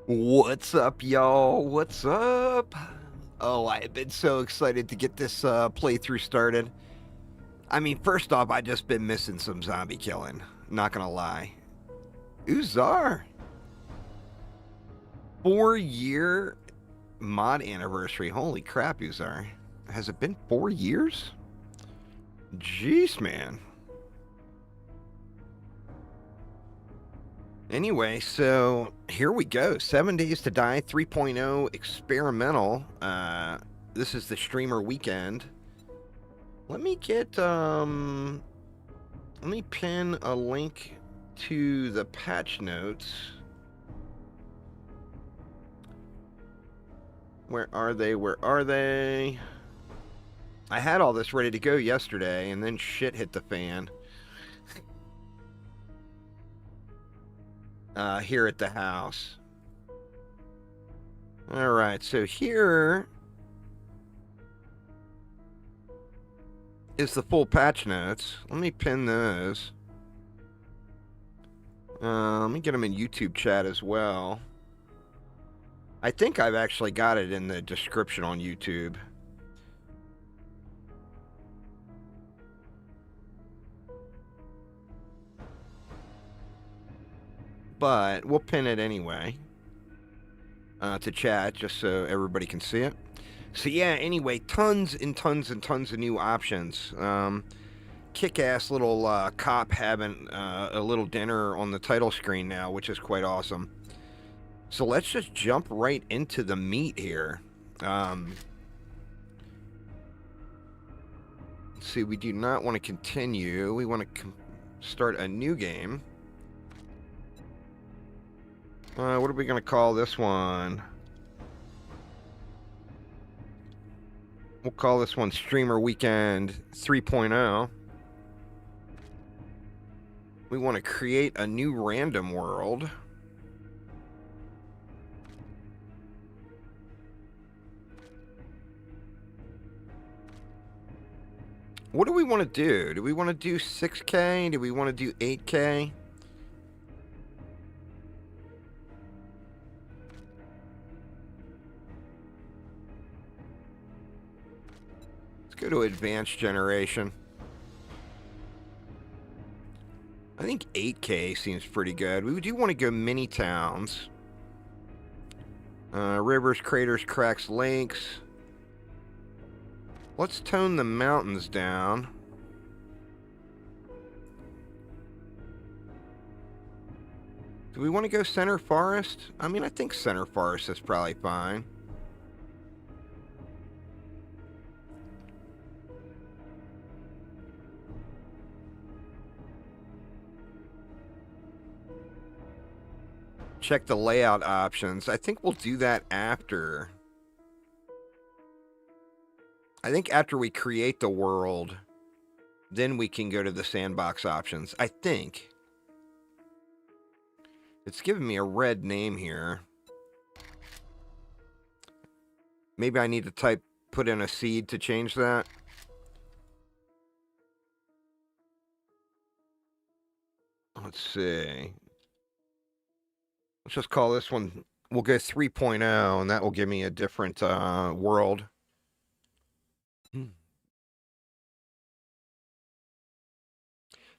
What's up, y'all? What's up? Oh, I have been so excited to get this playthrough started. I mean, first off, I just been missing some zombie killing. Not gonna lie. Uzar, 4-year mod anniversary. Holy crap, Uzar. Has it been 4 years? Jeez, man. Anyway, so here we go. 7 Days to Die 3.0 experimental. This is the streamer weekend. Let me pin a link to the patch notes. Where are they? Where are they? I had all this ready to go yesterday, and then shit hit the fan. Here at the house. Alright, so here is the full patch notes. Let me pin those. Let me get them in YouTube chat as well. I think I've actually got it in the description on YouTube. But we'll pin it anyway to chat just so everybody can see it. So yeah, anyway, tons and tons and tons of new options. Kick-ass little cop having a little dinner on the title screen now, which is quite awesome. So let's just jump right into the meat here. Let's see, we do not want to continue. We want to start a new game. What are we going to call this one? We'll call this one Streamer Weekend 3.0. We want to create a new random world. What do we want to do? Do we want to do 6K? Do we want to do 8K? Go to advanced generation. I think 8K seems pretty good. We do want to go mini towns. Rivers, craters, cracks, lakes. Let's tone the mountains down. Do we want to go center forest? I mean, I think center forest is probably fine. Check the layout options. I think we'll do that after. I think after we create the world, then we can go to the sandbox options. I think. It's giving me a red name here. Maybe I need to put in a seed to change that. Let's see. Let's just call this one, we'll go 3.0, and that will give me a different world.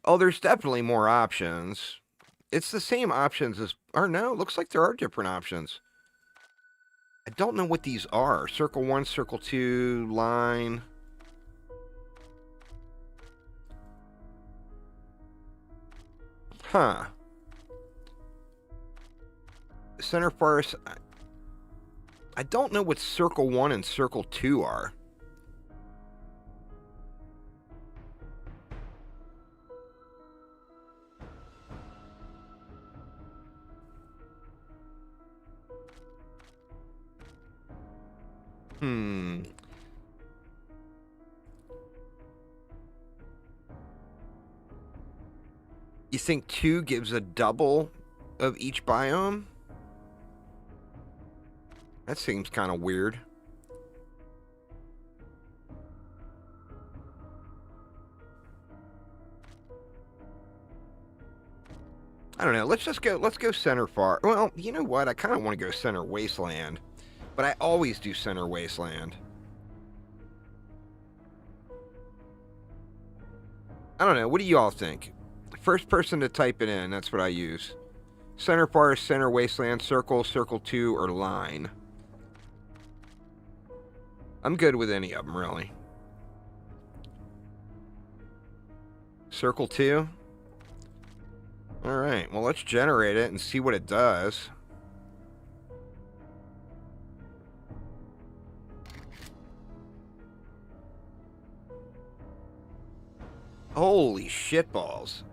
Oh, there's definitely more options. It's the same options as, or no, it looks like there are different options. I don't know what these are. Circle 1, Circle 2, line. Huh. Center forest. I don't know what Circle 1 and Circle 2 are. You think 2 gives a double of each biome? That seems kind of weird. I don't know. Let's go center far. Well, you know what? I kind of want to go center wasteland, but I always do center wasteland. I don't know. What do you all think? First person to type it in. That's what I use. Center forest, center wasteland, circle, circle 2, or line. I'm good with any of them, really. Circle 2? Alright, well, let's generate it and see what it does. Holy shitballs.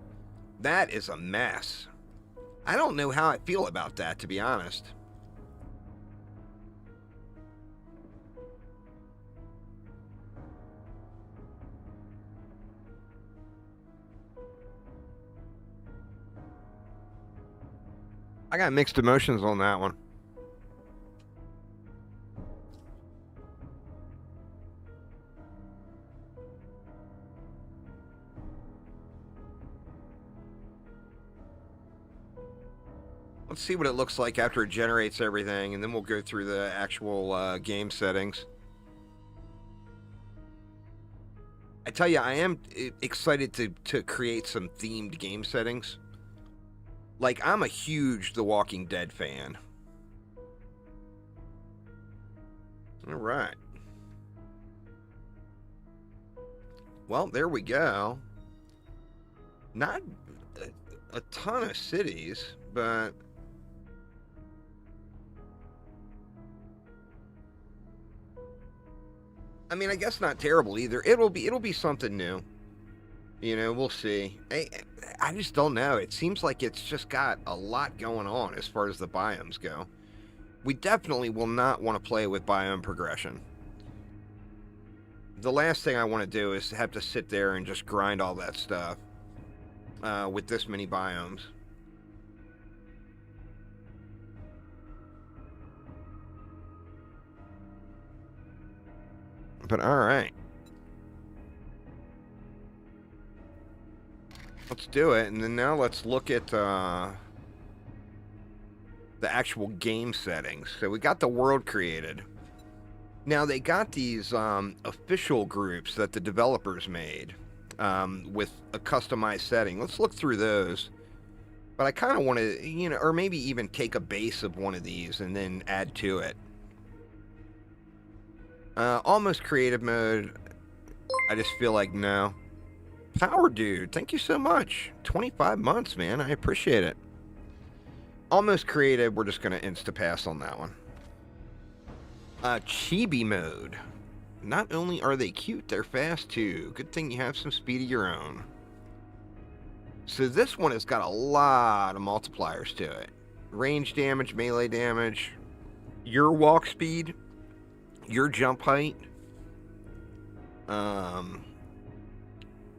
That is a mess. I don't know how I feel about that, to be honest. I got mixed emotions on that one. Let's see what it looks like after it generates everything, and then we'll go through the actual game settings. I tell you, I am excited to create some themed game settings. Like, I'm a huge The Walking Dead fan. Alright. Well, there we go. Not a ton of cities, but... I mean, I guess not terrible either. It'll be something new. You know, we'll see. I just don't know. It seems like it's just got a lot going on as far as the biomes go. We definitely will not want to play with biome progression. The last thing I want to do is have to sit there and just grind all that stuff with this many biomes. But alright. Let's do it, and then now let's look at the actual game settings. So we got the world created. Now they got these official groups that the developers made with a customized setting. Let's look through those. But I kind of want to, you know, or maybe even take a base of one of these and then add to it. Almost creative mode. I just feel like no. Power Dude, thank you so much. 25 months, man. I appreciate it. Almost creative. We're just going to insta-pass on that one. Chibi mode. Not only are they cute, they're fast too. Good thing you have some speed of your own. So this one has got a lot of multipliers to it. Range damage, melee damage, your walk speed, your jump height,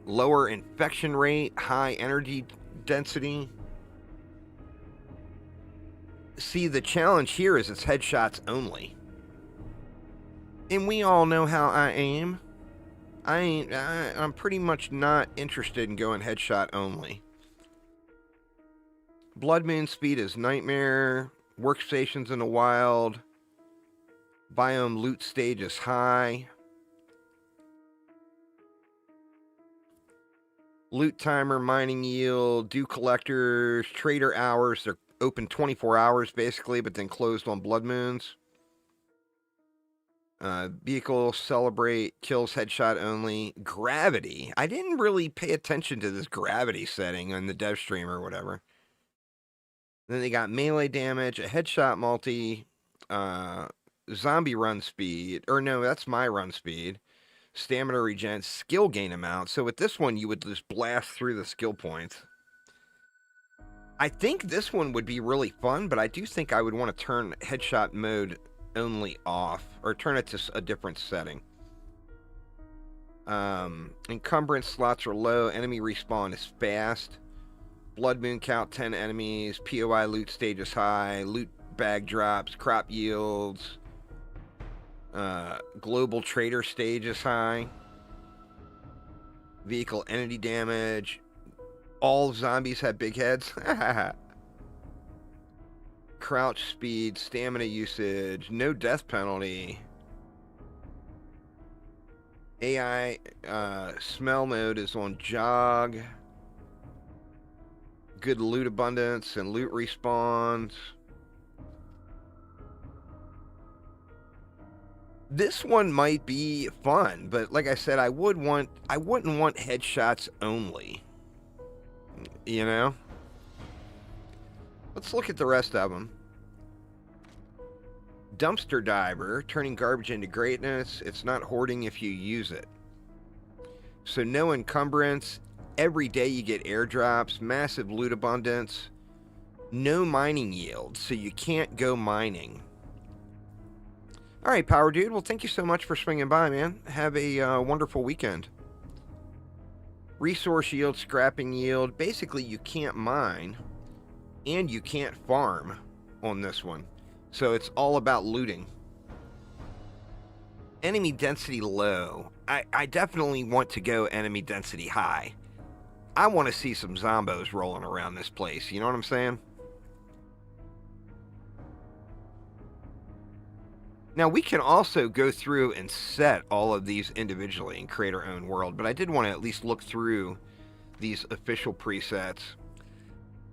lower infection rate, high energy density. See, the challenge here is it's headshots only. And we all know how I aim. I'm pretty much not interested in going headshot only. Blood Moon speed is nightmare. Workstations in the wild. Biome loot stage is high. Loot timer, mining yield, dew collectors, trader hours. They're open 24 hours basically, but then closed on blood moons. Vehicle, celebrate, kills headshot only. Gravity. I didn't really pay attention to this gravity setting on the dev stream or whatever. Then they got melee damage, a headshot multi, zombie run speed. Or no, that's my run speed. Stamina regen, skill gain amount. So with this one, you would just blast through the skill points. I think this one would be really fun, but I do think I would want to turn headshot mode only off, or turn it to a different setting. Encumbrance slots are low. Enemy respawn is fast. Blood Moon count 10 enemies. POI loot stage is high. Loot bag drops. Crop yields. Global trader stage is high. Vehicle entity damage. All zombies have big heads. Crouch speed, stamina usage, no death penalty. AI smell mode is on jog. Good loot abundance and loot respawns. This one might be fun, but like I said, I wouldn't want headshots only. You know? Let's look at the rest of them. Dumpster diver, turning garbage into greatness. It's not hoarding if you use it. So no encumbrance. Every day you get airdrops, massive loot abundance, no mining yield, so you can't go mining. All right, Power Dude. Well, thank you so much for swinging by, man. Have a wonderful weekend. Resource yield, scrapping yield. Basically, you can't mine and you can't farm on this one. So it's all about looting. Enemy density low. I definitely want to go enemy density high. I want to see some zombos rolling around this place. You know what I'm saying? Now, we can also go through and set all of these individually and create our own world, but I did want to at least look through these official presets.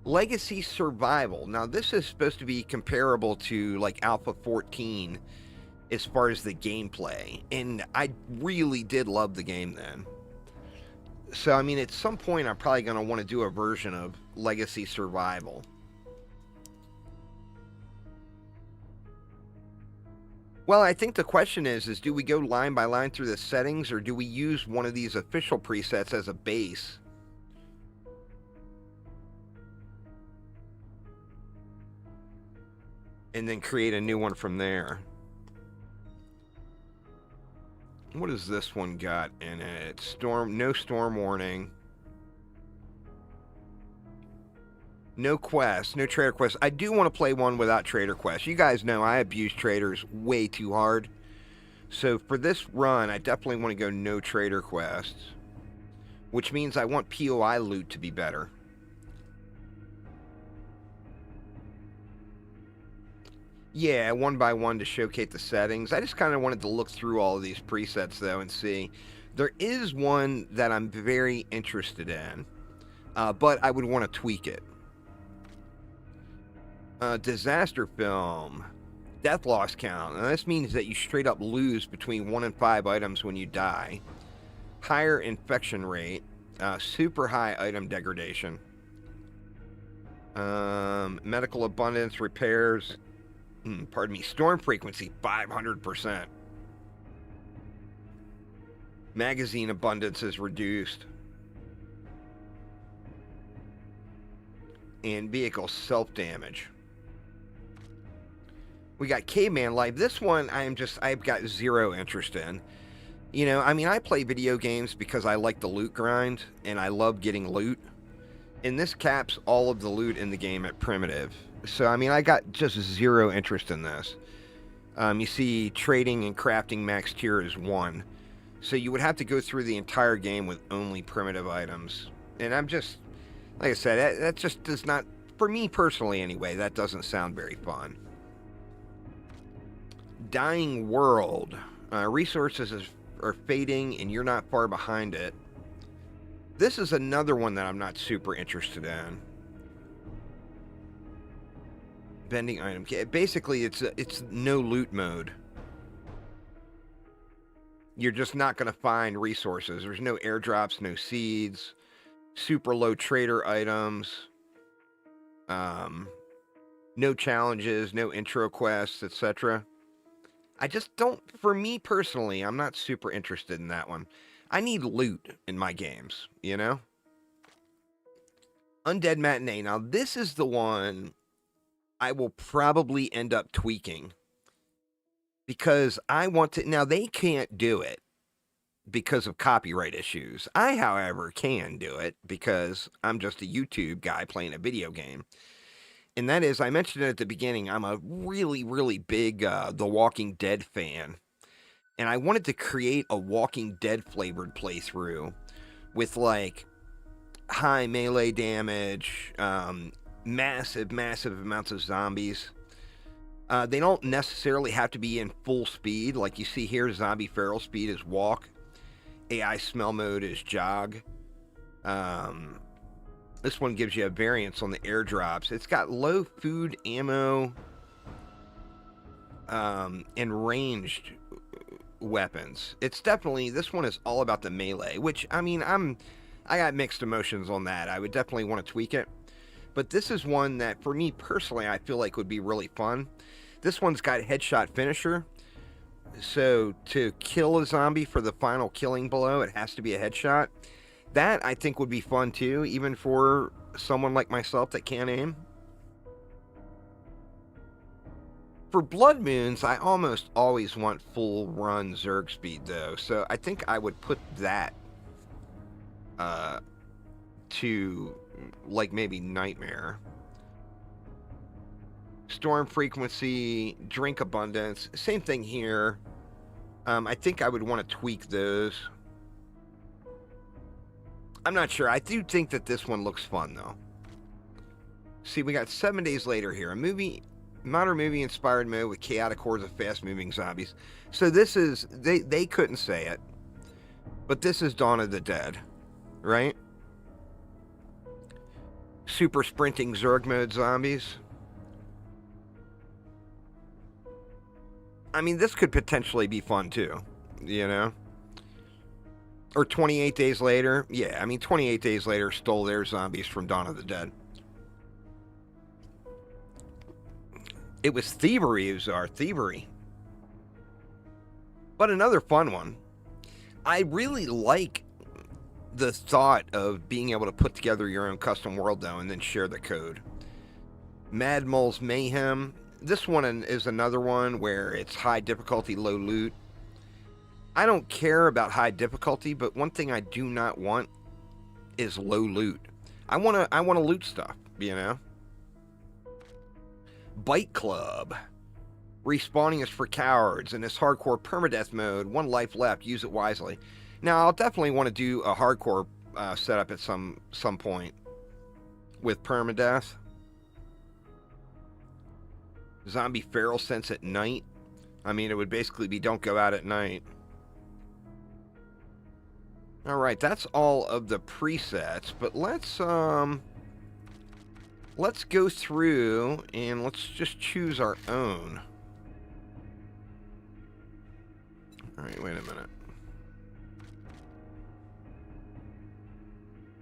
Legacy Survival. Now, this is supposed to be comparable to, like, Alpha 14 as far as the gameplay, and I really did love the game then. So, I mean, at some point, I'm probably going to want to do a version of Legacy Survival. Well, I think the question is do we go line by line through the settings, or do we use one of these official presets as a base? And then create a new one from there. What does this one got in it? No storm warning. No quests, no trader quests. I do want to play one without trader quests. You guys know I abuse traders way too hard. So for this run, I definitely want to go no trader quests. Which means I want POI loot to be better. Yeah, one by one to showcase the settings. I just kind of wanted to look through all of these presets, though, and see. There is one that I'm very interested in, but I would want to tweak it. Disaster film. Death loss count. Now, this means that you straight up lose between 1 and 5 items when you die. Higher infection rate. Super high item degradation. Medical abundance, repairs. Pardon me, storm frequency, 500%. Magazine abundance is reduced. And vehicle self-damage. We got Caveman Life. This one, I've got zero interest in. You know, I mean, I play video games because I like the loot grind, and I love getting loot. And this caps all of the loot in the game at primitive. So, I mean, I got just zero interest in this. You see, trading and crafting max tier is 1. So you would have to go through the entire game with only primitive items. And I'm just, like I said, that just does not, for me personally anyway, that doesn't sound very fun. Dying World. Resources are fading and you're not far behind it. This is another one that I'm not super interested in. Vending item. Basically, it's no loot mode. You're just not going to find resources. There's no airdrops, no seeds, super low trader items, no challenges, no intro quests, etc. I just don't, for me personally, I'm not super interested in that one. I need loot in my games, you know? Undead Matinee. Now, this is the one I will probably end up tweaking because I want to. Now, they can't do it because of copyright issues. I, however, can do it because I'm just a YouTube guy playing a video game. And that is, I mentioned it at the beginning, I'm a really, really big The Walking Dead fan. And I wanted to create a Walking Dead flavored playthrough with, like, high melee damage, massive amounts of zombies. They don't necessarily have to be in full speed. Like you see here, zombie feral speed is walk. AI smell mode is jog. This one gives you a variance on the airdrops. It's got low food, ammo, and ranged weapons. It's definitely, this one is all about the melee, which, I mean, I got mixed emotions on that. I would definitely want to tweak it. But this is one that, for me personally, I feel like would be really fun. This one's got headshot finisher. So to kill a zombie for the final killing blow, it has to be a headshot. That, I think, would be fun too, even for someone like myself that can't aim. For Blood Moons, I almost always want full run Zerg speed, though. So I think I would put that to, like, maybe Nightmare. Storm frequency, drink abundance, same thing here. I think I would want to tweak those. I'm not sure. I do think that this one looks fun, though. See, we got 7 days later here. A modern movie inspired mode with chaotic hordes of fast-moving zombies. So this is, they couldn't say it, but this is Dawn of the Dead, right? Super sprinting Zerg mode zombies. I mean, this could potentially be fun, too, you know? Or 28 days later. Yeah, I mean, 28 days later stole their zombies from Dawn of the Dead. It was thievery. It was our thievery. But another fun one. I really like the thought of being able to put together your own custom world, though, and then share the code. Mad Mole's Mayhem. This one is another one where it's high difficulty, low loot. I don't care about high difficulty, but one thing I do not want is low loot. I want to loot stuff, you know? Bite Club. Respawning is for cowards. In this hardcore permadeath mode, 1 life left. Use it wisely. Now, I'll definitely want to do a hardcore setup at some point with permadeath. Zombie feral sense at night. I mean, it would basically be don't go out at night. Alright, that's all of the presets, but let's go through and let's just choose our own. Alright, wait a minute.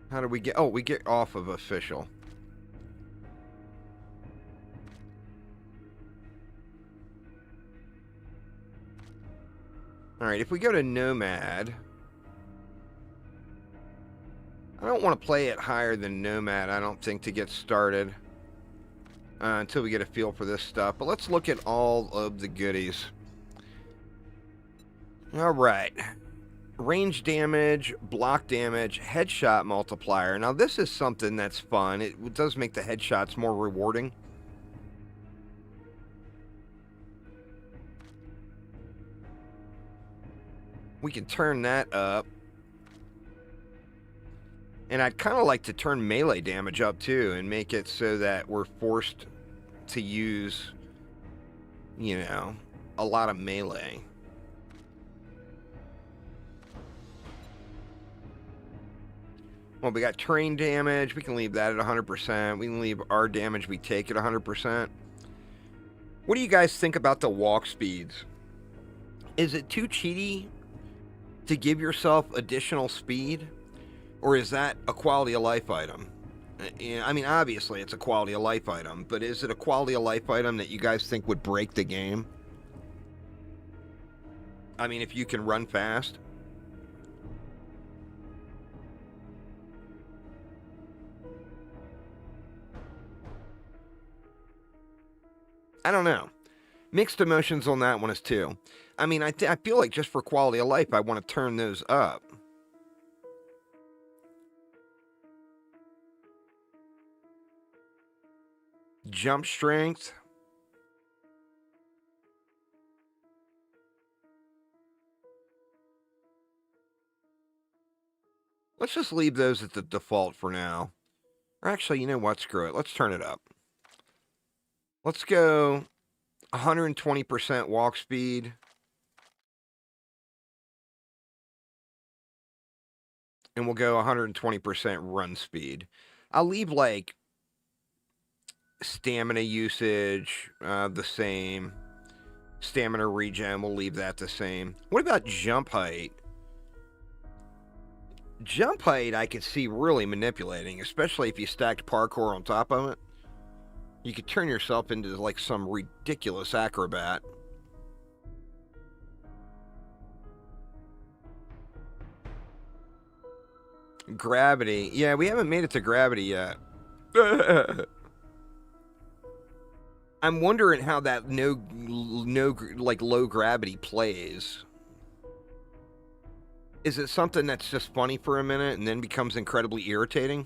How do we get... Oh, we get off of official. Alright, if we go to Nomad... I don't want to play it higher than Nomad, I don't think, to get started. Until we get a feel for this stuff. But let's look at all of the goodies. Alright. Range damage, block damage, headshot multiplier. Now this is something that's fun. It does make the headshots more rewarding. We can turn that up. And I'd kind of like to turn melee damage up too and make it so that we're forced to use, you know, a lot of melee. Well, we got terrain damage. We can leave that at 100%. We can leave our damage we take at 100%. What do you guys think about the walk speeds? Is it too cheaty to give yourself additional speed? Or is that a quality of life item? I mean, obviously it's a quality of life item, but is it a quality of life item that you guys think would break the game? I mean, if you can run fast. I don't know. Mixed emotions on that one is too. I mean, I feel like just for quality of life, I want to turn those up. Jump strength. Let's just leave those at the default for now. Or actually, you know what? Screw it. Let's turn it up. Let's go 120% walk speed. And we'll go 120% run speed. I'll leave, like, stamina usage the same. Stamina regen, we'll leave that the same. What about jump height? Jump height I could see really manipulating, especially if you stacked parkour on top of it. You could turn yourself into, like, some ridiculous acrobat. Gravity. Yeah, we haven't made it to gravity yet. I'm wondering how that like low gravity plays. Is it something that's just funny for a minute and then becomes incredibly irritating?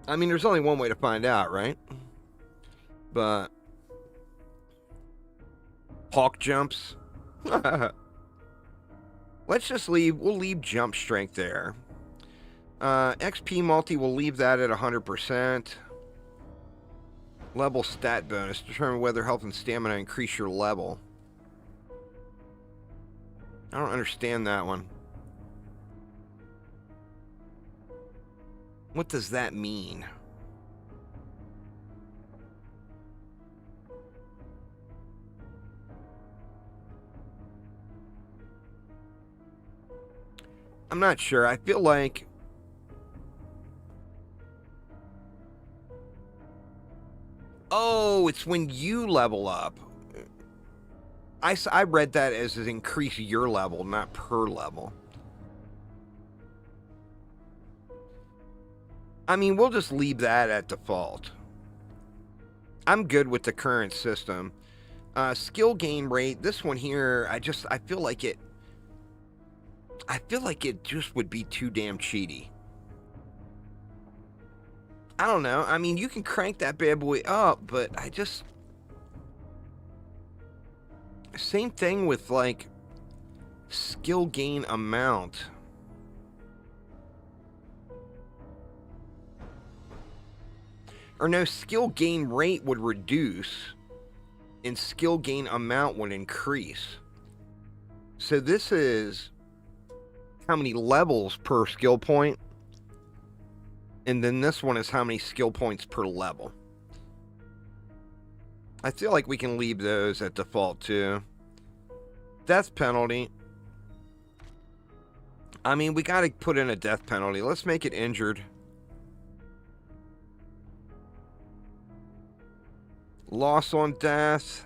I mean, there's only one way to find out, right? But hawk jumps. Let's just we'll leave jump strength there. XP multi, we'll leave that at 100%. Level stat bonus. Determine whether health and stamina increase your level. I don't understand that one. What does that mean? I'm not sure. I feel like... Oh, it's when you level up. I read that as increase your level, not per level. I mean, we'll just leave that at default. I'm good with the current system. Skill gain rate, this one here, I feel like it just would be too damn cheaty. I don't know. I mean, you can crank that bad boy up, but I just... Same thing with, like, skill gain amount. Or no, skill gain rate would reduce, and skill gain amount would increase. So this is how many levels per skill point, and then this one is how many skill points per level. I feel like we can leave those at default too. Death penalty. I mean, we gotta put in a death penalty. Let's make it injured. Loss on death.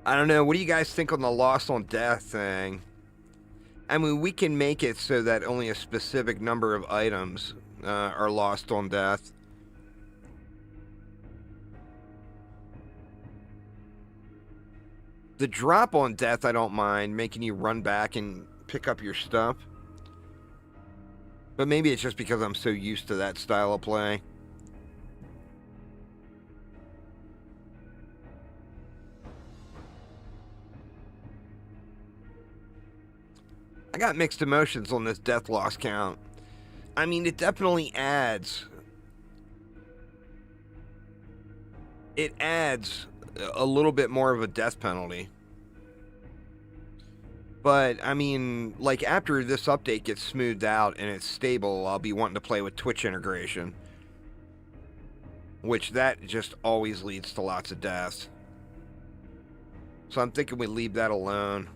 I don't know. What do you guys think on the loss on death thing? I mean, we can make it so that only a specific number of items are lost on death. The drop on death, I don't mind, making you run back and pick up your stuff. But maybe it's just because I'm so used to that style of play. I got mixed emotions on this death loss count. I mean, it definitely adds... It adds a little bit more of a death penalty. But, I mean, like, after this update gets smoothed out and it's stable, I'll be wanting to play with Twitch integration. Which, that just always leads to lots of deaths. So I'm thinking we leave that alone.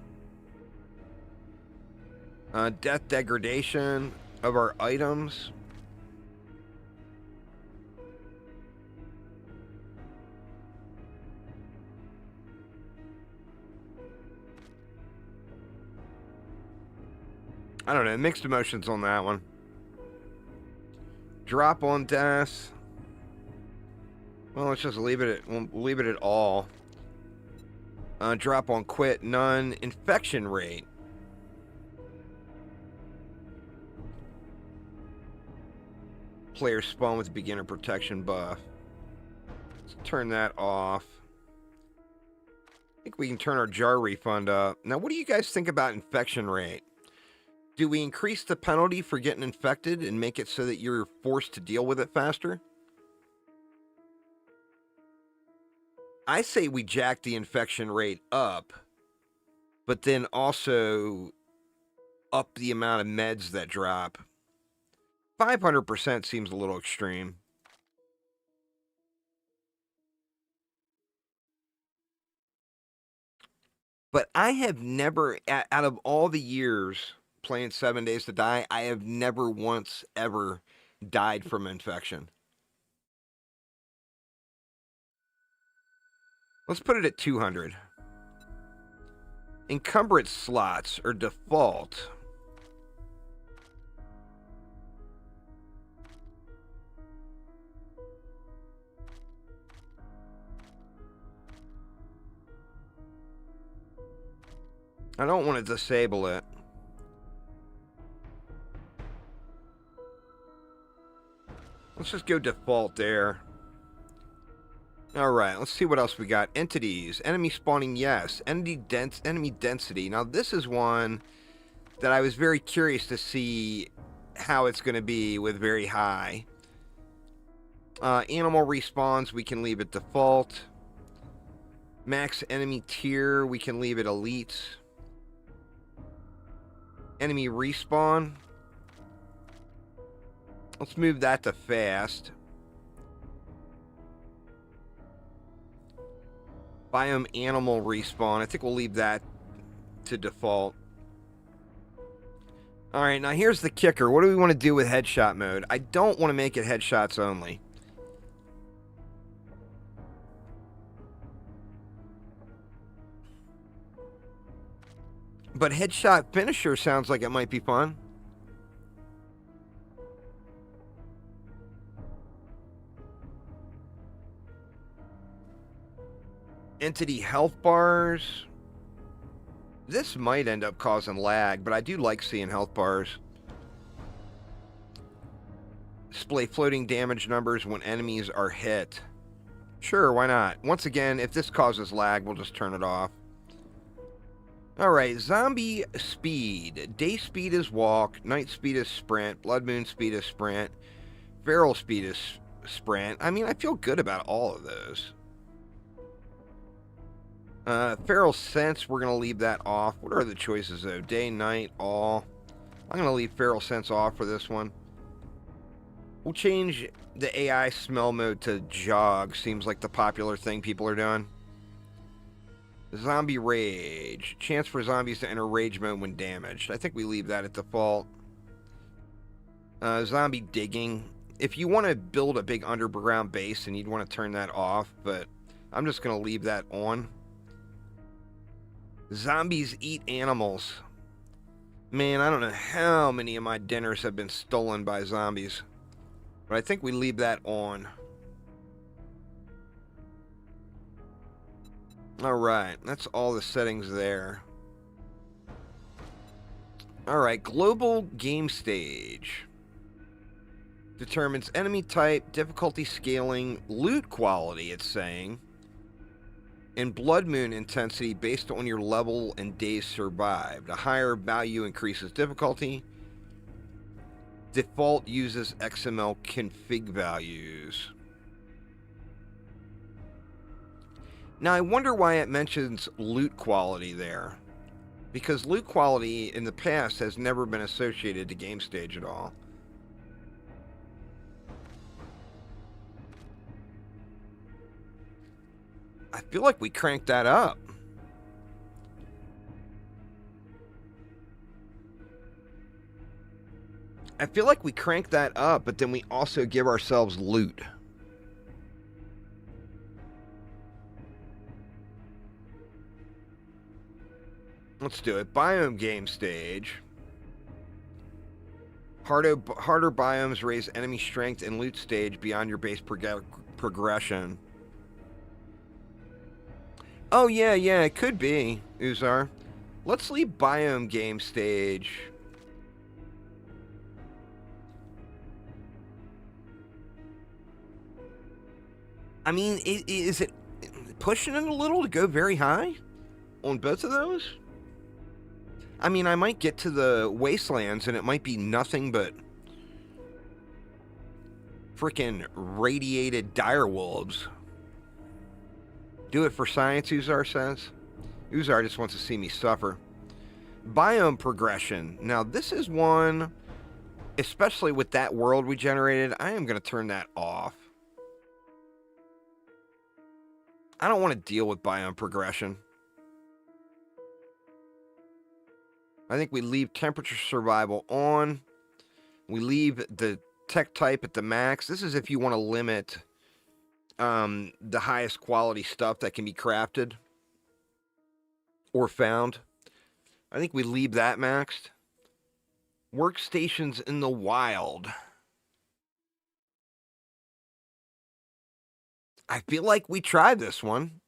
Death degradation of our items. I don't know, mixed emotions on that one. Drop on death. Well, let's just leave it at, we'll leave it at all. Drop on quit, none. Infection rate. Players spawn with beginner protection buff. Let's turn that off. think we can turn our jar refund up. Now, what do you guys think about infection rate? Do we increase the penalty for getting infected and make it so that you're forced to deal with it faster? I say we jack the infection rate up, but then also up the amount of meds that drop. 500% seems a little extreme. But I have never, out of all the years playing 7 Days to Die, I have never once ever died from infection. Let's put it at 200. Encumbrance slots are default. I don't want to disable it. Let's just go default there. Alright, let's see what else we got. Entities. Enemy spawning, yes. Enemy density. Now, this is one that I was very curious to see how it's going to be with very high. Animal respawns, we can leave it default. Max enemy tier, we can leave it elite. Enemy respawn. Let's move that to fast. Biome animal respawn. I think we'll leave that to default. Alright, now here's the kicker. What do we want to do with headshot mode? I don't want to make it headshots only. But headshot finisher sounds like it might be fun. Entity health bars. This might end up causing lag, but I do like seeing health bars. Display floating damage numbers when enemies are hit. Sure, why not? Once again, if this causes lag, we'll just turn it off. Alright, zombie speed. Day speed is walk, night speed is sprint, blood moon speed is sprint, feral speed is sprint. I mean, I feel good about all of those. Feral sense, we're going to leave that off. What are the choices, though? Day, night, all. I'm going to leave feral sense off for this one. We'll change the AI smell mode to jog. Seems like the popular thing people are doing. Zombie rage. Chance for zombies to enter rage mode when damaged. I think we leave that at default. Zombie digging. If you want to build a big underground base, then you'd want to turn that off, but I'm just going to leave that on. Zombies eat animals. Man, I don't know how many of my dinners have been stolen by zombies. But I think we leave that on. Alright, that's all the settings there. Alright, global game stage. Determines enemy type, difficulty scaling, loot quality, it's saying. And blood moon intensity based on your level and days survived. A higher value increases difficulty. Default uses XML config values. Now I wonder why it mentions loot quality there. Because loot quality in the past has never been associated to game stage at all. I feel like we cranked that up. I feel like we cranked that up, but then we also give ourselves loot. Let's do it. Biome game stage. Harder biomes raise enemy strength and loot stage beyond your base progression. Oh, yeah, it could be, Uzar. Let's leave biome game stage. I mean, is it pushing it a little to go very high? on both of those? I mean, I might get to the wastelands and it might be nothing but freaking radiated direwolves. Do it for science, Uzar says. Uzar just wants to see me suffer. Biome progression. Now, this is one, especially with that world we generated, I am going to turn that off. I don't want to deal with biome progression. I think we leave temperature survival on. We leave the tech type at the max. This is if you want to limit the highest quality stuff that can be crafted or found. I think we leave that maxed. Workstations in the wild. I feel like we tried this one.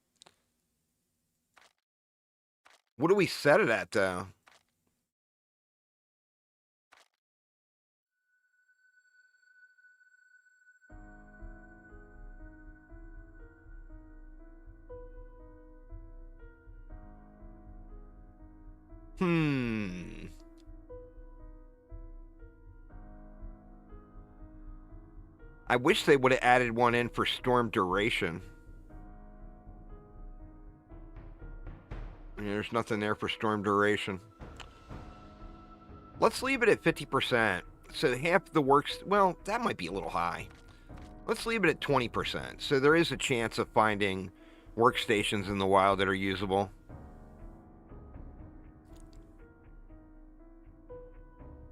What do we set it at, though? I wish they would have added one in for storm duration. There's nothing there for storm duration. Let's leave it at 50%. So half the works... Well, that might be a little high. Let's leave it at 20%. So there is a chance of finding workstations in the wild that are usable.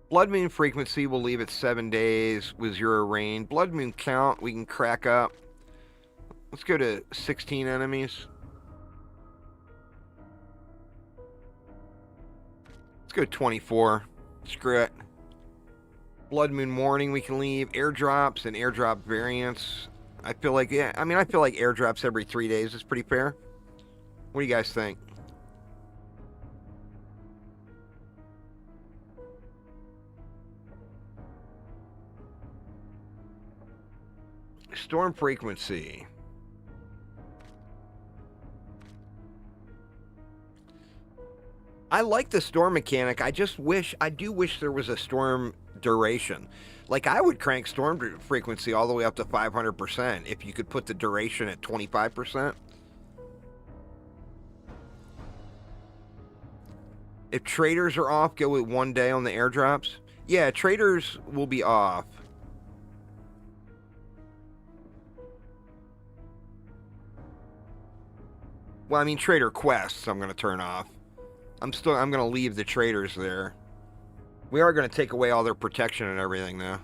Blood moon frequency, we'll leave it 7 days with 0 rain. Blood moon count, we can crack up. Let's go to 16 enemies. Let's go 24. Screw it. Blood moon morning, we can leave. Airdrops and airdrop variants. I feel like, yeah, I mean, I feel like airdrops every 3 days is pretty fair. What do you guys think? Storm frequency. I like the storm mechanic. I do wish there was a storm duration. Like, I would crank storm frequency all the way up to 500% if you could put the duration at 25%. If traders are off, go with 1 day on the airdrops. Yeah, traders will be off. Well, I mean, trader quests I'm going to turn off. I'm going to leave the traders there. We are going to take away all their protection and everything, though.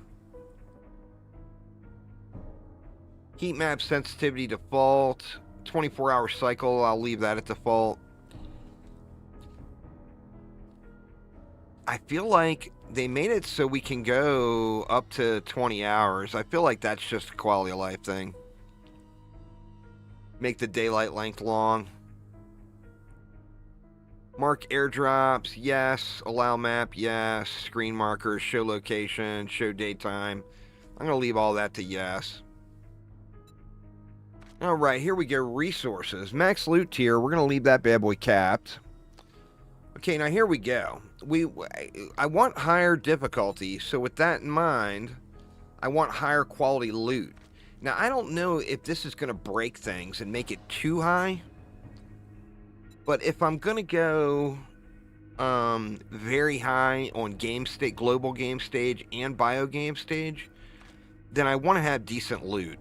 Heat map sensitivity default. 24-hour cycle, I'll leave that at default. I feel like they made it so we can go up to 20 hours. I feel like that's just a quality of life thing. Make the daylight length long. Mark airdrops, yes. Allow map, yes. Screen markers, show location, show daytime. I'm going to leave all that to yes. Alright, here we go. Resources. Max loot tier, we're going to leave that bad boy capped. Okay, now here we go. I want higher difficulty, so with that in mind, I want higher quality loot. Now, I don't know if this is going to break things and make it too high. But if I'm going to go very high on global game stage and bio game stage, then I want to have decent loot.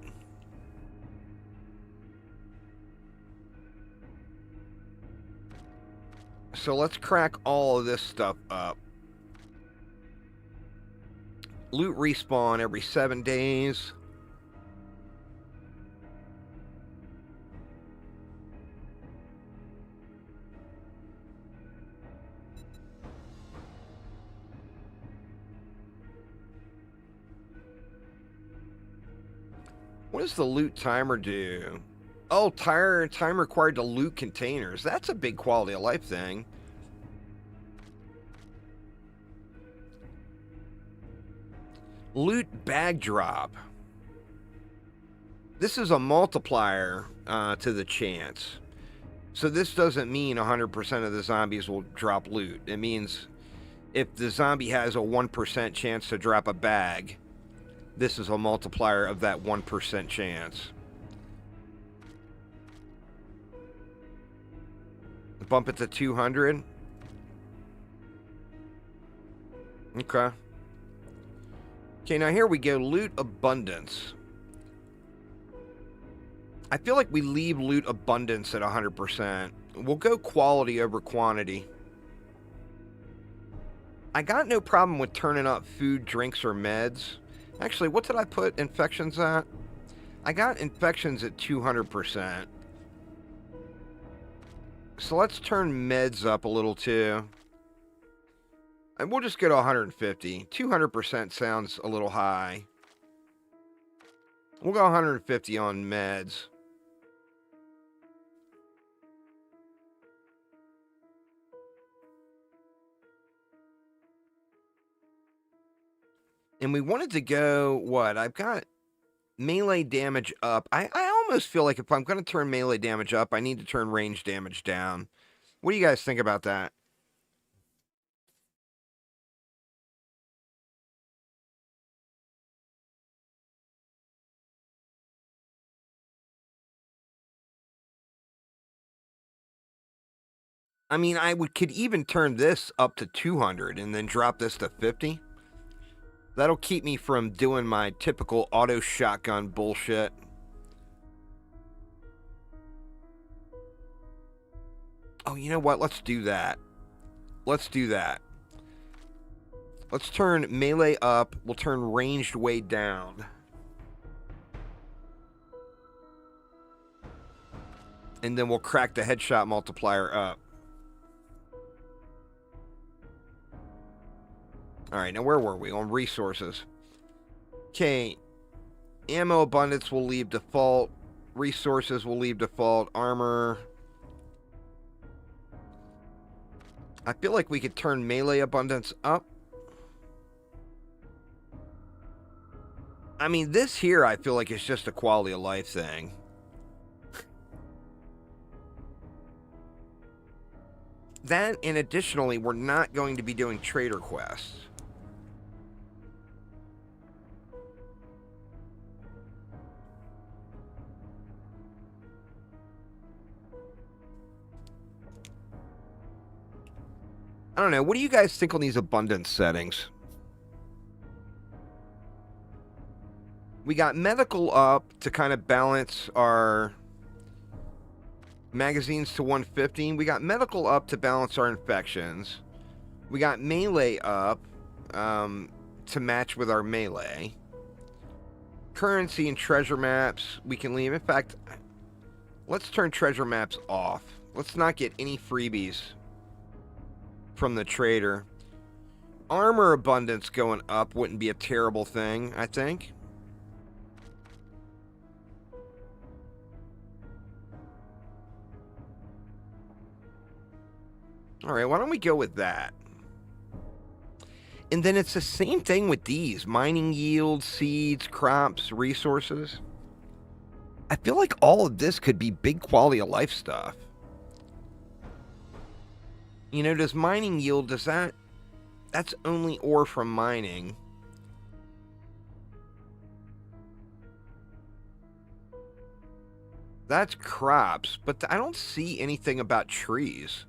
So let's crack all of this stuff up. Loot respawn every 7 days. What does the loot timer do? Oh, time required to loot containers. That's a big quality of life thing. Loot bag drop. This is a multiplier to the chance. So this doesn't mean 100% of the zombies will drop loot. It means if the zombie has a 1% chance to drop a bag, this is a multiplier of that 1% chance. Bump it to 200. Okay. Okay, now here we go. Loot abundance. I feel like we leave loot abundance at 100%. We'll go quality over quantity. I got no problem with turning up food, drinks, or meds. Actually, what did I put infections at? I got infections at 200%. So let's turn meds up a little too. And we'll just go to 150. 200% sounds a little high. We'll go 150 on meds. And we wanted to go, what? I've got melee damage up. I almost feel like if I'm going to turn melee damage up, I need to turn range damage down. What do you guys think about that? I mean, could even turn this up to 200 and then drop this to 50. That'll keep me from doing my typical auto shotgun bullshit. Oh, you know what? Let's do that. Let's do that. Let's turn melee up. We'll turn ranged way down. And then we'll crack the headshot multiplier up. Alright, now where were we? On resources. Okay. Ammo abundance will leave default. Resources will leave default. Armor. I feel like we could turn melee abundance up. I mean, this here I feel like it's just a quality of life thing. That, and additionally, we're not going to be doing trader quests. I don't know. What do you guys think on these abundance settings? We got medical up to kind of balance our magazines to 150. We got medical up to balance our infections. We got melee up to match with our melee. Currency and treasure maps we can leave. In fact, let's turn treasure maps off. Let's not get any freebies from the trader. Armor abundance going up wouldn't be a terrible thing, I think. Alright, why don't we go with that? And then it's the same thing with these. Mining yield, seeds, crops, resources. I feel like all of this could be big quality of life stuff. You know, does mining yield, that's only ore from mining. That's crops, but I don't see anything about trees.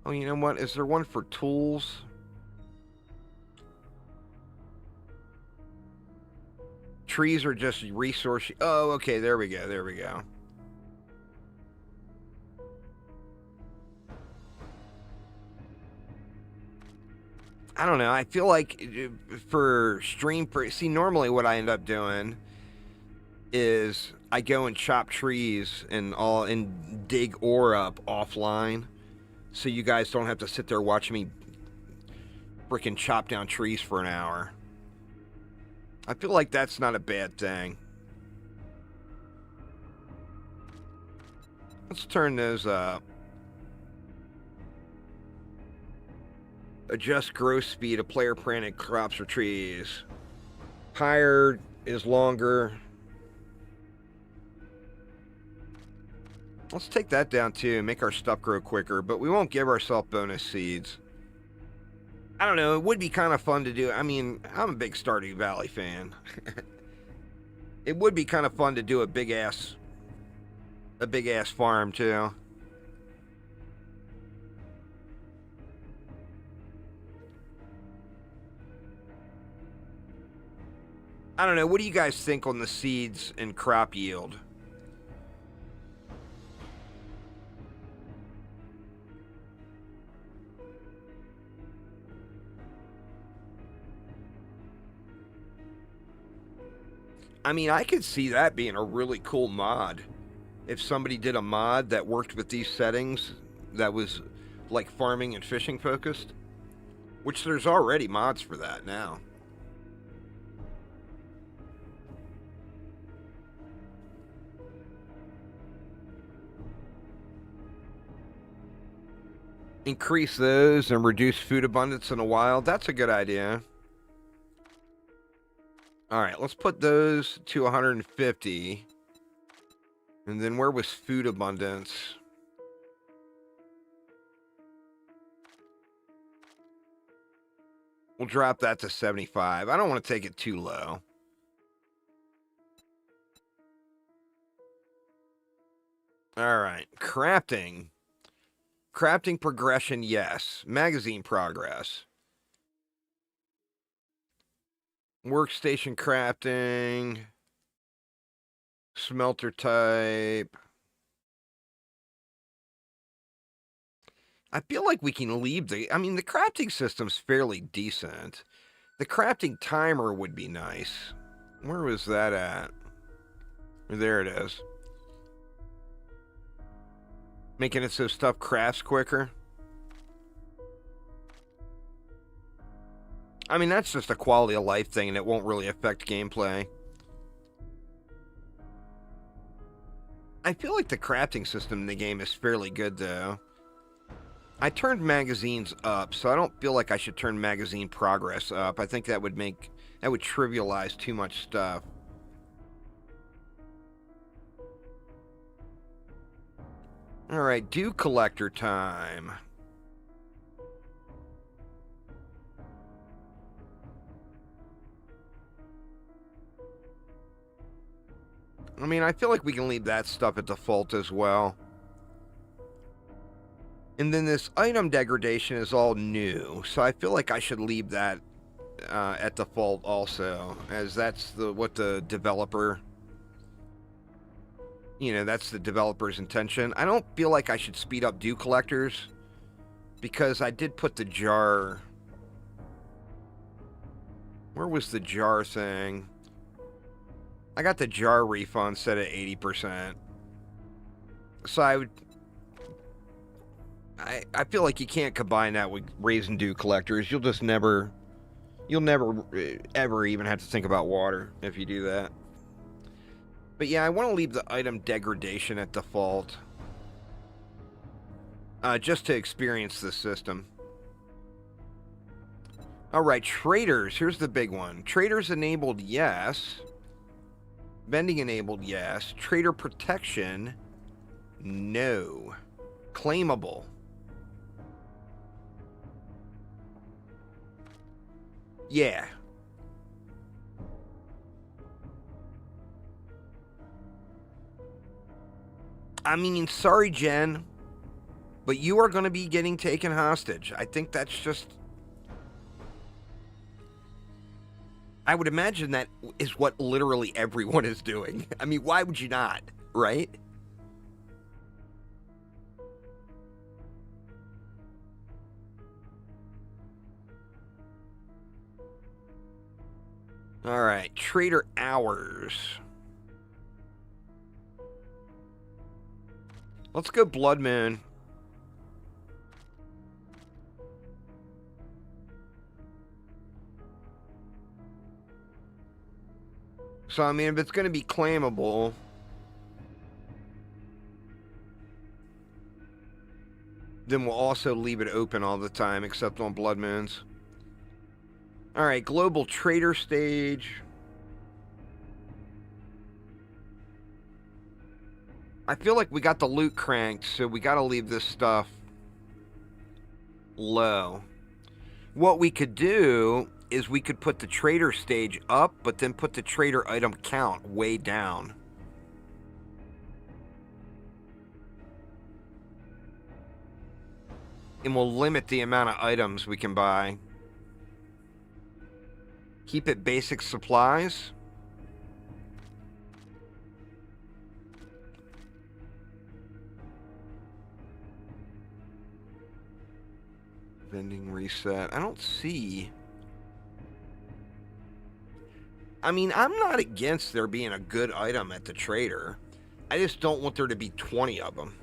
Oh, you know what? Is there one for tools? Trees are just resource. Oh, okay. There we go. There we go. I don't know. I feel like for stream... See, normally what I end up doing is I go and chop trees and dig ore up offline. So you guys don't have to sit there watching me freaking chop down trees for an hour. I feel like that's not a bad thing. Let's turn those up. Adjust growth speed of player planted crops or trees. Higher is longer. Let's take that down too, make our stuff grow quicker, but we won't give ourselves bonus seeds. I don't know, it would be kind of fun to do. I mean, I'm a big Stardew Valley fan. It would be kind of fun to do a big ass farm too. I don't know, what do you guys think on the seeds and crop yield? I mean, I could see that being a really cool mod. If somebody did a mod that worked with these settings that was like farming and fishing focused, which there's already mods for that now. Increase those and reduce food abundance in the wild. That's a good idea. All right, let's put those to 150. And then where was food abundance? We'll drop that to 75. I don't want to take it too low. All right, crafting. Crafting progression, yes. Magazine progress. Workstation crafting. Smelter type. I feel like we can leave the... I mean, the crafting system's fairly decent. The crafting timer would be nice. Where was that at? There it is. Making it so stuff crafts quicker. I mean, that's just a quality of life thing, and it won't really affect gameplay. I feel like the crafting system in the game is fairly good, though. I turned magazines up, so I don't feel like I should turn magazine progress up. I think that would trivialize too much stuff. Alright, dew collector time. I mean, I feel like we can leave that stuff at default as well. And then this item degradation is all new, so I feel like I should leave that at default also, as that's what the developer... You know, that's the developer's intention. I don't feel like I should speed up dew collectors, because I did put the jar... Where was the jar thing? I got the jar refund set at 80%. So I feel like you can't combine that with raising dew collectors. You'll never ever even have to think about water if you do that. But yeah, I want to leave the item degradation at default. Just to experience the system. Alright, traders. Here's the big one. Traders enabled, yes. Vending enabled, yes. Trader protection, no. Claimable. Yeah. I mean, sorry, Jen, but you are going to be getting taken hostage. I think that's just... I would imagine that is what literally everyone is doing. I mean, why would you not, right? All right, trader hours. Let's go Blood Moon. So, I mean, if it's going to be claimable... then we'll also leave it open all the time, except on Blood Moons. Alright, global trader stage. I feel like we got the loot cranked, so we got to leave this stuff low. What we could do is we could put the trader stage up, but then put the trader item count way down. And we'll limit the amount of items we can buy. Keep it basic supplies. Vending reset. I don't see. I mean, I'm not against there being a good item at the trader. I just don't want there to be 20 of them.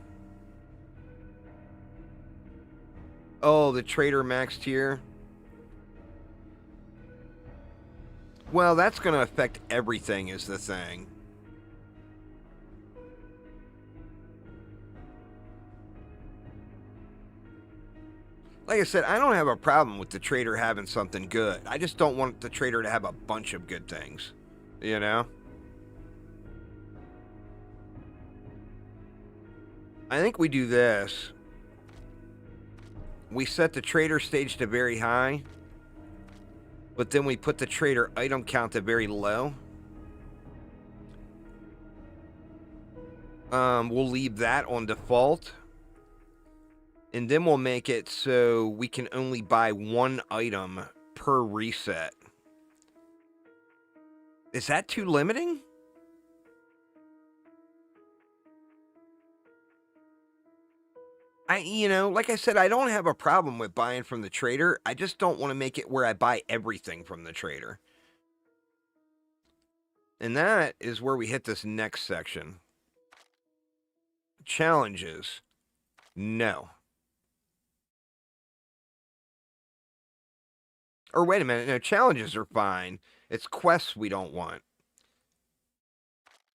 Oh, the trader max tier. Well, that's going to affect everything is the thing. Like I said, I don't have a problem with the trader having something good. I just don't want the trader to have a bunch of good things. You know? I think we do this. We set the trader stage to very high, but then we put the trader item count to very low. We'll leave that on default. And then we'll make it so we can only buy one item per reset. Is that too limiting? Like I said, I don't have a problem with buying from the trader. I just don't want to make it where I buy everything from the trader. And that is where we hit this next section. Challenges. No. Or wait a minute, no, challenges are fine. It's quests we don't want.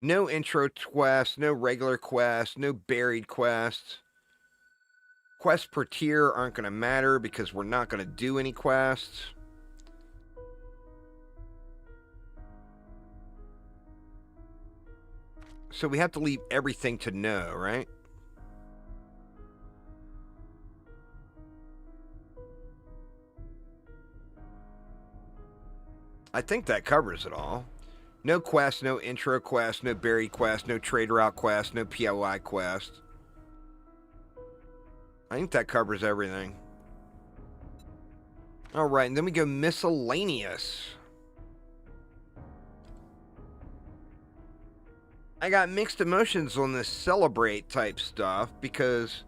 No intro quests, no regular quests, no buried quests. Quests per tier aren't going to matter because we're not going to do any quests. So we have to leave everything to no, right? I think that covers it all. No quest, no intro quest, no buried quest, no trade route quest, no POI quest. I think that covers everything. Alright, and then we go miscellaneous. I got mixed emotions on this celebrate type stuff because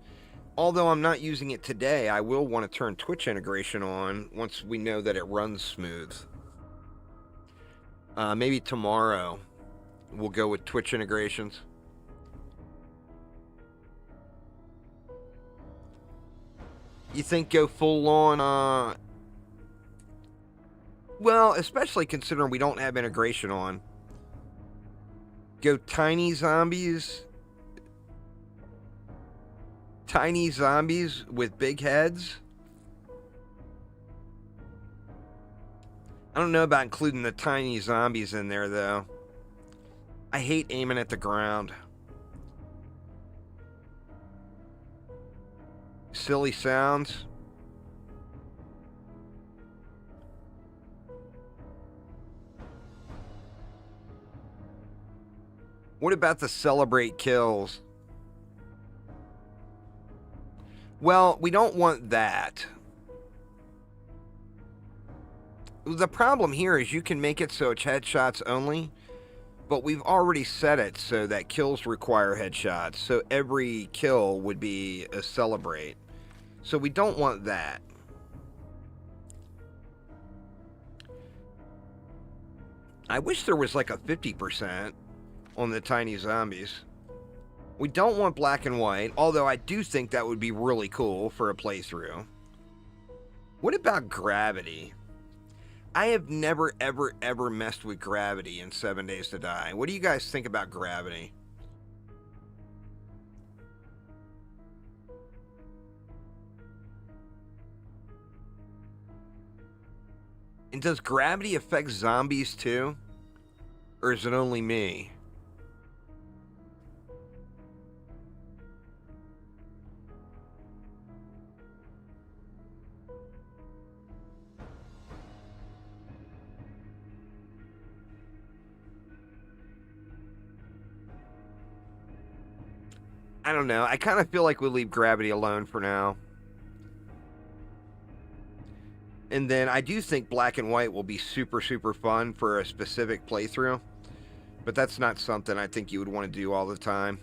although I'm not using it today, I will want to turn Twitch integration on once we know that it runs smooth. Maybe tomorrow we'll go with Twitch integrations. You think go full on, well, especially considering we don't have integration on. Go tiny zombies. Tiny zombies with big heads. I don't know about including the tiny zombies in there, though. I hate aiming at the ground. Silly sounds. What about the celebrate kills? Well, we don't want that. The problem here is you can make it so it's headshots only, but we've already set it so that kills require headshots, so every kill would be a celebrate. So we don't want that. I wish there was like a 50% on the tiny zombies. We don't want black and white, although I do think that would be really cool for a playthrough. What about gravity? I have never, ever, ever messed with gravity in 7 Days to Die. What do you guys think about gravity? And does gravity affect zombies too? Or is it only me? I don't know. I kind of feel like we leave gravity alone for now. And then I do think black and white will be super, super fun for a specific playthrough. But that's not something I think you would want to do all the time.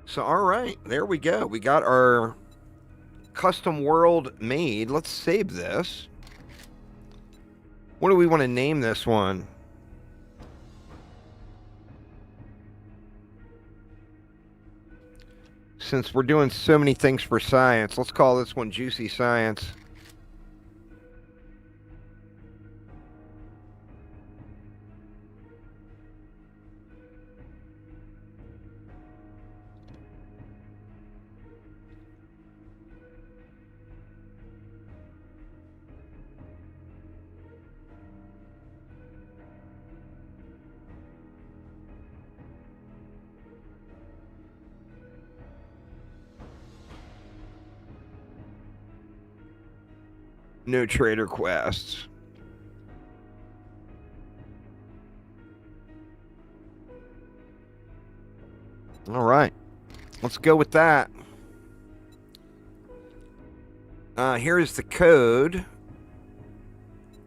So, all right, there we go. We got our custom world made. Let's save this. What do we want to name this one? Since we're doing so many things for science, let's call this one Juicy Science. No trader quests. All right, let's go with that. Here's the code.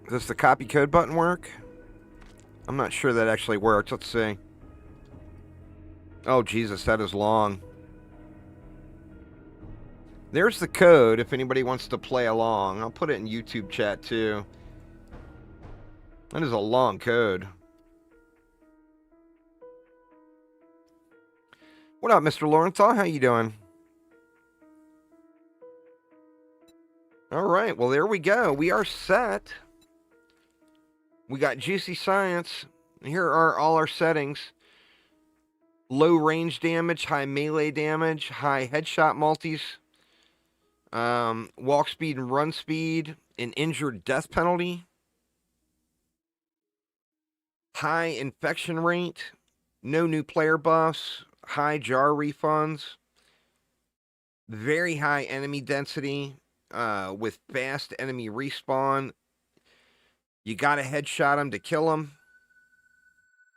Does the copy code button work? I'm not sure that actually works. Let's see. Oh, Jesus, that is long. There's the code if anybody wants to play along. I'll put it in YouTube chat too. That is a long code. What up, Mr. Lawrence? How you doing? All right, well, there we go. We are set. We got Juicy Science. Here are all our settings. Low range damage, high melee damage, high headshot multis, walk speed and run speed, an injured death penalty, high infection rate, no new player buffs, high jar refunds, very high enemy density with fast enemy respawn. You gotta headshot them to kill them.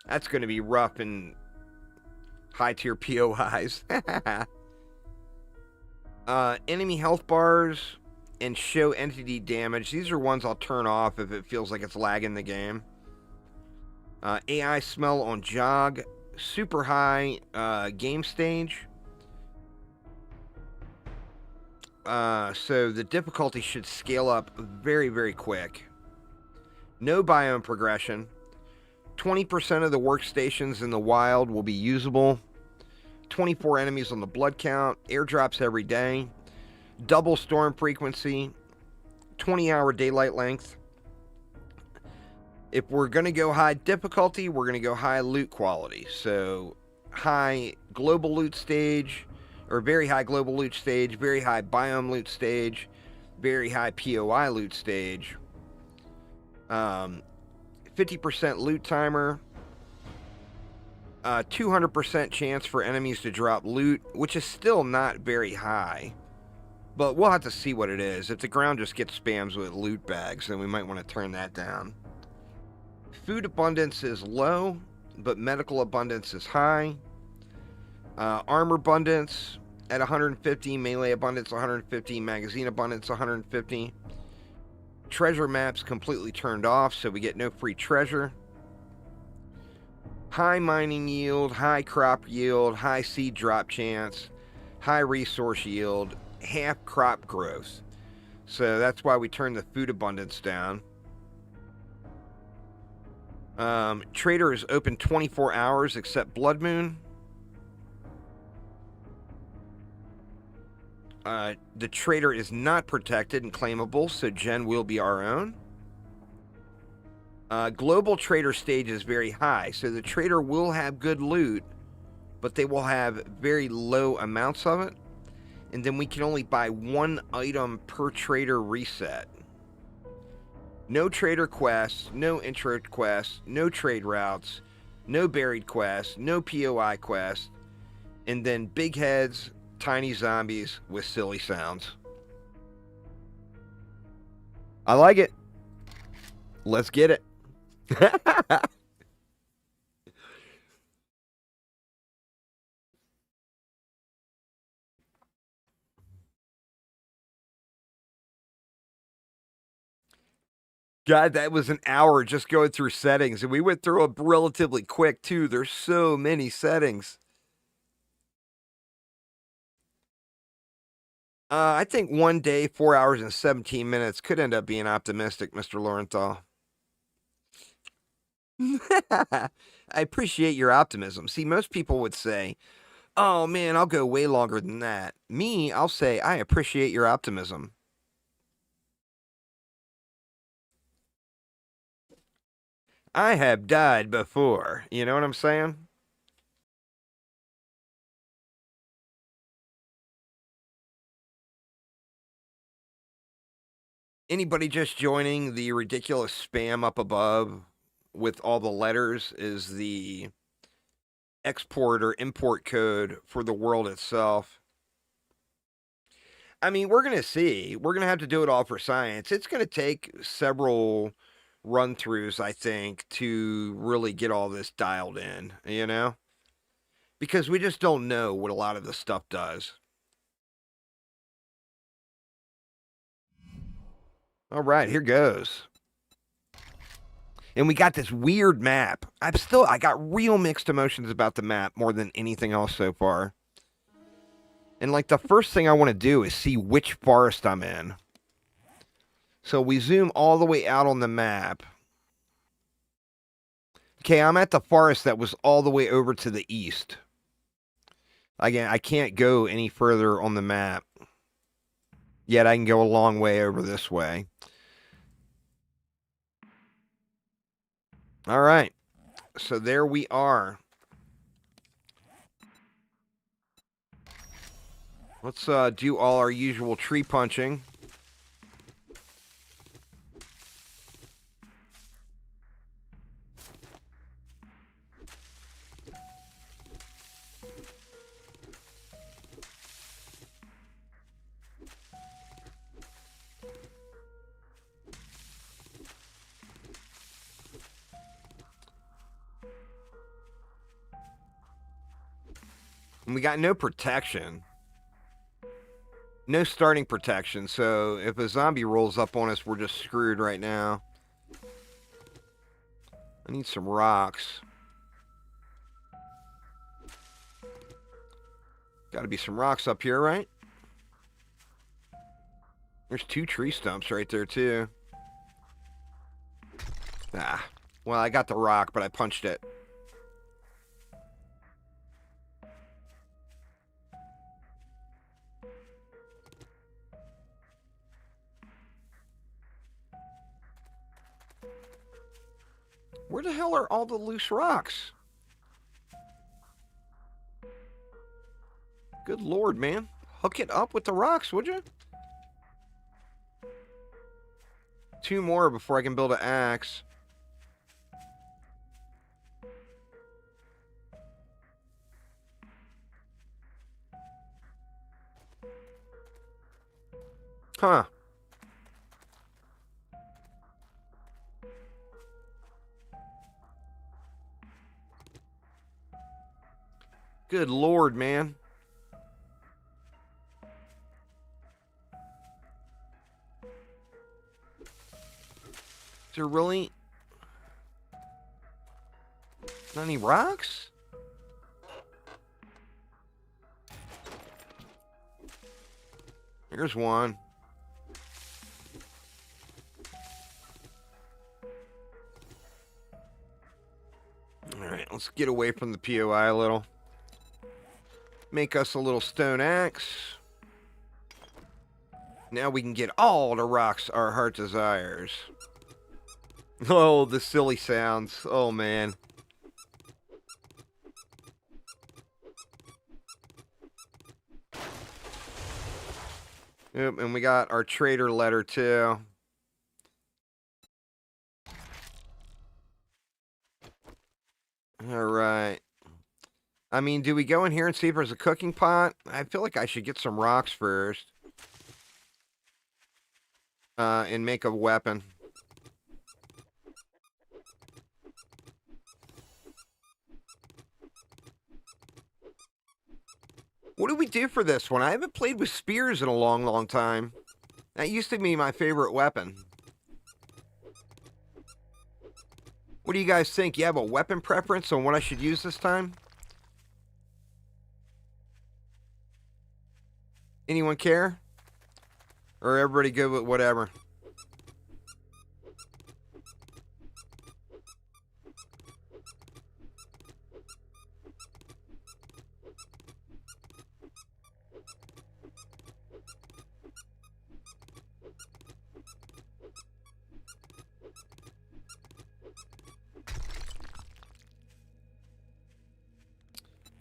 That's going to be rough in high tier POIs. Enemy health bars and show entity damage. These are ones I'll turn off if it feels like it's lagging the game. AI smell on jog. Super high game stage. So the difficulty should scale up very, very quick. No biome progression. 20% of the workstations in the wild will be usable. 24 enemies on the blood count. Airdrops every day. Double storm frequency. 20-hour daylight length. If we're going to go high difficulty, we're going to go high loot quality. So high global loot stage, or very high global loot stage, very high biome loot stage, very high POI loot stage. 50% loot timer. 200% chance for enemies to drop loot, which is still not very high. But we'll have to see what it is. If the ground just gets spams with loot bags, then we might want to turn that down. Food abundance is low, but medical abundance is high. Armor abundance at 150, melee abundance 150, magazine abundance 150. Treasure maps completely turned off, so we get no free treasure. High mining yield, high crop yield, high seed drop chance, high resource yield, half crop growth. So that's why we turned the food abundance down. Trader is open 24 hours except Blood Moon. The trader is not protected and claimable, so Gen will be our own. Global trader stage is very high, so the trader will have good loot, but they will have very low amounts of it. And then we can only buy one item per trader reset. No trader quests, no intro quests, no trade routes, no buried quests, no POI quests, and then big heads, tiny zombies with silly sounds. I like it. Let's get it. God, that was an hour just going through settings, and we went through it relatively quick, too. There's so many settings. I think one day, 4 hours and 17 minutes could end up being optimistic, Mr. Lorenthal. I appreciate your optimism. See, most people would say, oh man, I'll go way longer than that. Me, I'll say, I appreciate your optimism. I have died before. You know what I'm saying? Anybody just joining, the ridiculous spam up above with all the letters is the export or import code for the world itself. I mean, we're going to see. We're going to have to do it all for science. It's going to take several run throughs, I think, to really get all this dialed in, you know? Because we just don't know what a lot of this stuff does. All right, here goes. And we got this weird map. I got real mixed emotions about the map more than anything else so far. And like the first thing I want to do is see which forest I'm in. So we zoom all the way out on the map. Okay, I'm at the forest that was all the way over to the east. Again, I can't go any further on the map. Yet I can go a long way over this way. All right. So there we are. Let's do all our usual tree punching. And we got no protection. No starting protection, so if a zombie rolls up on us, we're just screwed right now. I need some rocks. Gotta be some rocks up here, right? There's 2 tree stumps right there, too. Ah, well, I got the rock, but I punched it. Where the hell are all the loose rocks? Good lord, man. Hook it up with the rocks, would you? 2 more before I can build an axe. Huh. Good lord, man. Is there really not any rocks? Here's one. Alright, let's get away from the POI a little. Make us a little stone axe. Now we can get all the rocks our heart desires. Oh, the silly sounds. Oh, man. Yep, and we got our trader letter, too. Alright. I mean, do we go in here and see if there's a cooking pot? I feel like I should get some rocks first. And make a weapon. What do we do for this one? I haven't played with spears in a long, long time. That used to be my favorite weapon. What do you guys think? You have a weapon preference on what I should use this time? Anyone care? Or everybody good with whatever?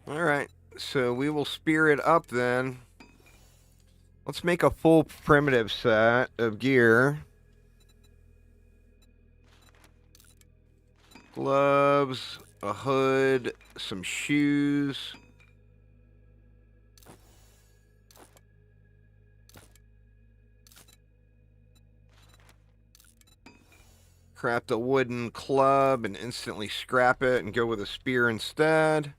Alright, so we will spear it up then. Let's make a full primitive set of gear. Gloves, a hood, some shoes. Craft a wooden club and instantly scrap it and go with a spear instead.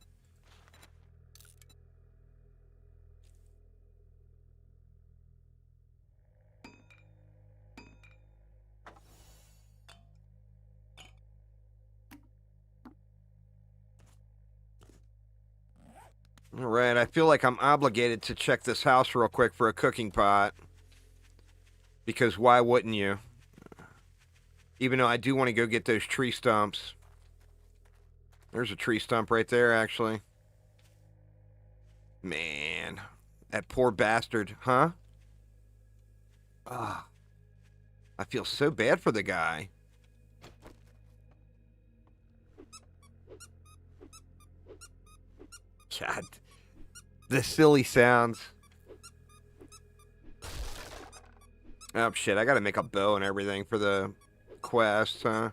Alright, I feel like I'm obligated to check this house real quick for a cooking pot. Because why wouldn't you? Even though I do want to go get those tree stumps. There's a tree stump right there, actually. Man. That poor bastard, huh? Ah. I feel so bad for the guy. God. The silly sounds. Oh, shit. I gotta make a bow and everything for the quest, huh?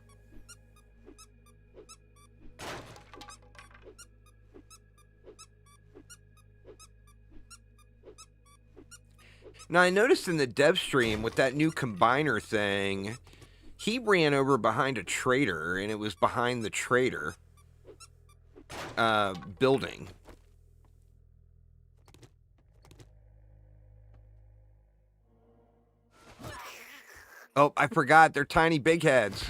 Now, I noticed in the dev stream with that new combiner thing, he ran over behind a trader, and it was behind the trader building. Oh, I forgot. They're tiny big heads.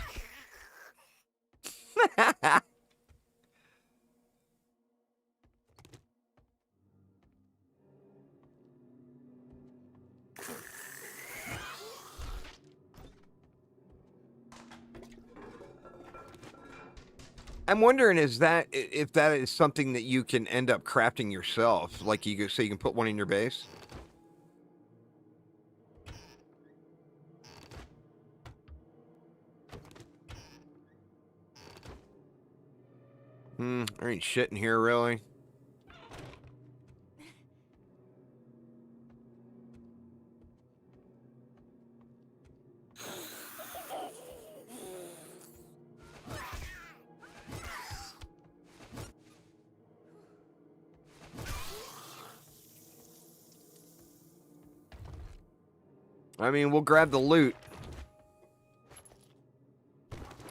I'm wondering if that is something that you can end up crafting yourself, like so you can put one in your base. There ain't shit in here, really. I mean, we'll grab the loot.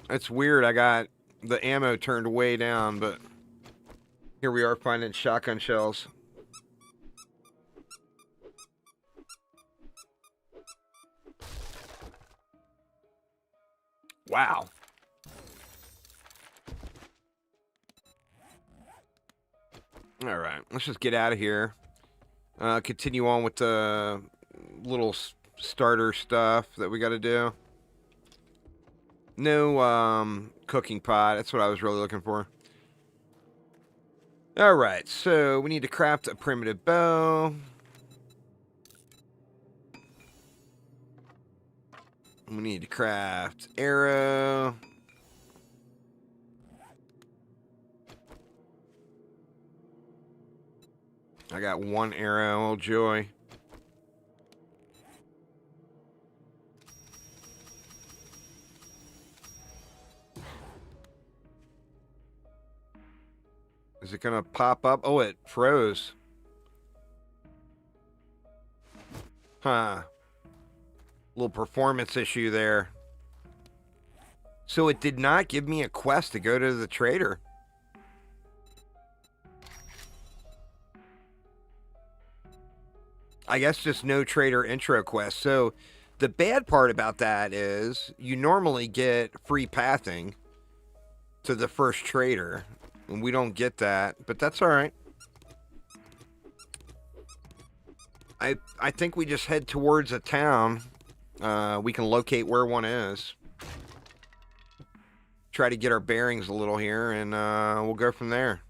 It's weird, I got the ammo turned way down, but here we are finding shotgun shells. Wow. Alright, let's just get out of here. Continue on with the little starter stuff that we got to do. No cooking pot. That's what I was really looking for. Alright, so we need to craft a primitive bow. We need to craft arrow. I got one arrow. Oh, joy. Is it gonna pop up? Oh, it froze. Huh. Little performance issue there. So it did not give me a quest to go to the trader. I guess just no trader intro quest. So the bad part about that is you normally get free pathing to the first trader. And we don't get that, but that's all right. I think we just head towards a town. We can locate where one is. Try to get our bearings a little here, and we'll go from there.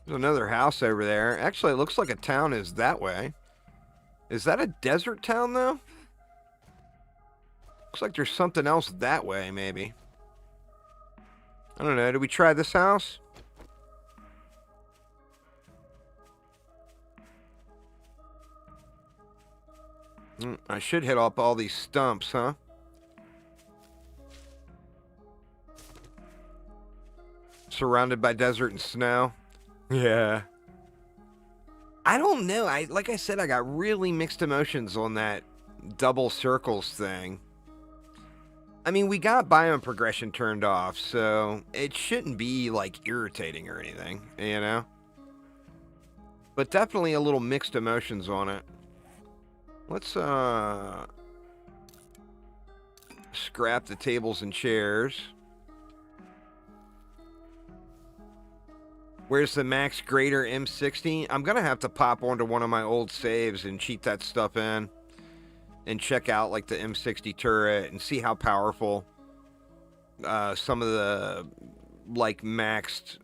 There's another house over there. Actually, it looks like a town is that way. Is that a desert town, though? Looks like there's something else that way, maybe. I don't know. Did we try this house? I should hit up all these stumps, huh? Surrounded by desert and snow. Yeah. I don't know. Like I said, I got really mixed emotions on that double circles thing. I mean, we got biome progression turned off, so it shouldn't be, like, irritating or anything, you know? But definitely a little mixed emotions on it. Let's, scrap the tables and chairs. Where's the max grader M60? I'm going to have to pop onto one of my old saves and cheat that stuff in. And check out, like, the M60 turret and see how powerful some of the, like, maxed...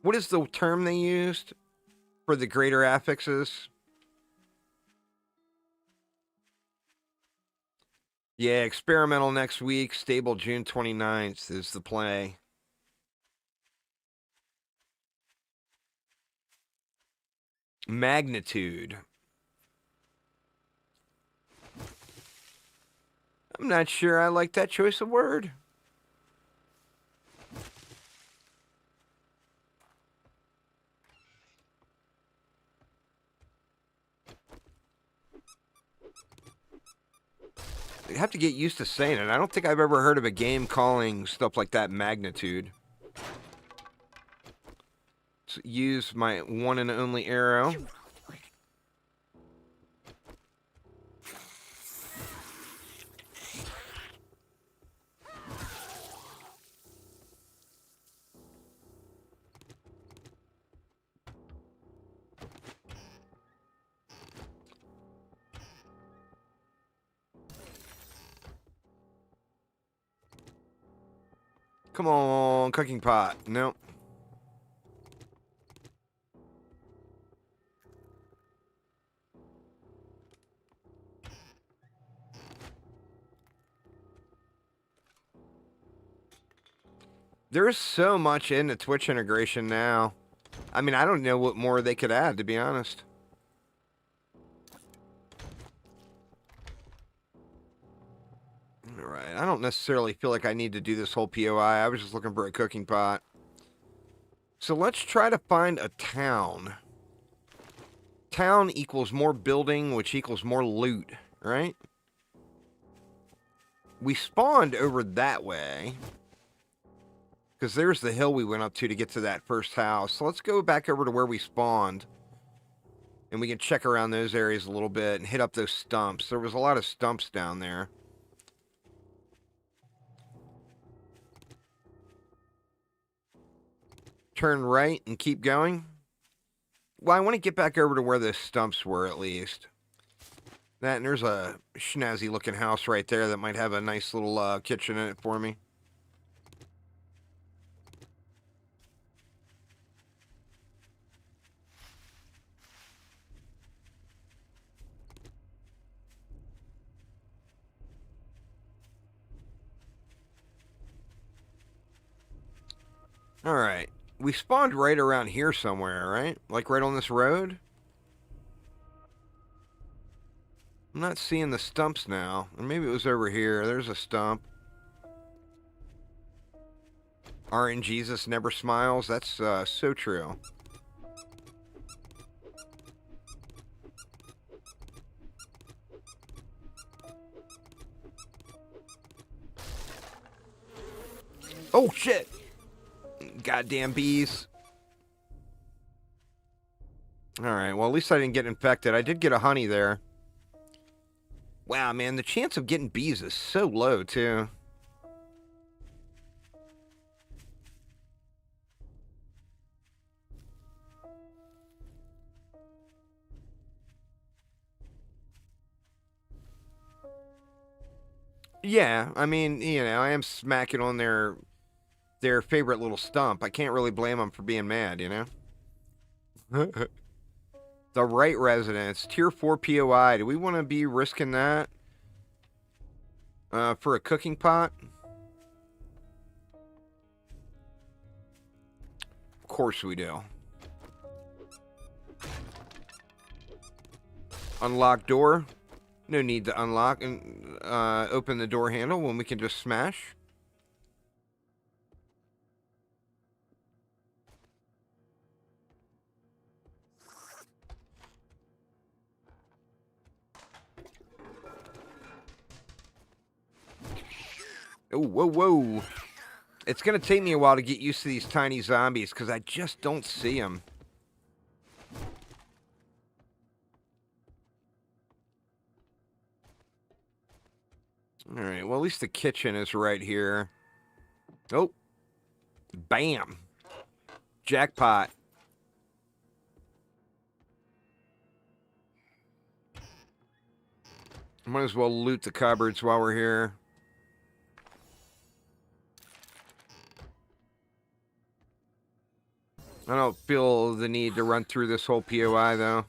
what is the term they used for the greater affixes? Yeah, experimental next week, stable June 29th is the play. Magnitude. I'm not sure I like that choice of word. I have to get used to saying it. I don't think I've ever heard of a game calling stuff like that magnitude. Let's use my one and only arrow. Come on, cooking pot. Nope. There's so much in the Twitch integration now. I mean, I don't know what more they could add, to be honest. Alright, I don't necessarily feel like I need to do this whole POI. I was just looking for a cooking pot. So let's try to find a town. Town equals more building, which equals more loot, right? We spawned over that way. Because there's the hill we went up to get to that first house. So let's go back over to where we spawned. And we can check around those areas a little bit and hit up those stumps. There was a lot of stumps down there. Turn right and keep going. Well, I want to get back over to where those stumps were at least. That, and there's a snazzy looking house right there that might have a nice little kitchen in it for me. Alright. We spawned right around here somewhere, right? Like right on this road? I'm not seeing the stumps now. Or maybe it was over here. There's a stump. RNGesus never smiles. That's so true. Oh, shit! Goddamn bees. Alright, well, at least I didn't get infected. I did get a honey there. Wow, man, the chance of getting bees is so low, too. Yeah, I mean, you know, I am smacking on their favorite little stump. I can't really blame them for being mad, you know? The right residence, tier 4 POI. Do we want to be risking that for a cooking pot? Of course we do. Unlock door. No need to unlock and open the door handle when we can just smash. Oh, whoa, whoa. It's going to take me a while to get used to these tiny zombies because I just don't see them. Alright, well, at least the kitchen is right here. Oh. Bam. Jackpot. Might as well loot the cupboards while we're here. I don't feel the need to run through this whole POI, though.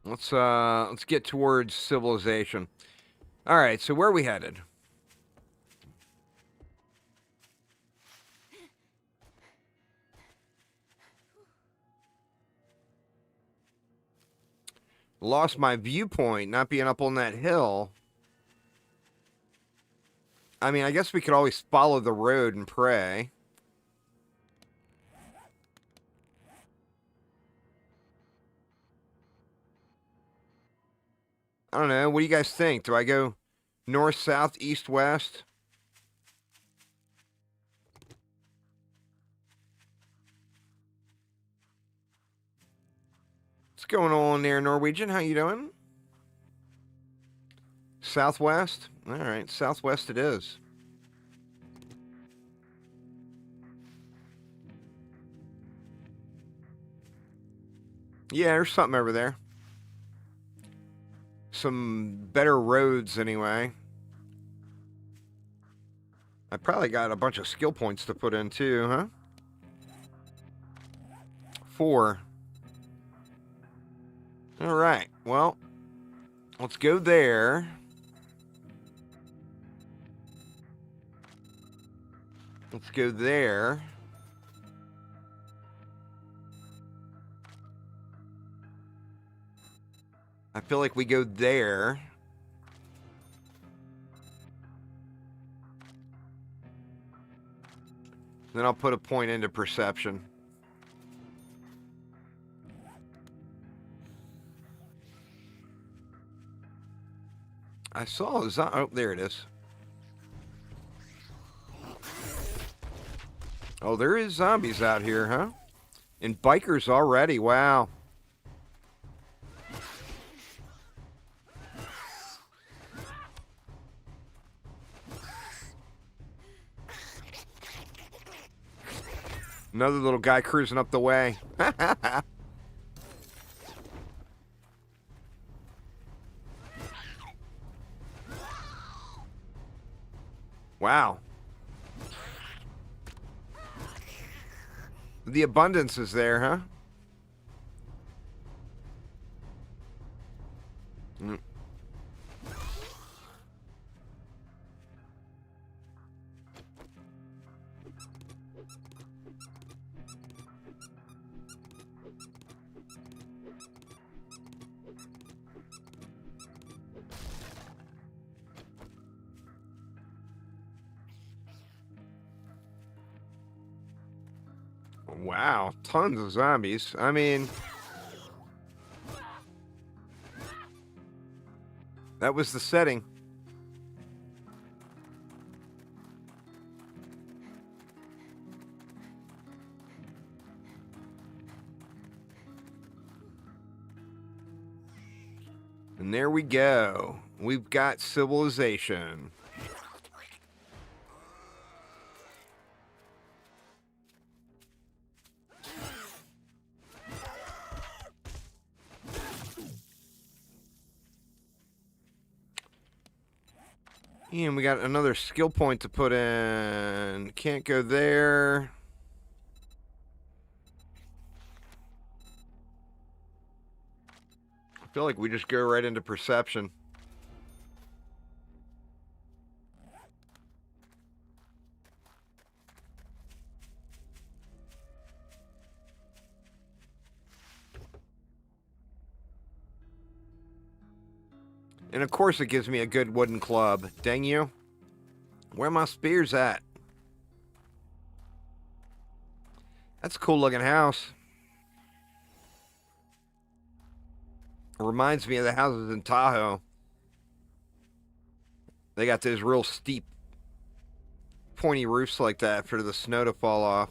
Let's get towards civilization. All right, so where are we headed? Lost my viewpoint, not being up on that hill. I mean, I guess we could always follow the road and pray. I don't know. What do you guys think? Do I go north, south, east, west? What's going on there, Norwegian? How you doing? Southwest? All right, southwest it is. Yeah, there's something over there. Some better roads, anyway. I probably got a bunch of skill points to put in, too, huh? 4. All right, well, let's go there. Let's go there. I feel like we go there. Then I'll put a point into perception. I saw a zombie. Oh, there it is. Oh, there is zombies out here, huh? And bikers already. Wow. Another little guy cruising up the way. Wow. The abundance is there, huh? Mm. Wow, tons of zombies. I mean, That was the setting. And there we go. We've got civilization. And we got another skill point to put in. Can't go there. I feel like we just go right into perception. And of course it gives me a good wooden club. Dang you. Where are my spears at? That's a cool looking house. Reminds me of the houses in Tahoe. They got those real steep, pointy roofs like that for the snow to fall off.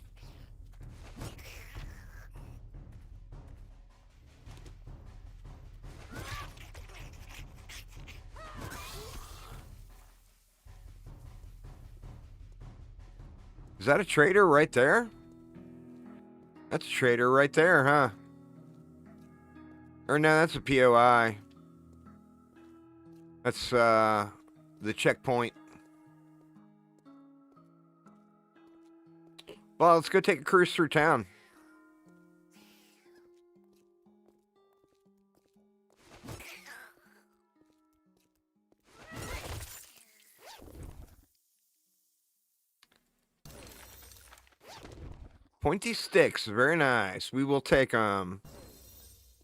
Is that a trader right there? That's a trader right there, huh? Or no, that's a POI. That's, the checkpoint. Well, let's go take a cruise through town. Pointy sticks, very nice. We will take them.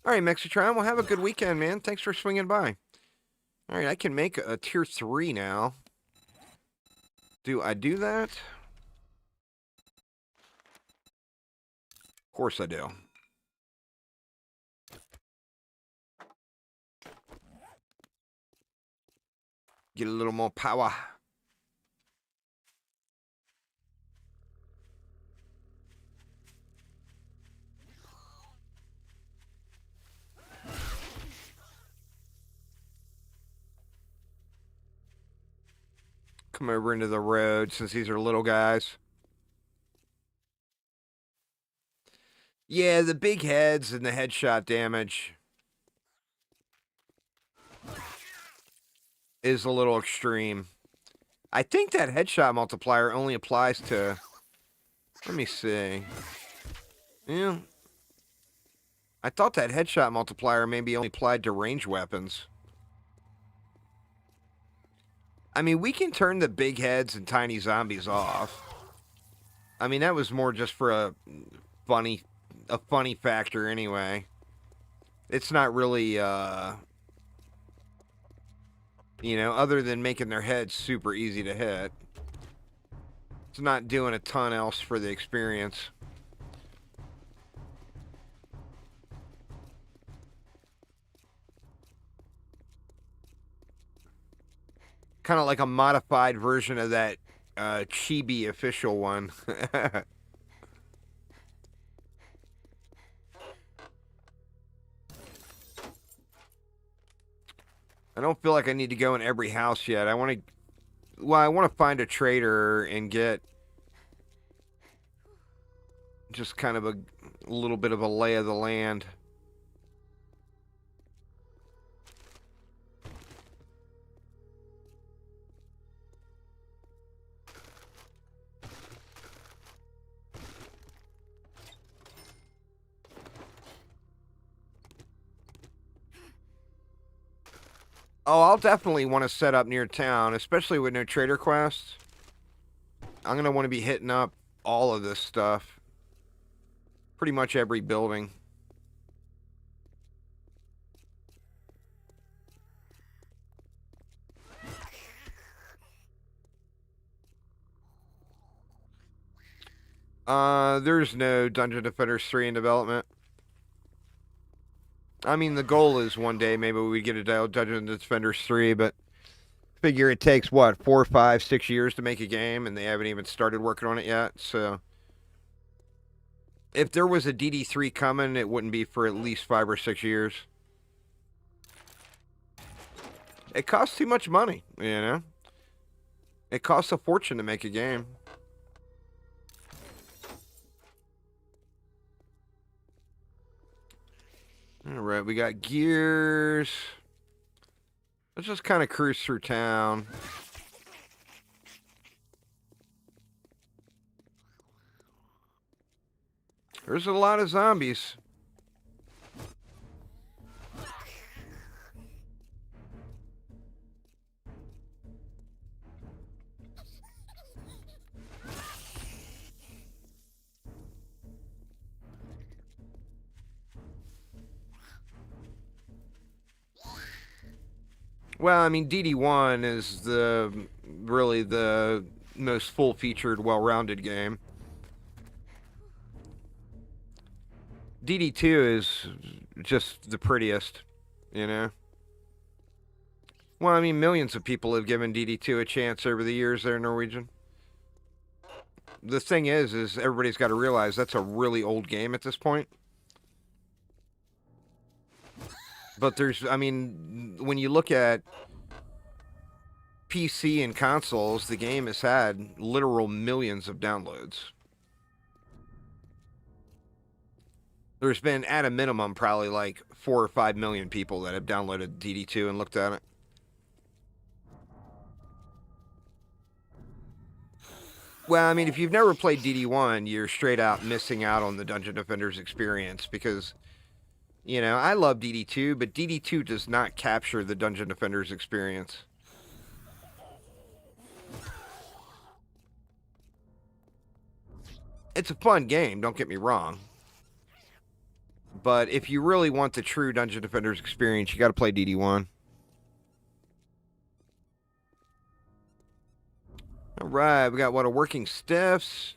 All right, Mexitron, well, have a good weekend, man. Thanks for swinging by. All right, I can make a tier 3 now. Do I do that? Of course I do. Get a little more power. Come over into the road since these are little guys. Yeah, the big heads and the headshot damage is a little extreme. I think that headshot multiplier only applies to... Let me see. Yeah. I thought that headshot multiplier maybe only applied to range weapons. I mean, we can turn the big heads and tiny zombies off. I mean, that was more just for a funny factor anyway. It's not really, you know, other than making their heads super easy to hit. It's not doing a ton else for the experience. Kind of like a modified version of that Chibi official one. I don't feel like I need to go in every house yet. I want to... Well, I want to find a trader and get... just kind of a little bit of a lay of the land. Oh, I'll definitely want to set up near town, especially with no trader quests. I'm going to want to be hitting up all of this stuff. Pretty much every building. There's no Dungeon Defenders 3 in development. I mean, the goal is one day maybe we get a Dungeons and Defenders 3, but figure it takes, what, 4, 5, 6 years to make a game, and they haven't even started working on it yet, so... If there was a DD3 coming, it wouldn't be for at least 5 or 6 years. It costs too much money, you know? It costs a fortune to make a game. Alright, we got gears. Let's just kind of cruise through town. There's a lot of zombies. Well, I mean, DD1 is really the most full-featured, well-rounded game. DD2 is just the prettiest, you know? Well, I mean, millions of people have given DD2 a chance over the years there in Norwegian. The thing is everybody's got to realize that's a really old game at this point. But there's, I mean, when you look at PC and consoles, the game has had literal millions of downloads. There's been, at a minimum, probably like 4 or 5 million people that have downloaded DD2 and looked at it. Well, I mean, if you've never played DD1, you're straight out missing out on the Dungeon Defenders experience because, you know, I love DD2, but DD2 does not capture the Dungeon Defenders experience. It's a fun game, don't get me wrong. But if you really want the true Dungeon Defenders experience, you got to play DD1. All right, we got what, a working stiffs,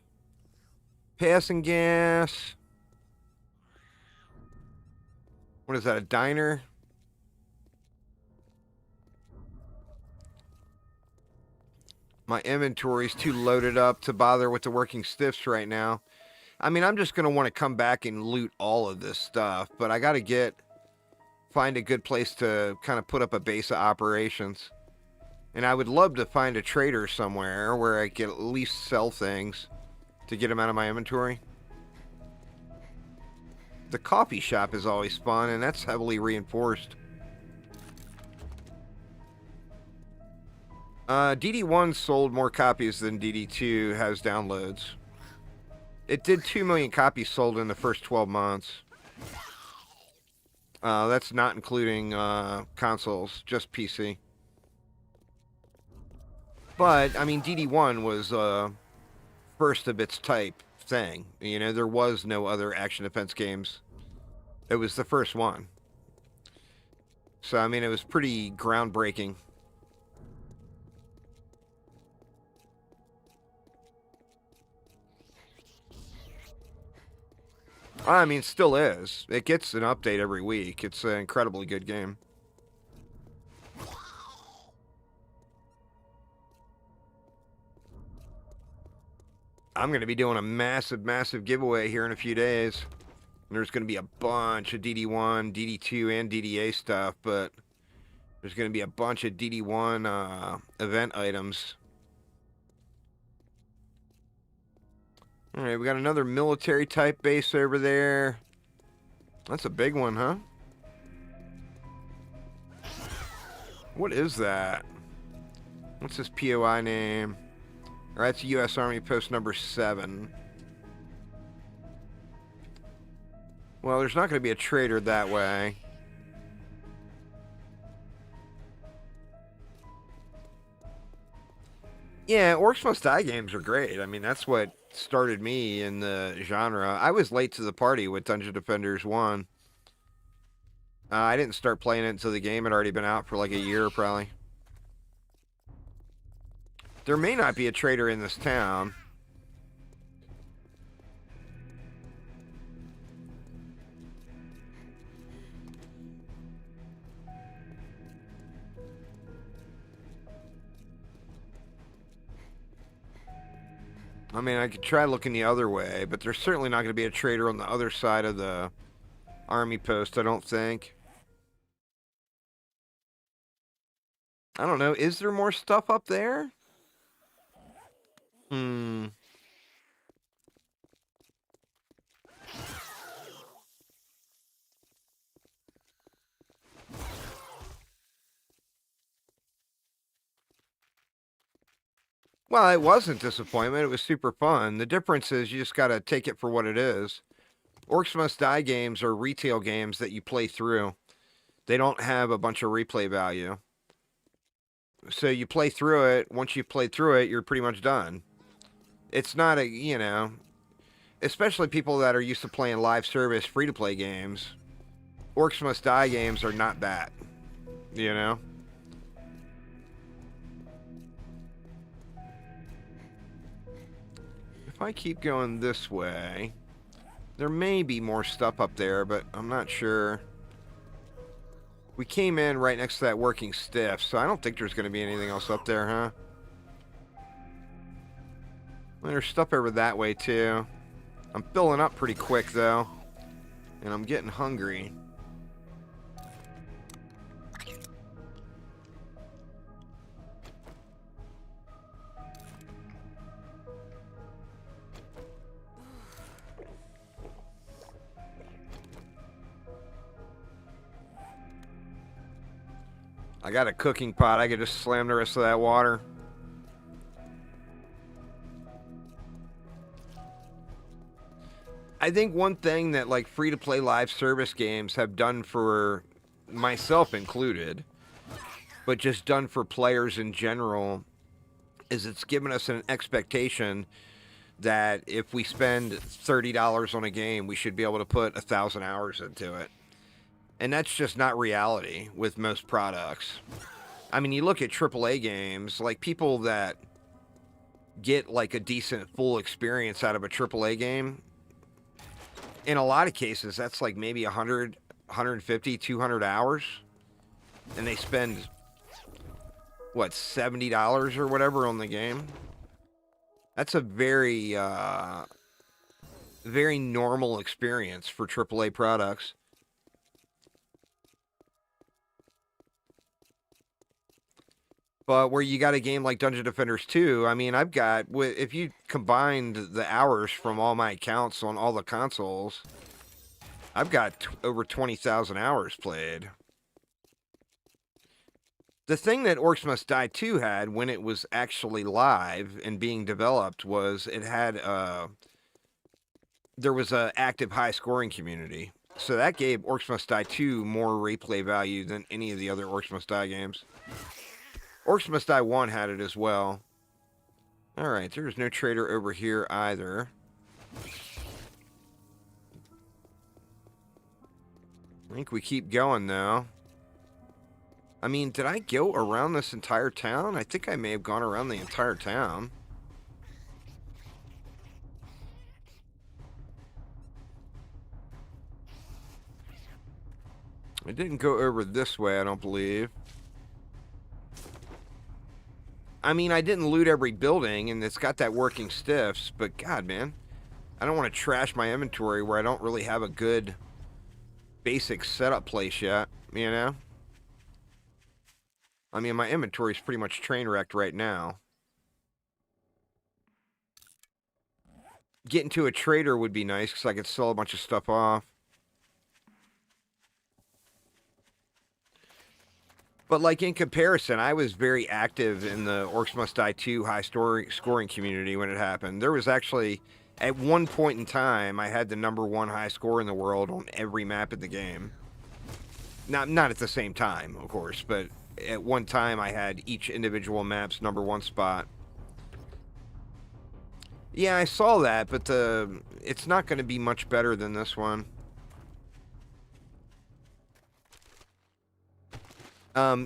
passing gas. What is that, a diner? My inventory's too loaded up to bother with the working stiffs right now. I mean, I'm just going to want to come back and loot all of this stuff, but I got to find a good place to kind of put up a base of operations. And I would love to find a trader somewhere where I can at least sell things to get them out of my inventory. The coffee shop is always fun, and that's heavily reinforced. DD1 sold more copies than DD2 has downloads. It did 2 million copies sold in the first 12 months. That's not including consoles, just PC. But, I mean, DD1 was first of its type thing. You know, there was no other action defense games. It was the first one. So, I mean, it was pretty groundbreaking. I mean, still is. It gets an update every week. It's an incredibly good game. I'm going to be doing a massive, massive giveaway here in a few days. There's going to be a bunch of DD1, DD2, and DDA stuff, but there's going to be a bunch of DD1 event items. Alright, we got another military type base over there. That's a big one, huh? What is that? What's this POI name? Alright, that's U.S. Army Post number 7. Well, there's not going to be a trader that way. Yeah, Orcs Must Die games are great. I mean, that's what started me in the genre. I was late to the party with Dungeon Defenders 1. I didn't start playing it until the game had already been out for like a year, probably. There may not be a trader in this town. I mean, I could try looking the other way, but there's certainly not going to be a trader on the other side of the army post, I don't think. I don't know. Is there more stuff up there? Hmm. Well, it wasn't disappointment. It was super fun. The difference is you just got to take it for what it is. Orcs Must Die games are retail games that you play through. They don't have a bunch of replay value. So you play through it. Once you've played through it, you're pretty much done. It's not a, you know, especially people that are used to playing live service free-to-play games. Orcs Must Die games are not that, you know? If I keep going this way, there may be more stuff up there, but I'm not sure. We came in right next to that working stiff, so I don't think there's going to be anything else up there, huh? Well, there's stuff over that way, too. I'm filling up pretty quick, though. And I'm getting hungry. I got a cooking pot. I could just slam the rest of that water. I think one thing that like free-to-play live service games have done for myself included, but just done for players in general, is it's given us an expectation that if we spend $30 on a game, we should be able to put 1,000 hours into it. And that's just not reality with most products. I mean, you look at AAA games, like people that get like a decent full experience out of a AAA game, in a lot of cases, that's like maybe 100, 150, 200 hours. And they spend, what, $70 or whatever on the game? That's a very, very normal experience for AAA products. But where you got a game like Dungeon Defenders 2, I mean, I've got, if you combined the hours from all my accounts on all the consoles, I've got over 20,000 hours played. The thing that Orcs Must Die 2 had when it was actually live and being developed was it had, there was an active high scoring community. So that gave Orcs Must Die 2 more replay value than any of the other Orcs Must Die games. Orcs Must Die 1 had it as well. Alright, there's no trader over here either. I think we keep going, though. I mean, did I go around this entire town? I think I may have gone around the entire town. I didn't go over this way, I don't believe. I mean, I didn't loot every building, and it's got that working stiffs, but God, man. I don't want to trash my inventory where I don't really have a good basic setup place yet, you know? I mean, my inventory is pretty much train wrecked right now. Getting to a trader would be nice, because I could sell a bunch of stuff off. But, like, in comparison, I was very active in the Orcs Must Die 2 high scoring community when it happened. There was actually, at one point in time, I had the #1 high score in the world on every map in the game. Not at the same time, of course, but at one time I had each individual map's #1 spot. Yeah, I saw that, but it's not going to be much better than this one.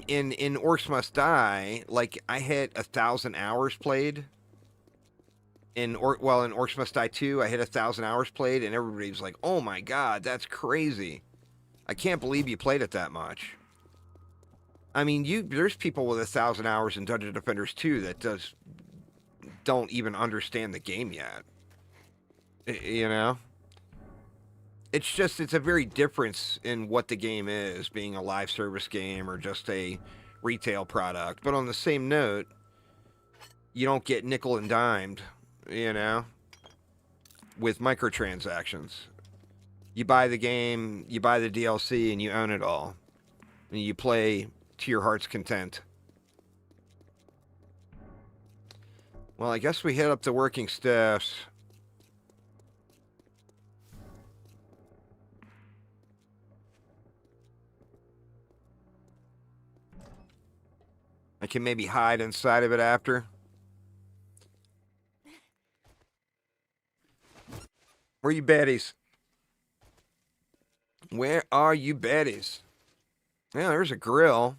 In Orcs Must Die, like, I hit 1,000 hours played. In Orcs Must Die 2, I hit 1,000 hours played, and everybody was like, "Oh my God, that's crazy! I can't believe you played it that much." I mean, there's people with 1,000 hours in Dungeon Defenders 2 that does don't even understand the game yet. You know? It's just, it's a very difference in what the game is, being a live service game or just a retail product. But on the same note, you don't get nickel and dimed, you know, with microtransactions. You buy the game, you buy the DLC, and you own it all. And you play to your heart's content. Well, I guess we hit up the working staffs. I can maybe hide inside of it after. Where are you baddies? Where are you baddies? Yeah, there's a grill.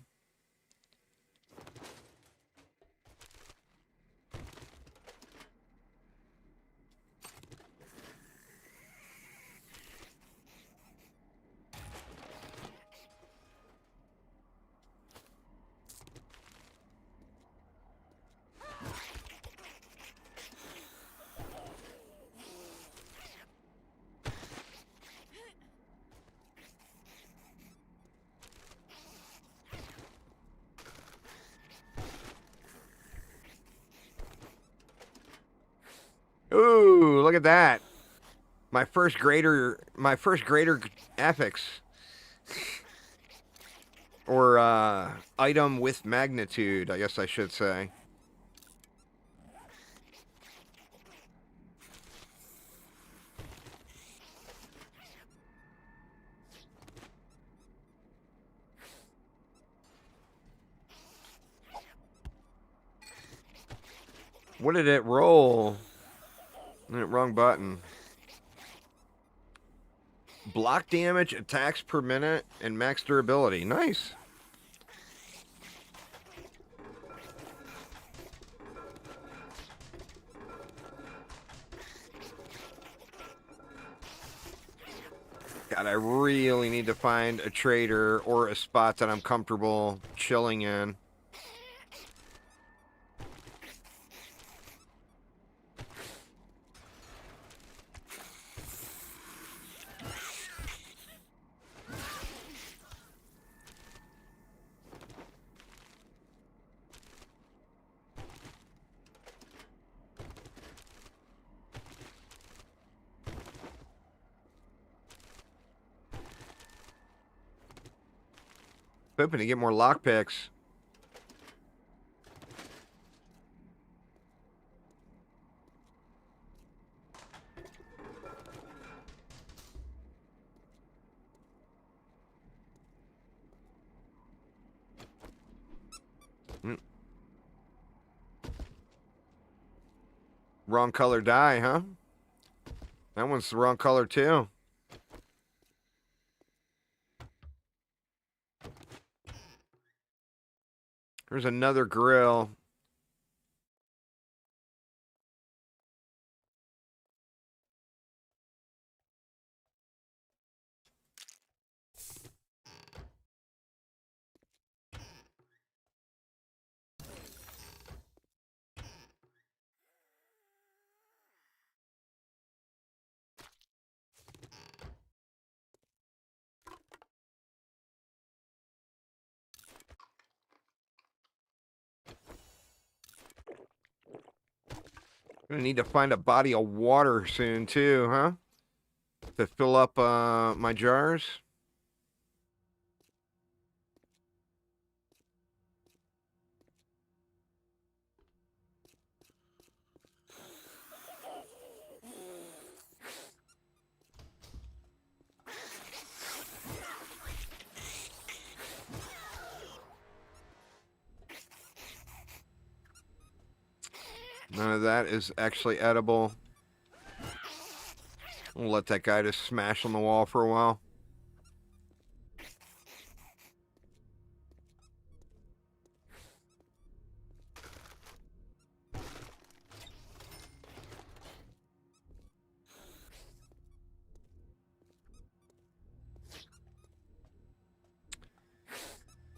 Ooh, look at that. My first greater epics. Or, item with magnitude, I guess I should say. What did it roll? Wrong button. Block damage, attacks per minute, and max durability. Nice. God, I really need to find a trader or a spot that I'm comfortable chilling in. Hoping to get more lockpicks. Wrong color die, huh? That one's the wrong color too. There's another grill. Gonna need to find a body of water soon too, huh? To fill up my jars. None of that is actually edible. We'll let that guy just smash on the wall for a while.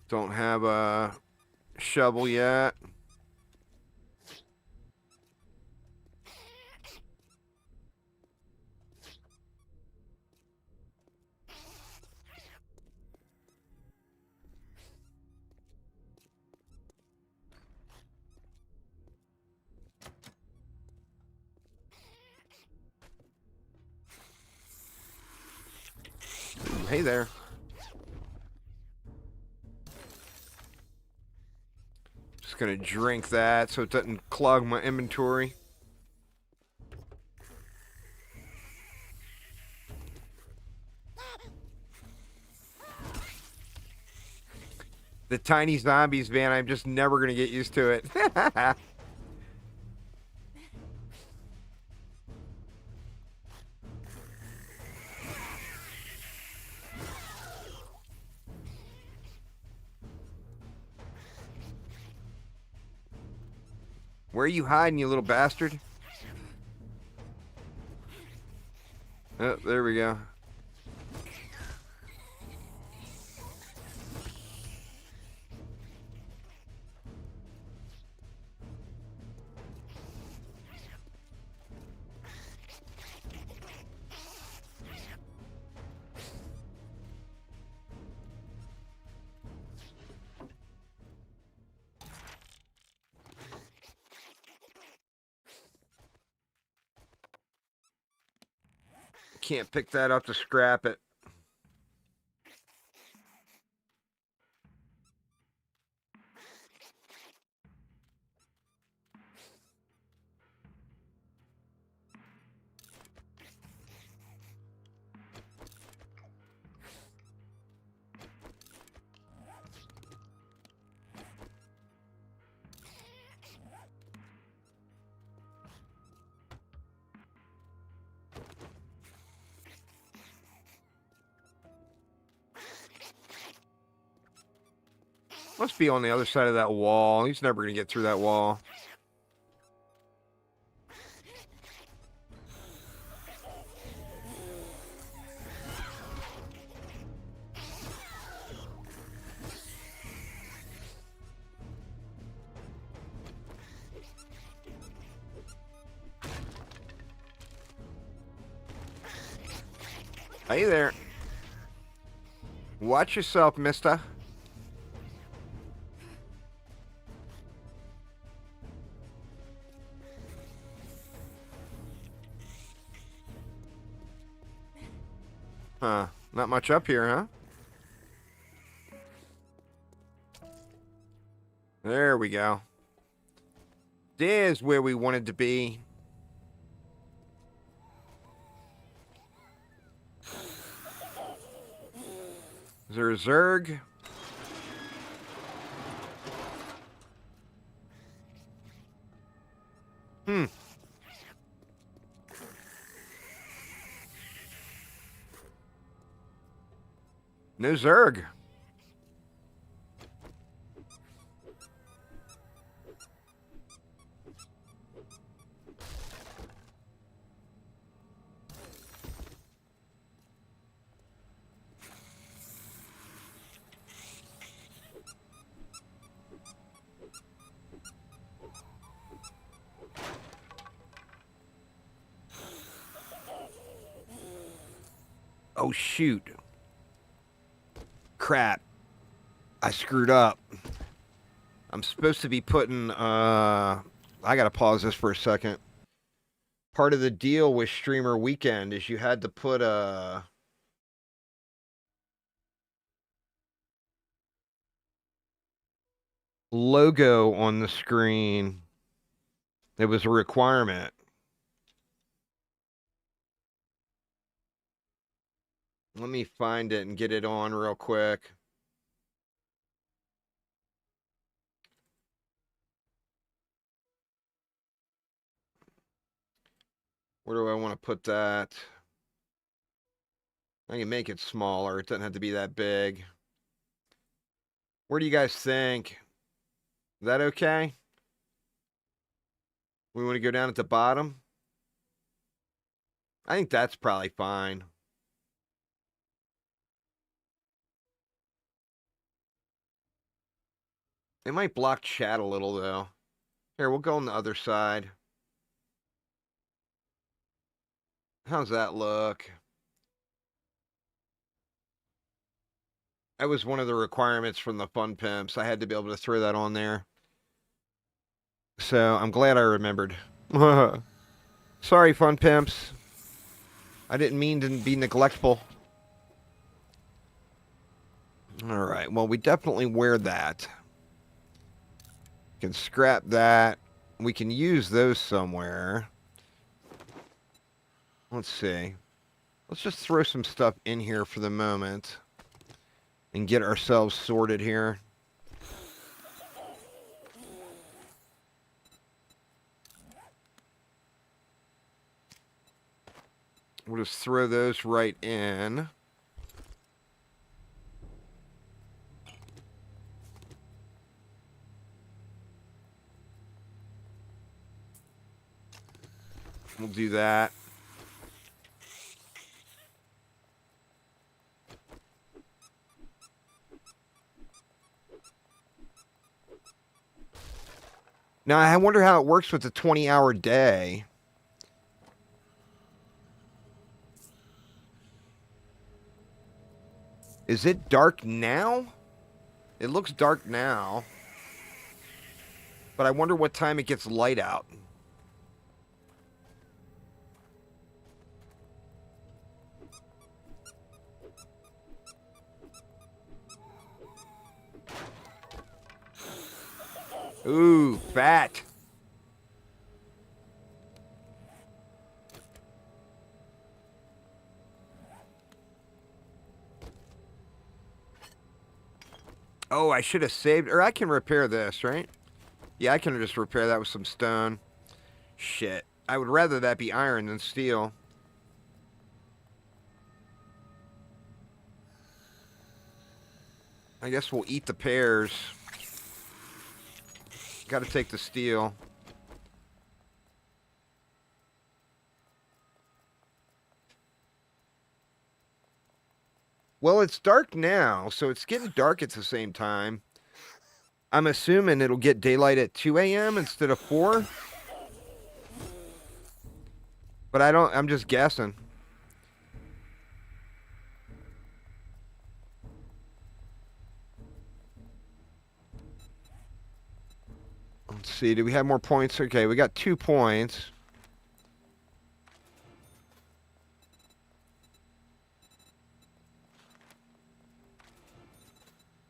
Don't have a shovel yet. Hey there. Just gonna drink that so it doesn't clog my inventory. The tiny zombies, man, I'm just never gonna get used to it. Where are you hiding, you little bastard? Oh, there we go. Can't pick that up to scrap it. Must be on the other side of that wall. He's never gonna get through that wall. Hey there. Watch yourself, mister. Huh. Not much up here, huh? There we go. There's where we wanted to be. Is there a Zerg? Hmm. No Zerg. Oh, shoot. Crap. I screwed up. I'm supposed to be putting, I gotta pause this for a second. Part of the deal with Streamer Weekend is you had to put a logo on the screen. It was a requirement. Let me find it and get it on real quick. Where do I want to put that? I can make it smaller. It doesn't have to be that big. Where do you guys think? Is that okay? We want to go down at the bottom? I think that's probably fine. It might block chat a little, though. Here, we'll go on the other side. How's that look? That was one of the requirements from the Fun Pimps. I had to be able to throw that on there. So I'm glad I remembered. Sorry, Fun Pimps. I didn't mean to be neglectful. All right. Well, we definitely wear that. Can scrap that. We can use those somewhere. Let's see. Let's just throw some stuff in here for the moment and get ourselves sorted here. We'll just throw those right in. We'll do that. Now, I wonder how it works with the 20-hour day. Is it dark now? It looks dark now. But I wonder what time it gets light out. Ooh, fat. Oh, I should have saved, or I can repair this, right? Yeah, I can just repair that with some stone. Shit. I would rather that be iron than steel. I guess we'll eat the pears. Gotta take the steel. Well, it's dark now, so it's getting dark at the same time. I'm assuming it'll get daylight at 2 a.m. instead of 4. But I'm just guessing. Let's see, do we have more points? Okay, we got 2 points.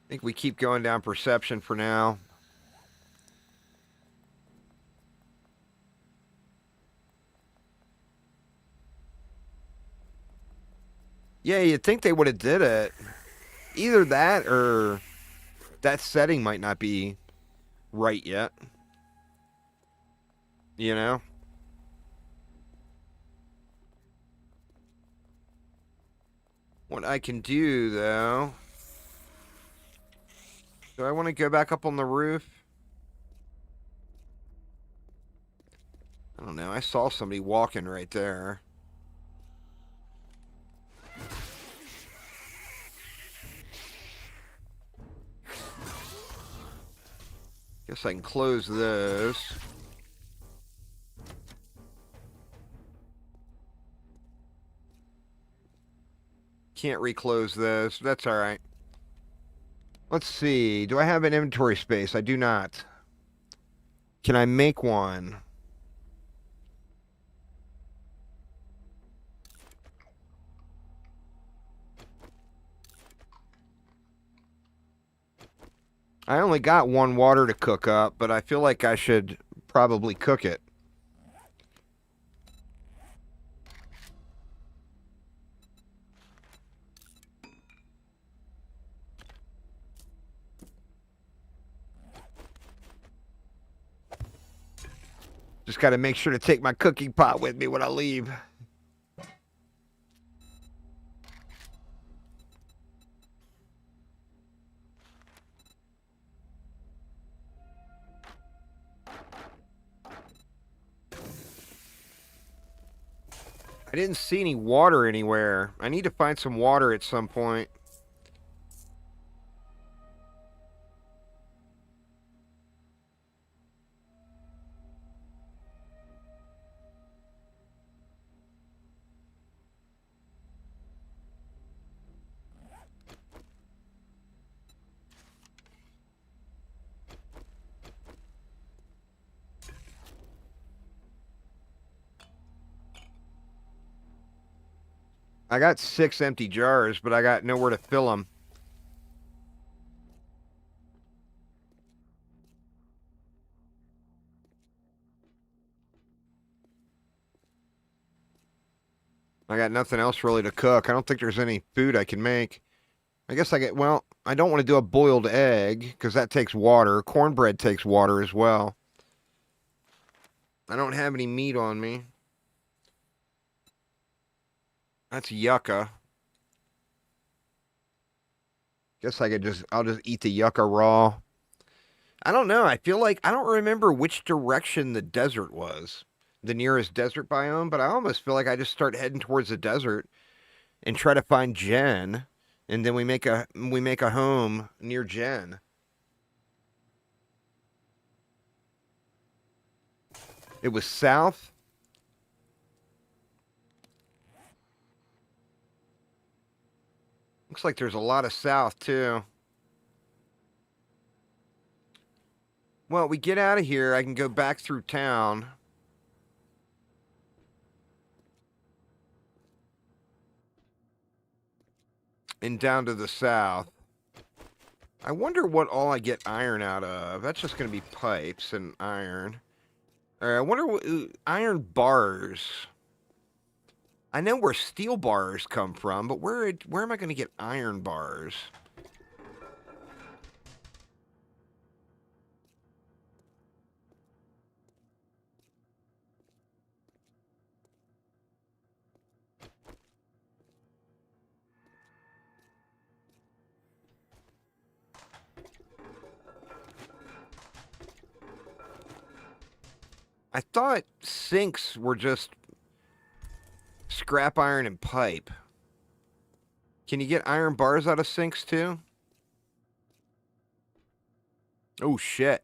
I think we keep going down perception for now. Yeah, you'd think they would have did it. Either that or that setting might not be right yet. You know? What I can do, though... Do I want to go back up on the roof? I don't know. I saw somebody walking right there. Guess I can close those. Can't reclose those. That's all right. Let's see. Do I have an inventory space? I do not. Can I make one? I only got 1 water to cook up, but I feel like I should probably cook it. Just got to make sure to take my cooking pot with me when I leave. I didn't see any water anywhere. I need to find some water at some point. I got 6 empty jars, but I got nowhere to fill them. I got nothing else really to cook. I don't think there's any food I can make. I guess well, I don't want to do a boiled egg because that takes water. Cornbread takes water as well. I don't have any meat on me. That's yucca. Guess I'll just eat the yucca raw. I don't know. I feel like I don't remember which direction the desert was, the nearest desert biome, but I almost feel like I just start heading towards the desert and try to find Jen, and then we make a home near Jen. It was south. Looks like there's a lot of south too. Well, we get out of here. I can go back through town. And down to the south. I wonder what all I get iron out of. That's just going to be pipes and iron. All right, I wonder what iron bars. I know where steel bars come from, but where am I going to get iron bars? I thought sinks were just scrap iron and pipe. Can you get iron bars out of sinks too? Oh shit.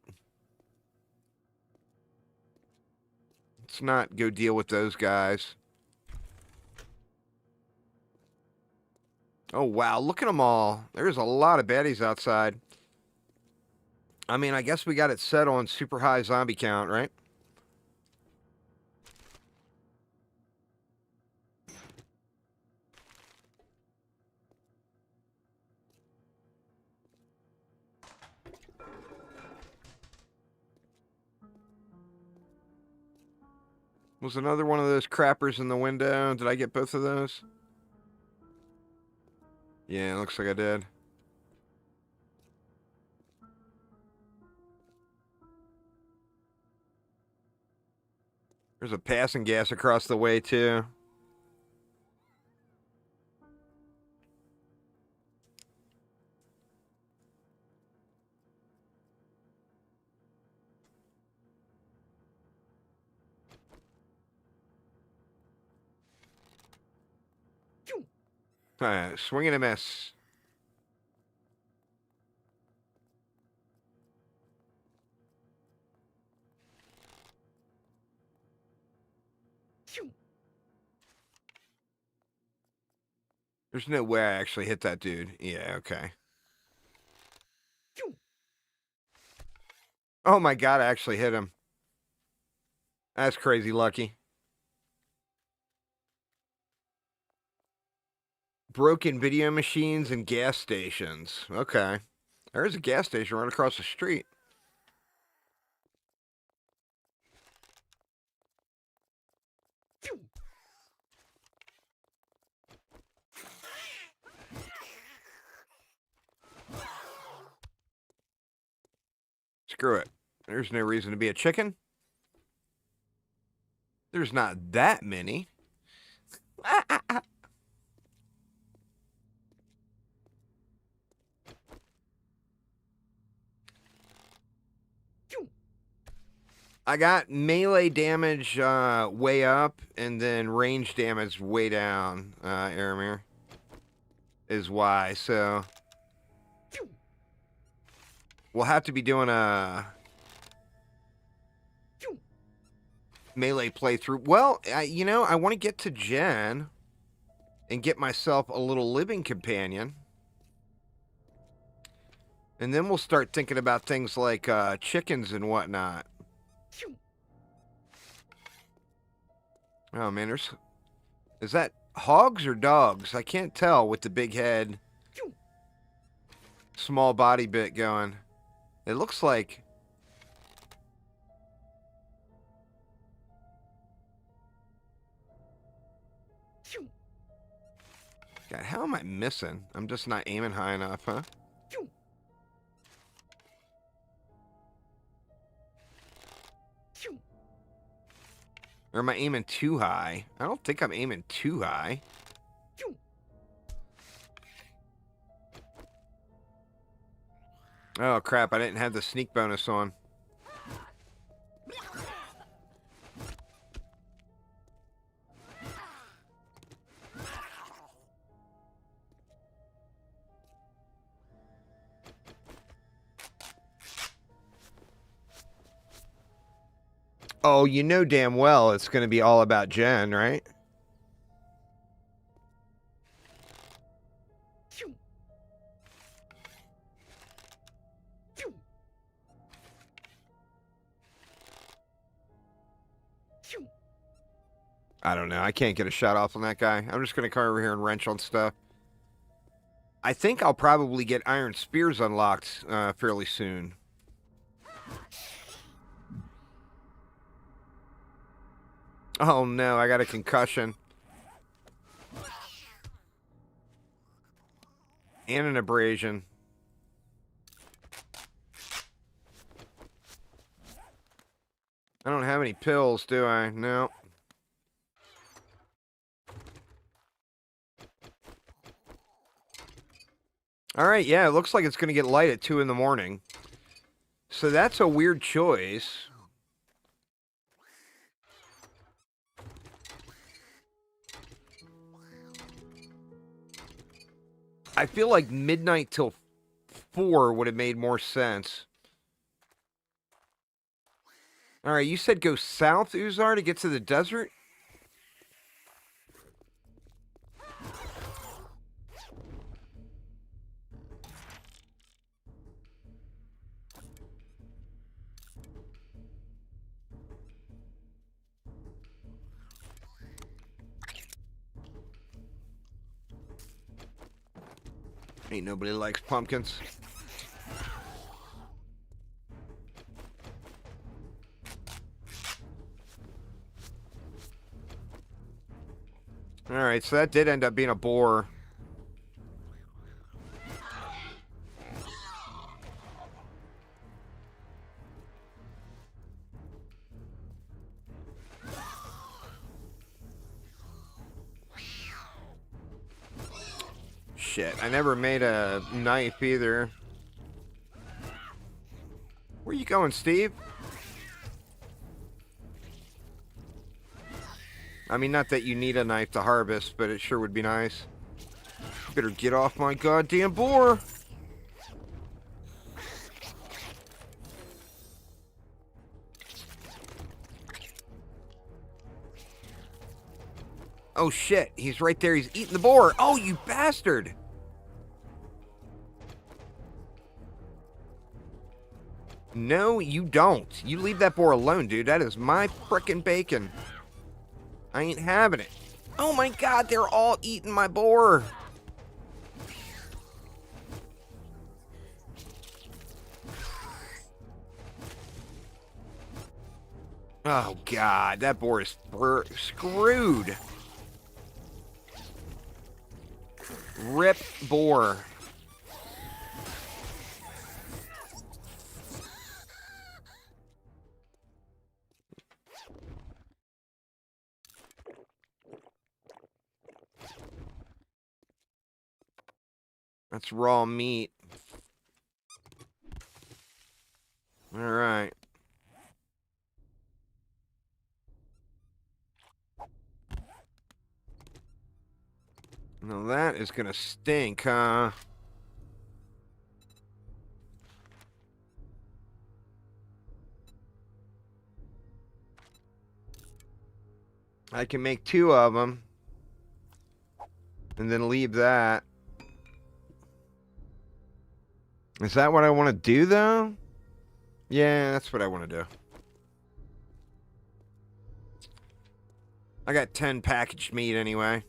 Let's not go deal with those guys. Oh wow, look at them all. There's a lot of baddies outside. I mean, I guess we got it set on super high zombie count, right? Was another one of those crappers in the window? Did I get both of those? Yeah, looks like I did. There's a passing gas across the way, too. Swing and a miss. There's no way I actually hit that dude. Yeah, okay. Oh my god, I actually hit him. That's crazy lucky. Broken video machines and gas stations. Okay. There's a gas station right across the street. Screw it. There's no reason to be a chicken. There's not that many. I got melee damage way up, and then range damage way down, Aramir. Is why, so... We'll have to be doing a... melee playthrough. Well, you know, I want to get to Jen and get myself a little living companion. And then we'll start thinking about things like chickens and whatnot. Oh, man, is that hogs or dogs? I can't tell with the big head, small body bit going. It looks like... God, how am I missing? I'm just not aiming high enough, huh? Or am I aiming too high? I don't think I'm aiming too high. Oh, crap. I didn't have the sneak bonus on. Oh, you know damn well it's going to be all about Jen, right? I don't know. I can't get a shot off on that guy. I'm just going to come over here and wrench on stuff. I think I'll probably get Iron Spears unlocked fairly soon. Oh no, I got a concussion. And an abrasion. I don't have any pills, do I? No. Alright, yeah, it looks like it's going to get light at 2 in the morning. So that's a weird choice. I feel like midnight till 4 would have made more sense. Alright, you said go south, Uzar, to get to the desert? Ain't nobody likes pumpkins. Alright, so that did end up being a boar. Shit, I never made a knife either. Where you going, Steve? I mean, not that you need a knife to harvest, but it sure would be nice. Better get off my goddamn boar. Oh shit, he's right there. He's eating the boar. Oh, you bastard. No, you don't. You leave that boar alone, dude. That is my frickin' bacon. I ain't having it. Oh my god, they're all eating my boar. Oh god, that boar is screwed. Rip boar. That's raw meat. All right. Now that is gonna stink, huh? I can make 2 of them. And then leave that. Is that what I want to do, though? Yeah, that's what I want to do. I got 10 packaged meat anyway.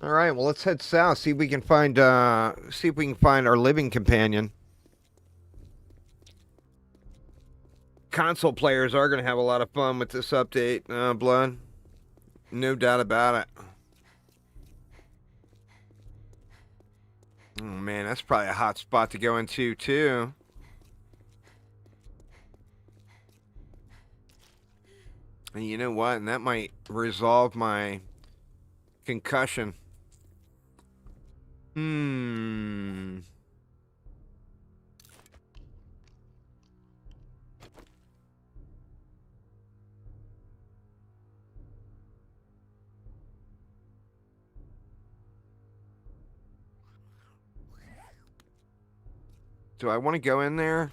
All right, well, let's head south. See if we can find our living companion. Console players are going to have a lot of fun with this update, Blood. No doubt about it. Oh man, that's probably a hot spot to go into too. And you know what? And that might resolve my concussion. Hmm. Do I want to go in there?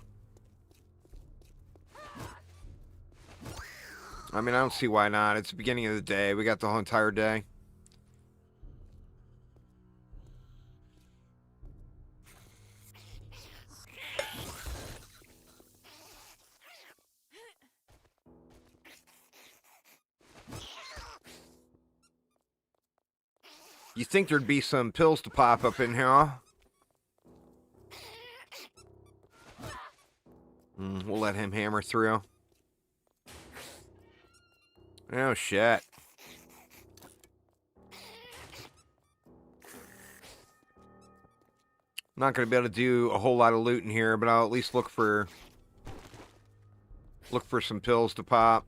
I mean, I don't see why not. It's the beginning of the day. We got the whole entire day. You think there'd be some pills to pop up in here? We'll let him hammer through. Oh, shit. Not going to be able to do a whole lot of loot in here, but I'll at least look for some pills to pop.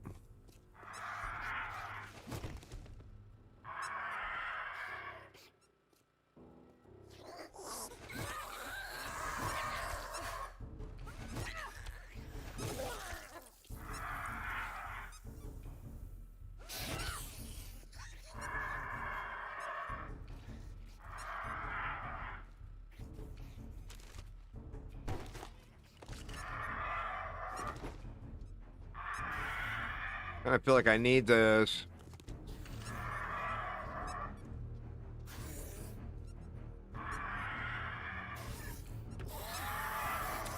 I feel like I need those.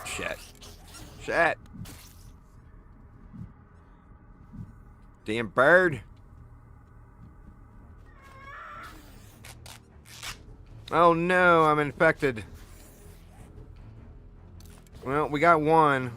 Shit. Shit. Damn bird. Oh no, I'm infected. Well, we got one.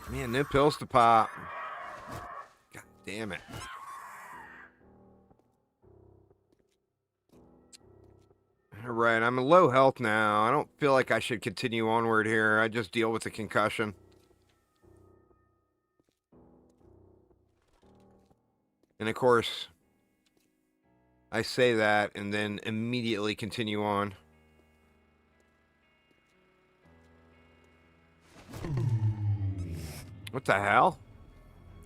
Man, no pills to pop. God damn it. Alright, I'm in low health now. I don't feel like I should continue onward here. I just deal with the concussion. And of course, I say that and then immediately continue on. What the hell?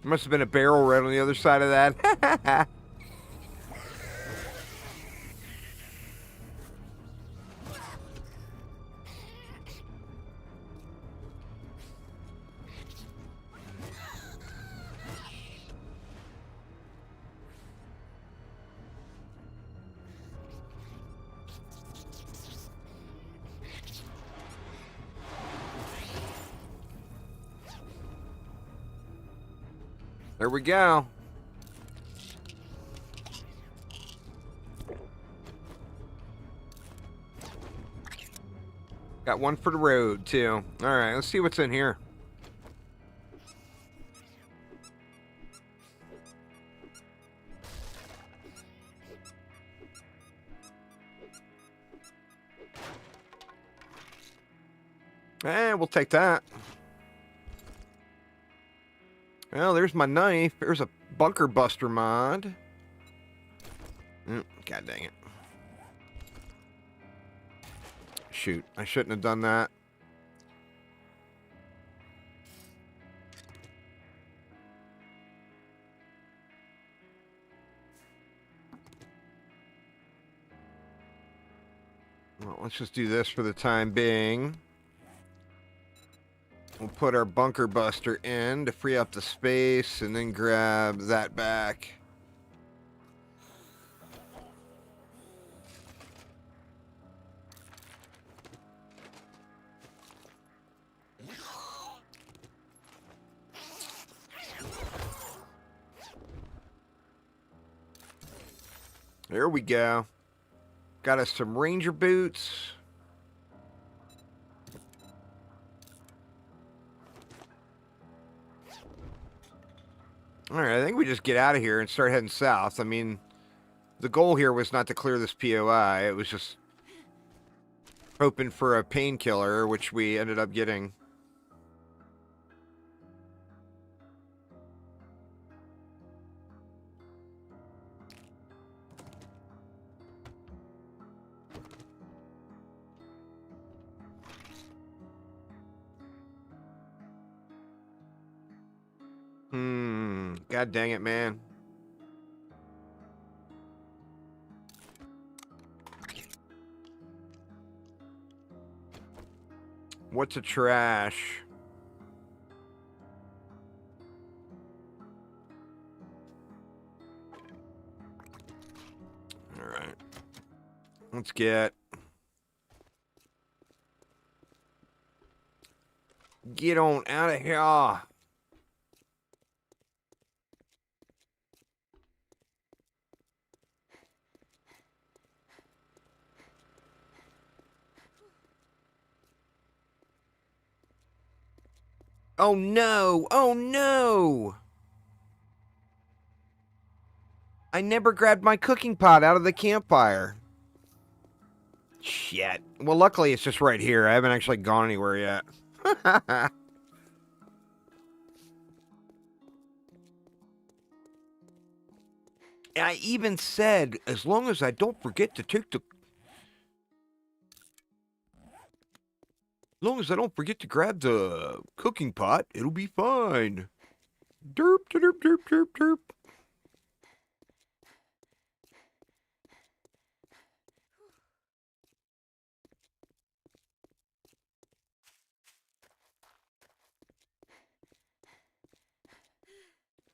There must have been a barrel right on the other side of that. There we go. Got one for the road, too. Alright, let's see what's in here. We'll take that. Well, there's my knife. There's a bunker buster mod. God dang it. Shoot, I shouldn't have done that. Well, let's just do this for the time being. We'll put our bunker buster in to free up the space and then grab that back. There we go. Got us some ranger boots. All right, I think we just get out of here and start heading south. I mean, the goal here was not to clear this POI. It was just hoping for a painkiller, which we ended up getting. God dang it, man. What's a trash? All right. Let's get on out of here. Oh no! Oh no! I never grabbed my cooking pot out of the campfire. Shit. Well, luckily it's just right here. I haven't actually gone anywhere yet. I even said, as long as I don't forget to take the... As long as I don't forget to grab the cooking pot, it'll be fine. Derp, derp, derp, derp, derp.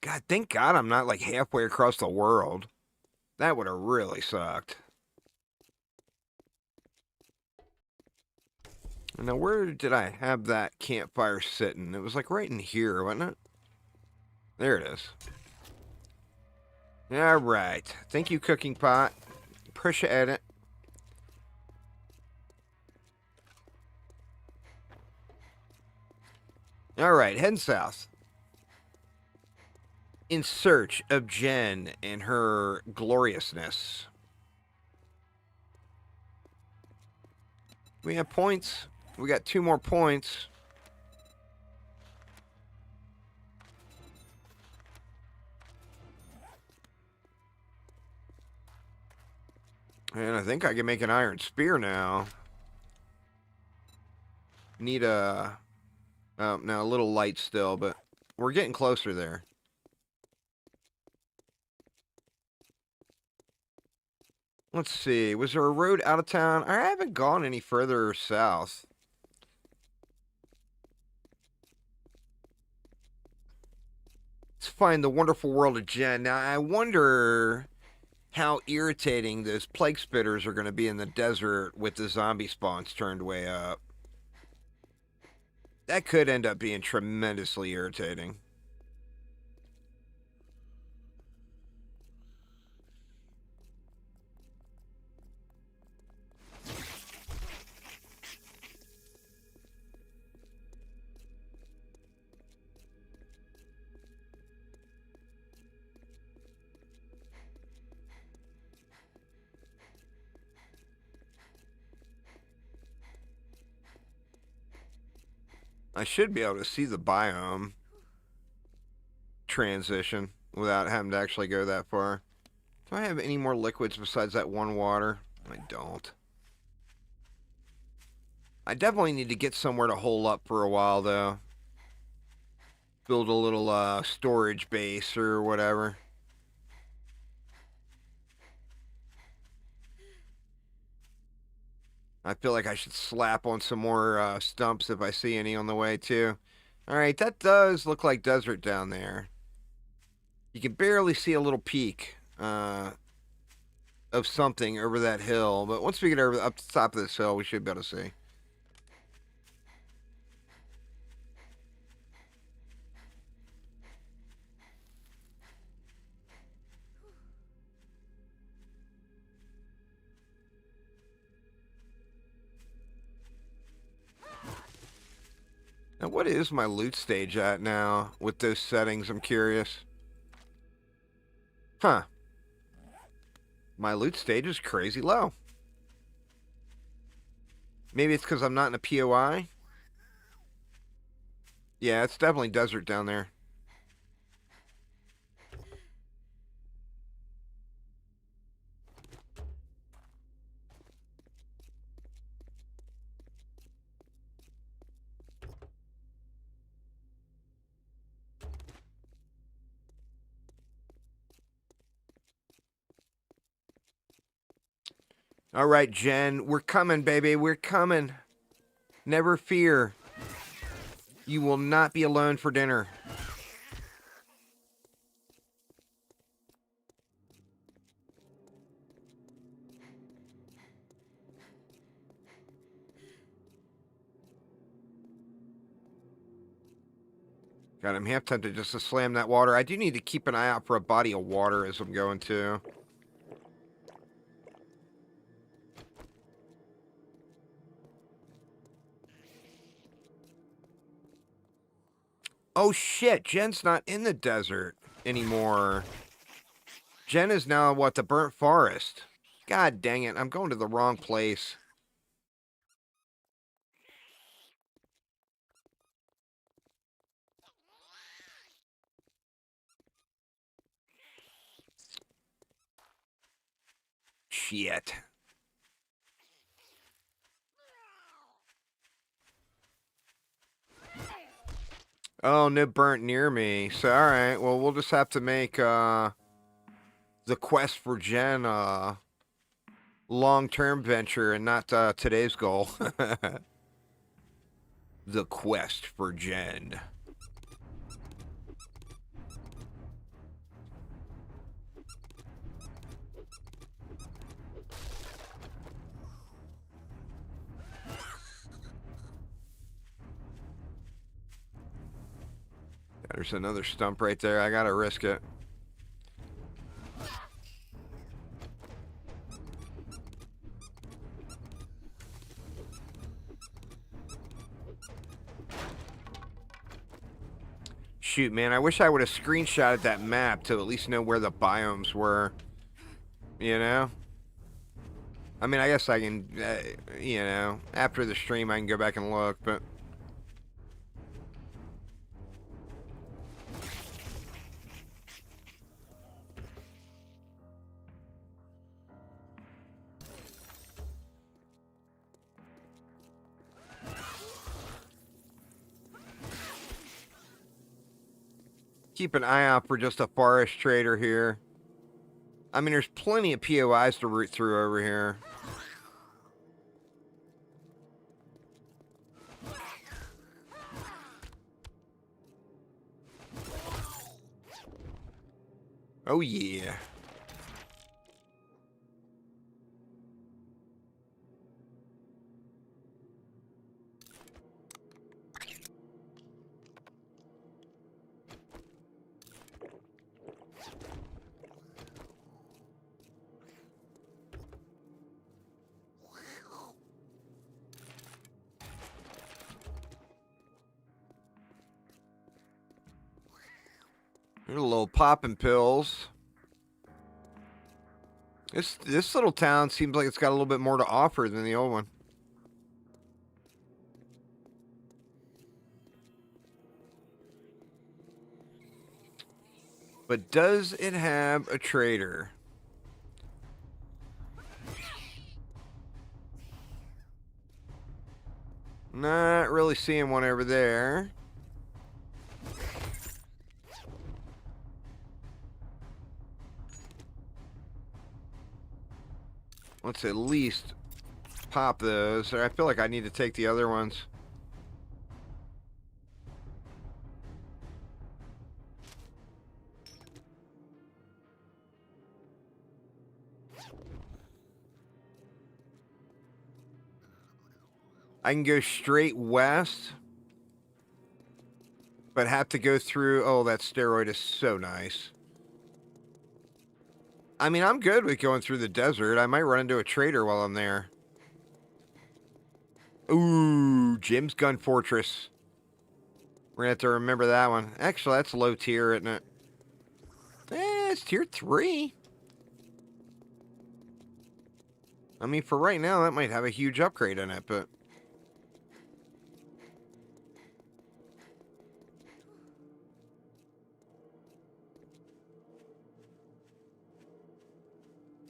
God, thank God I'm not like halfway across the world. That would have really sucked. Now, where did I have that campfire sitting? It was like right in here, wasn't it? There it is. All right. Thank you, cooking pot. Appreciate it. All right, heading south. In search of Jen and her gloriousness. We have points. We got 2 more points. And I think I can make an iron spear now. Need a... Oh, no, a little light still, but we're getting closer there. Let's see. Was there a road out of town? I haven't gone any further south. Let's find the wonderful world of Jen. Now, I wonder how irritating those plague spitters are going to be in the desert with the zombie spawns turned way up. That could end up being tremendously irritating. I should be able to see the biome transition without having to actually go that far. Do I have any more liquids besides that one water? I don't. I definitely need to get somewhere to hole up for a while, though. Build a little storage base or whatever. I feel like I should slap on some more stumps if I see any on the way, too. Alright, that does look like desert down there. You can barely see a little peak of something over that hill. But once we get over up the top of this hill, we should be able to see. Now, what is my loot stage at now with those settings? I'm curious. Huh. My loot stage is crazy low. Maybe it's because I'm not in a POI? Yeah, it's definitely desert down there. All right, Jen, we're coming, baby. We're coming. Never fear. You will not be alone for dinner. God, I'm half tempted just to slam that water. I do need to keep an eye out for a body of water as I'm going to. Oh shit, Jen's not in the desert anymore. Jen is now, what, the burnt forest? God dang it, I'm going to the wrong place. Shit. Oh, no burnt near me. So, alright, well, we'll just have to make, the quest for Jen, long-term venture and not, today's goal. The quest for Jen. There's another stump right there. I gotta risk it. Shoot, man, I wish I would have screenshotted that map to at least know where the biomes were. You know? I mean, I guess I can, you know, after the stream I can go back and look, but... Keep an eye out for just a forest trader here. I mean, there's plenty of POIs to root through over here. Oh, yeah. There's a little popping pills. This little town seems like it's got a little bit more to offer than the old one. But does it have a trader? Not really seeing one over there. Let's at least pop those. I feel like I need to take the other ones. I can go straight west, but have to go through... Oh, that steroid is so nice. I mean, I'm good with going through the desert. I might run into a trader while I'm there. Ooh, Jim's Gun Fortress. We're gonna have to remember that one. Actually, that's low tier, isn't it? It's tier 3. I mean, for right now, that might have a huge upgrade in it, but...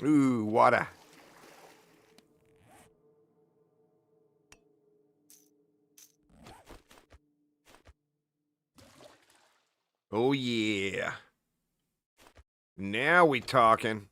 Ooh, water. Oh, yeah. Now we talking.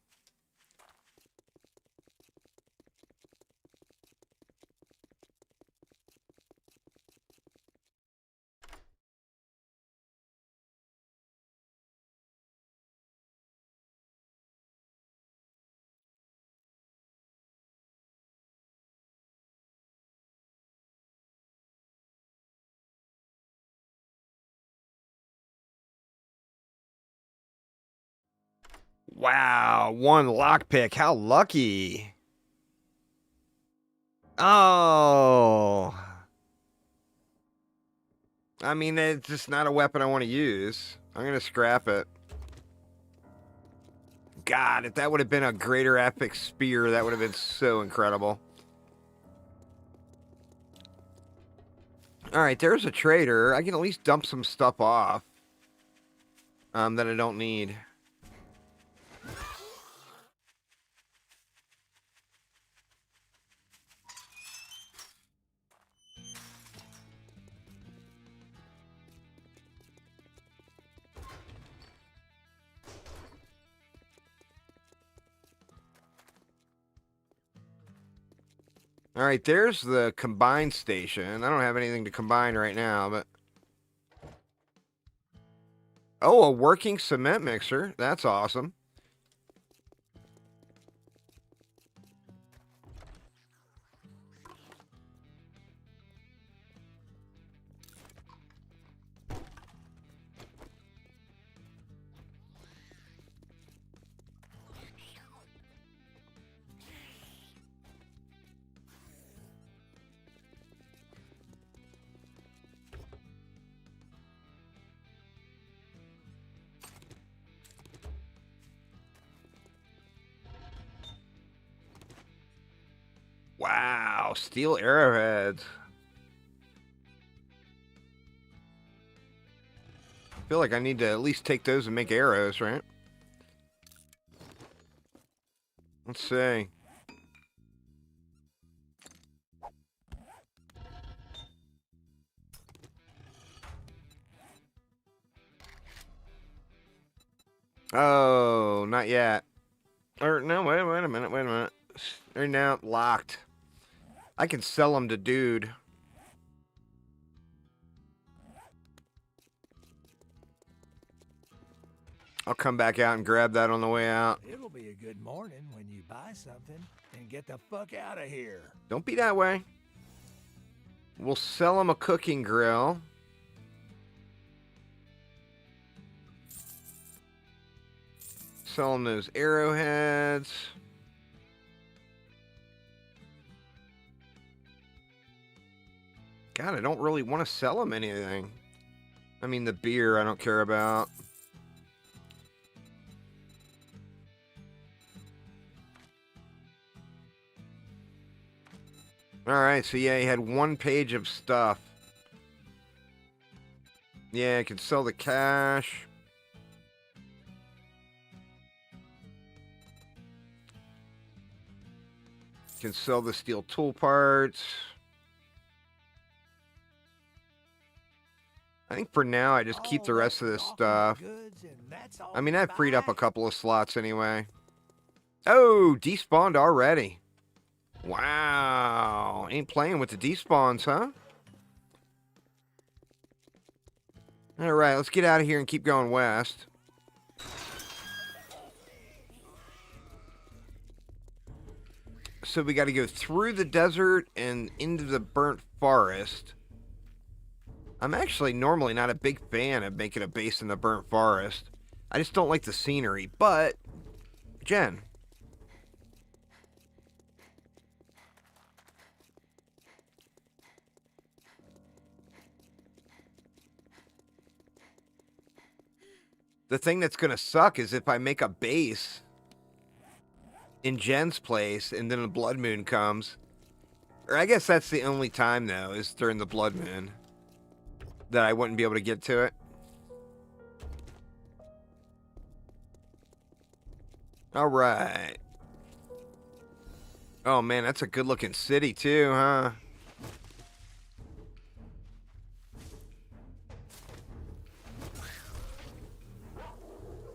Wow, 1 lockpick. How lucky. Oh. I mean, it's just not a weapon I want to use. I'm going to scrap it. God, if that would have been a greater epic spear, that would have been so incredible. Alright, there's a trader. I can at least dump some stuff off. That I don't need. Alright, there's the combine station. I don't have anything to combine right now, but... Oh, a working cement mixer. That's awesome. Wow, steel arrowheads. I feel like I need to at least take those and make arrows, right? Let's see. Oh, not yet. Or, no, wait a minute. They're now locked. I can sell them to dude. I'll come back out and grab that on the way out. It'll be a good morning when you buy something and get the fuck out of here. Don't be that way. We'll sell him a cooking grill. Sell him those arrowheads. God, I don't really want to sell him anything. I mean, the beer I don't care about. Alright, so yeah, he had 1 page of stuff. Yeah, I can sell the cash. Can sell the steel tool parts. I think for now I just keep the rest of this stuff. I mean, I've freed up a couple of slots anyway. Oh, despawned already. Wow. Ain't playing with the despawns, huh? Alright, let's get out of here and keep going west. So we got to go through the desert and into the burnt forest. I'm actually normally not a big fan of making a base in the burnt forest. I just don't like the scenery, but... Jen. The thing that's going to suck is if I make a base in Jen's place and then the blood moon comes. Or I guess that's the only time, though, is during the blood moon that I wouldn't be able to get to it. All right. Oh, man, that's a good-looking city, too, huh?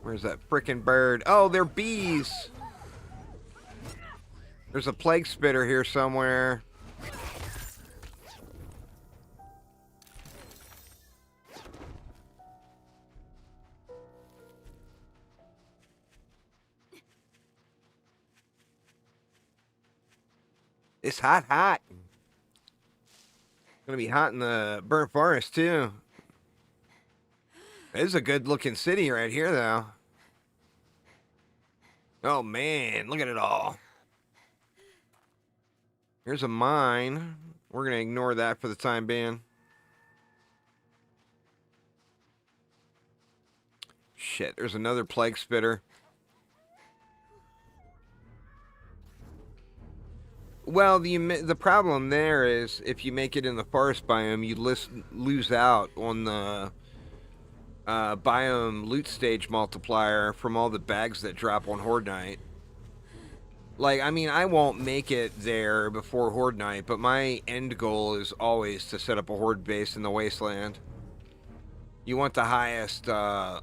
Where's that frickin' bird? Oh, they're bees! There's a plague spitter here somewhere. It's hot, hot. Gonna be hot in the burnt forest, too. This is a good-looking city right here, though. Oh, man, look at it all. Here's a mine. We're going to ignore that for the time being. Shit, there's another plague spitter. Well, the problem there is if you make it in the forest biome, you lose out on the biome loot stage multiplier from all the bags that drop on Horde Night. Like, I mean, I won't make it there before Horde Night, but my end goal is always to set up a Horde base in the Wasteland. You want the highest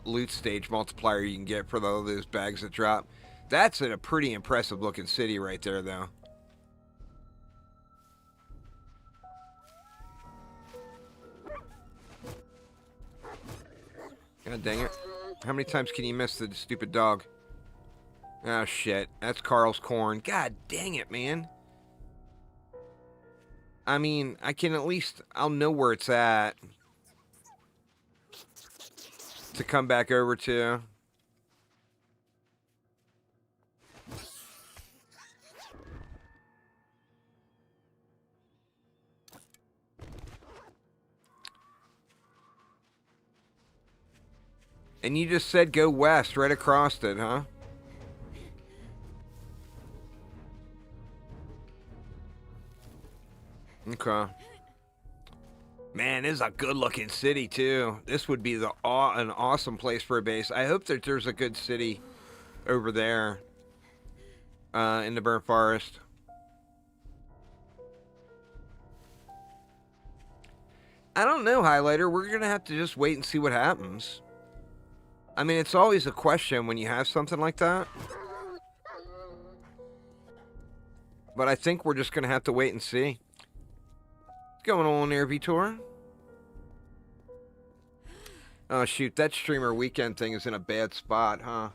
loot stage multiplier you can get for all those bags that drop. That's a pretty impressive looking city right there, though. God dang it. How many times can you miss the stupid dog? Oh, shit. That's Carl's corn. God dang it, man. I mean, I can at least... I'll know where it's at. To come back over to. And you just said go west, right across it, huh? Okay. Man, this is a good-looking city, too. This would be an awesome place for a base. I hope that there's a good city over there in the burnt forest. I don't know, Highlighter. We're going to have to just wait and see what happens. I mean, it's always a question when you have something like that. But I think we're just going to have to wait and see. What's going on there, Vitor? Oh, shoot. That streamer weekend thing is in a bad spot, huh?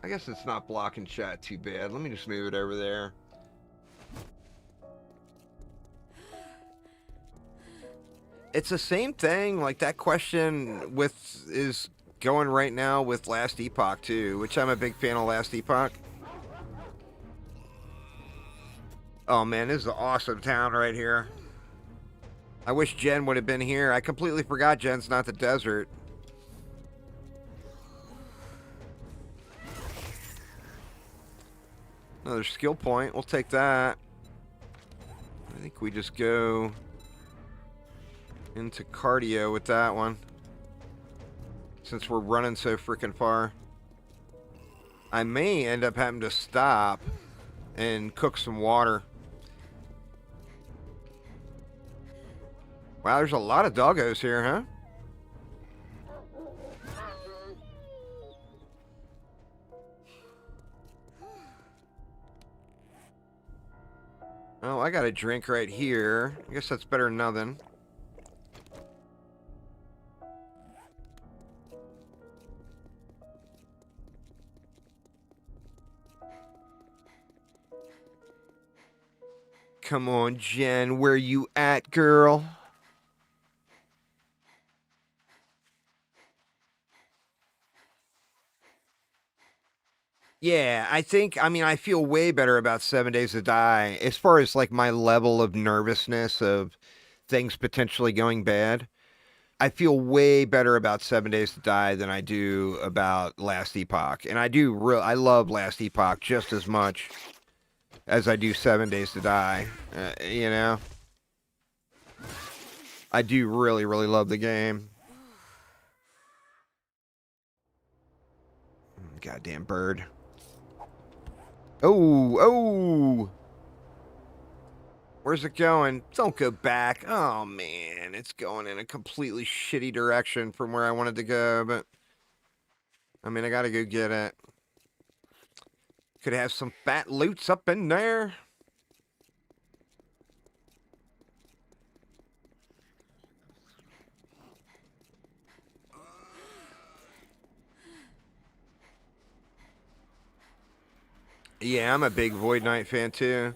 I guess it's not blocking chat too bad. Let me just move it over there. It's the same thing, like that question is going right now with Last Epoch too, which I'm a big fan of Last Epoch. Oh man, this is an awesome town right here. I wish Jen would have been here. I completely forgot Jen's not the desert. Another skill point, we'll take that. I think we just go into cardio with that one, since we're running so freaking far. I may end up having to stop and cook some water. Wow, there's a lot of doggos here, huh? Oh, I got a drink right here. I guess that's better than nothing. Come on, Jen. Where you at, girl? Yeah, I feel way better about 7 Days to Die as far as like my level of nervousness of things potentially going bad. I feel way better about 7 Days to Die than I do about Last Epoch. And I love Last Epoch just as much as I do 7 Days to Die. You know? I do really, really love the game. Goddamn bird. Oh! Where's it going? Don't go back. Oh, man. It's going in a completely shitty direction from where I wanted to go, but... I mean, I gotta go get it. Could have some fat loots up in there. Yeah, I'm a big Void Knight fan, too.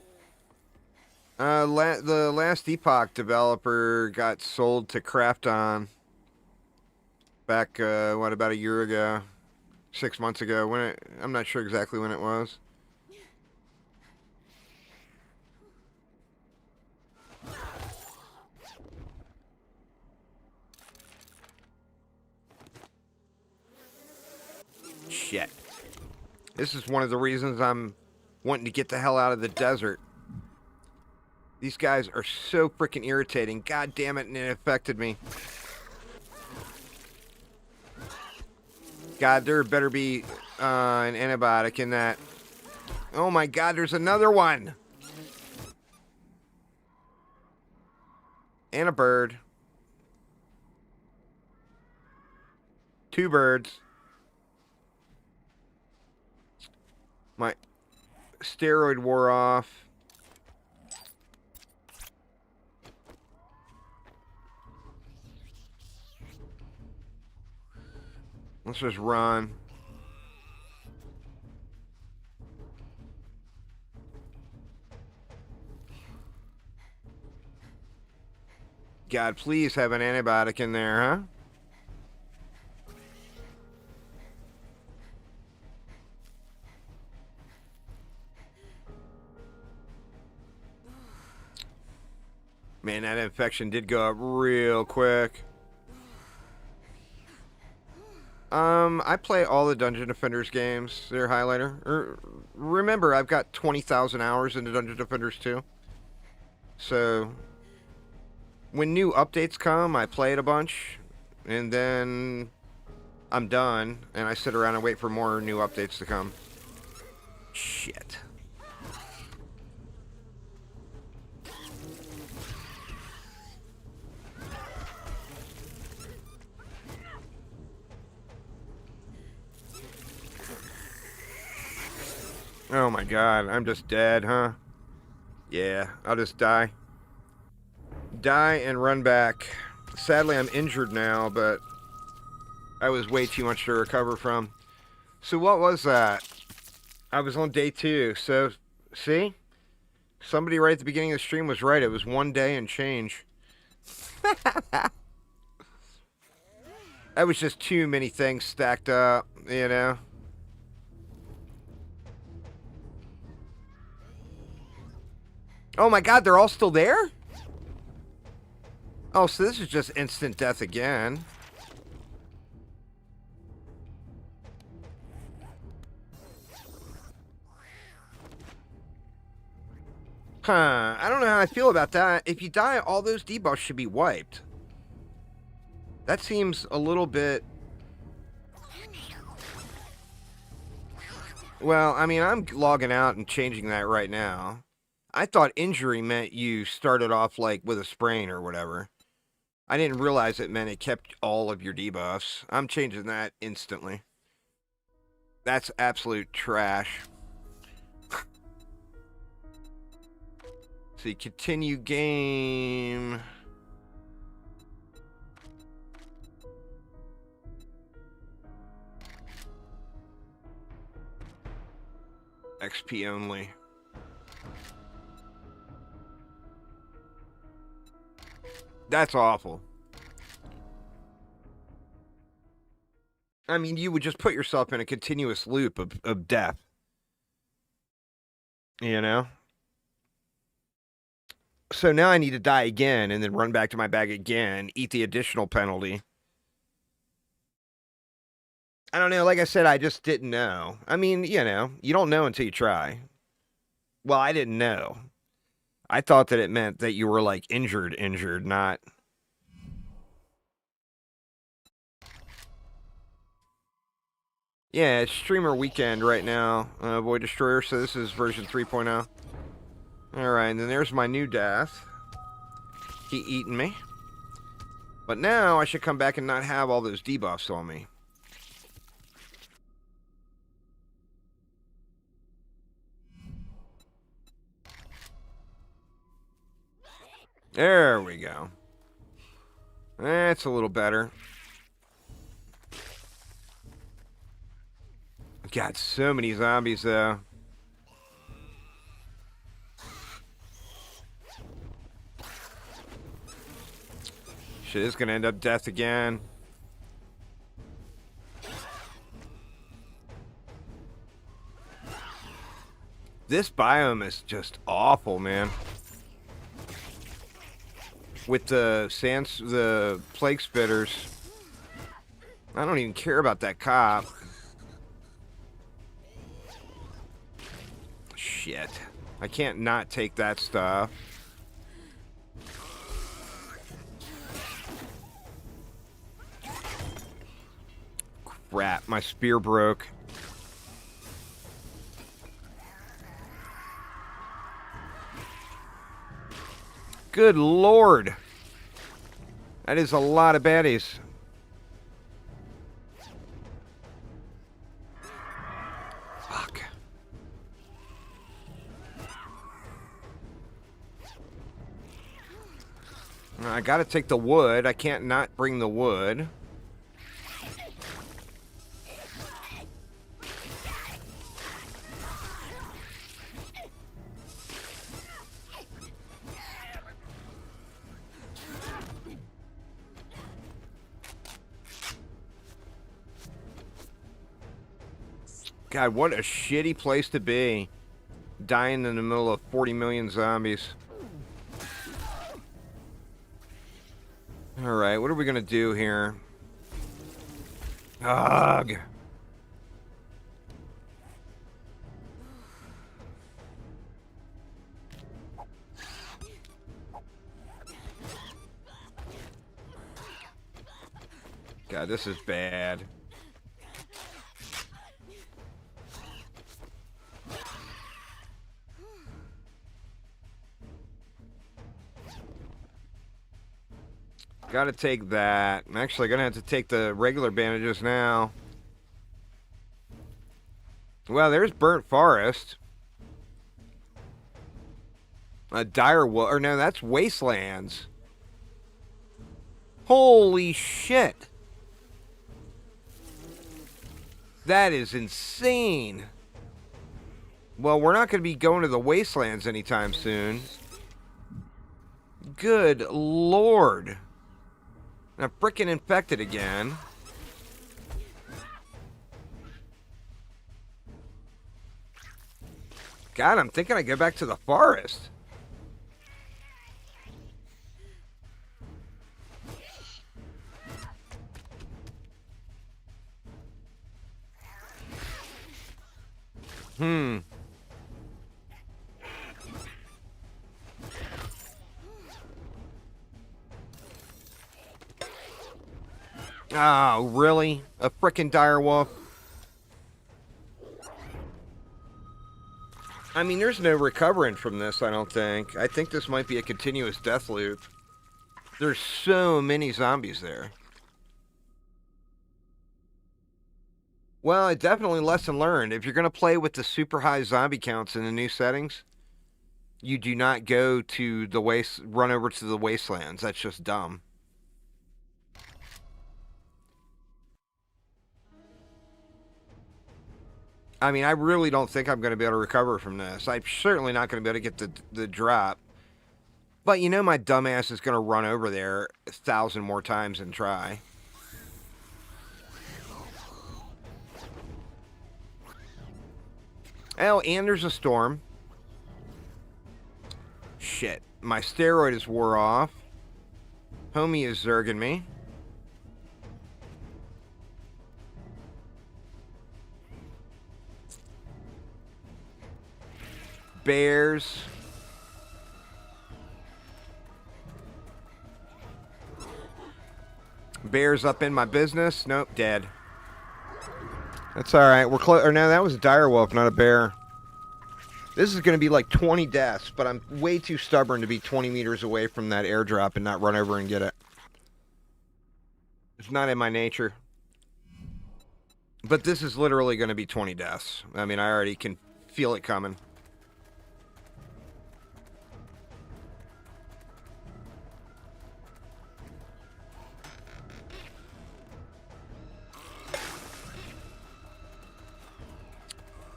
The Last Epoch developer got sold to Krafton back, about a year ago? 6 months ago. I'm not sure exactly when it was. Shit. This is one of the reasons I'm wanting to get the hell out of the desert. These guys are so freaking irritating. God damn it, and it affected me. God, there better be an antibiotic in that. Oh my God, there's another one. And a bird. 2 birds. My steroid wore off. Let's just run. God, please have an antibiotic in there, huh? Man, that infection did go up real quick. I play all the Dungeon Defenders games. They're highlighter. Remember, I've got 20,000 hours into Dungeon Defenders too. So, when new updates come, I play it a bunch, and then I'm done, and I sit around and wait for more new updates to come. Shit. Oh my God, I'm just dead, huh? Yeah, I'll just die. Die and run back. Sadly, I'm injured now, but I was way too much to recover from. So what was that? I was on day 2, so, see? Somebody right at the beginning of the stream was right. It was 1 day and change. That was just too many things stacked up, you know? Oh my God, they're all still there? Oh, so this is just instant death again. Huh, I don't know how I feel about that. If you die, all those debuffs should be wiped. That seems a little bit... Well, I mean, I'm logging out and changing that right now. I thought injury meant you started off, like, with a sprain or whatever. I didn't realize it meant it kept all of your debuffs. I'm changing that instantly. That's absolute trash. See, continue game. XP only. That's awful. I mean, you would just put yourself in a continuous loop of death. You know? So now I need to die again and then run back to my bag again, eat the additional penalty. I don't know. Like I said, I just didn't know. I mean, you know, you don't know until you try. Well, I didn't know. I thought that it meant that you were like injured, not. Yeah, it's streamer weekend right now, Void Destroyer, so this is version 3.0. Alright, and then there's my new death. He eaten me. But now I should come back and not have all those debuffs on me. There we go. That's a little better. Got so many zombies, though. Shit is gonna end up death again. This biome is just awful, man. With the plague spitters. I don't even care about that cop. Shit. I can't not take that stuff. Crap, my spear broke. Good lord. That is a lot of baddies. Fuck. I gotta take the wood. I can't not bring the wood. God, what a shitty place to be. Dying in the middle of 40 million zombies. Alright, what are we gonna do here? Ugh. God, this is bad. Gotta take that. I'm actually gonna have to take the regular bandages now. Well, there's Burnt Forest. Direwolf, or no, that's Wastelands. Holy shit. That is insane. Well, we're not gonna be going to the Wastelands anytime soon. Good lord. I'm frickin' infected again. God, I'm thinking I go back to the forest. Oh, really? A frickin' direwolf? I mean, there's no recovering from this, I don't think. I think this might be a continuous death loop. There's so many zombies there. Well, it definitely lesson learned. If you're going to play with the super high zombie counts in the new settings, you do not go to the run over to the wastelands. That's just dumb. I mean, I really don't think I'm going to be able to recover from this. I'm certainly not going to be able to get the drop. But you know my dumbass is going to run over there 1,000 more times and try. Oh, and there's a storm. Shit. My steroid is wore off. Homie is zerging me. Bears. Bears up in my business. Nope, dead. That's alright. We're close. Or no, that was a direwolf, not a bear. This is going to be like 20 deaths, but I'm way too stubborn to be 20 meters away from that airdrop and not run over and get it. It's not in my nature. But this is literally going to be 20 deaths. I mean, I already can feel it coming.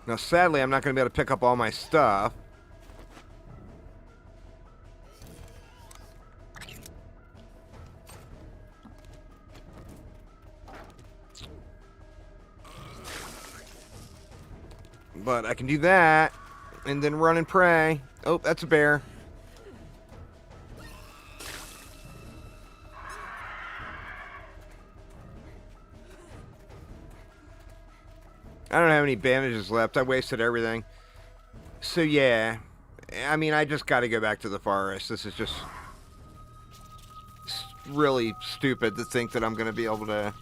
Now, sadly, I'm not going to be able to pick up all my stuff. But I can do that, and then run and pray. Oh, that's a bear. I don't have any bandages left. I wasted everything. So, yeah. I mean, I just got to go back to the forest. This is just really stupid to think that I'm going to be able to...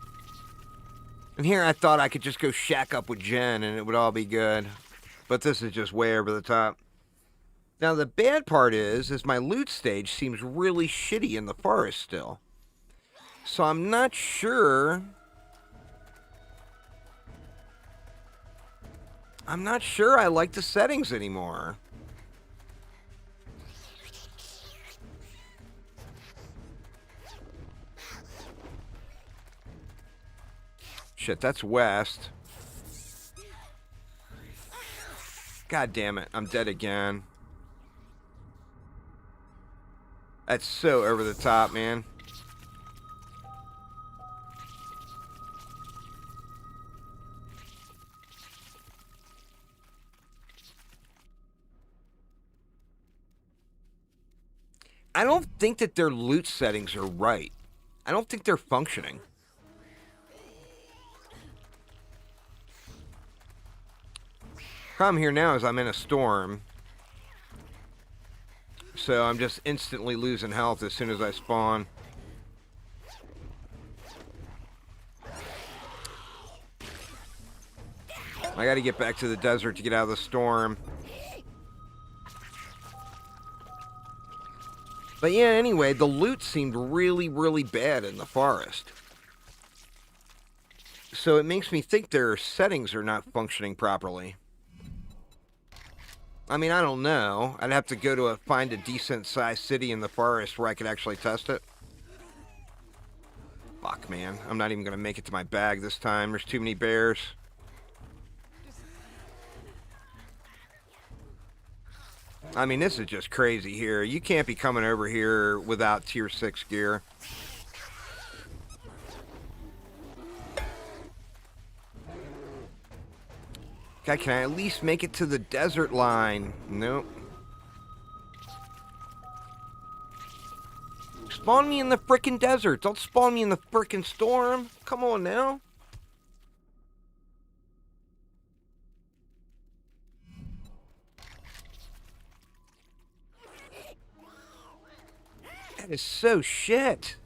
And here I thought I could just go shack up with Jen and it would all be good. But this is just way over the top. Now, the bad part is my loot stage seems really shitty in the forest still. So I'm not sure... I like the settings anymore. Shit, that's west. God damn it, I'm dead again. That's so over the top, man. I don't think that their loot settings are right. I don't think they're functioning. Problem here now is I'm in a storm. So I'm just instantly losing health as soon as I spawn. I gotta get back to the desert to get out of the storm. But yeah, anyway, the loot seemed really, really bad in the forest. So it makes me think their settings are not functioning properly. I mean, I don't know. I'd have to go to find a decent-sized city in the forest where I could actually test it. Fuck, man. I'm not even going to make it to my bag this time. There's too many bears. I mean, this is just crazy here. You can't be coming over here without tier 6 gear. God, can I at least make it to the desert line? Nope. Spawn me in the frickin' desert. Don't spawn me in the frickin' storm. Come on now. That is so shit.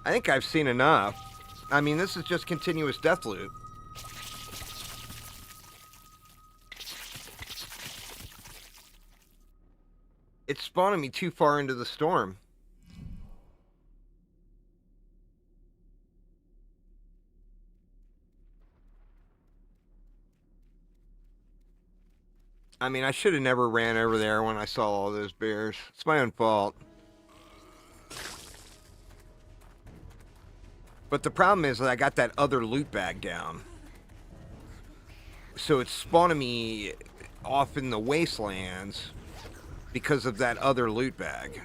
I think I've seen enough. I mean, this is just continuous death loop. It's spawning me too far into the storm. I mean, I should have never ran over there when I saw all those bears. It's my own fault. But the problem is that I got that other loot bag down. So it's spawning me off in the wastelands because of that other loot bag.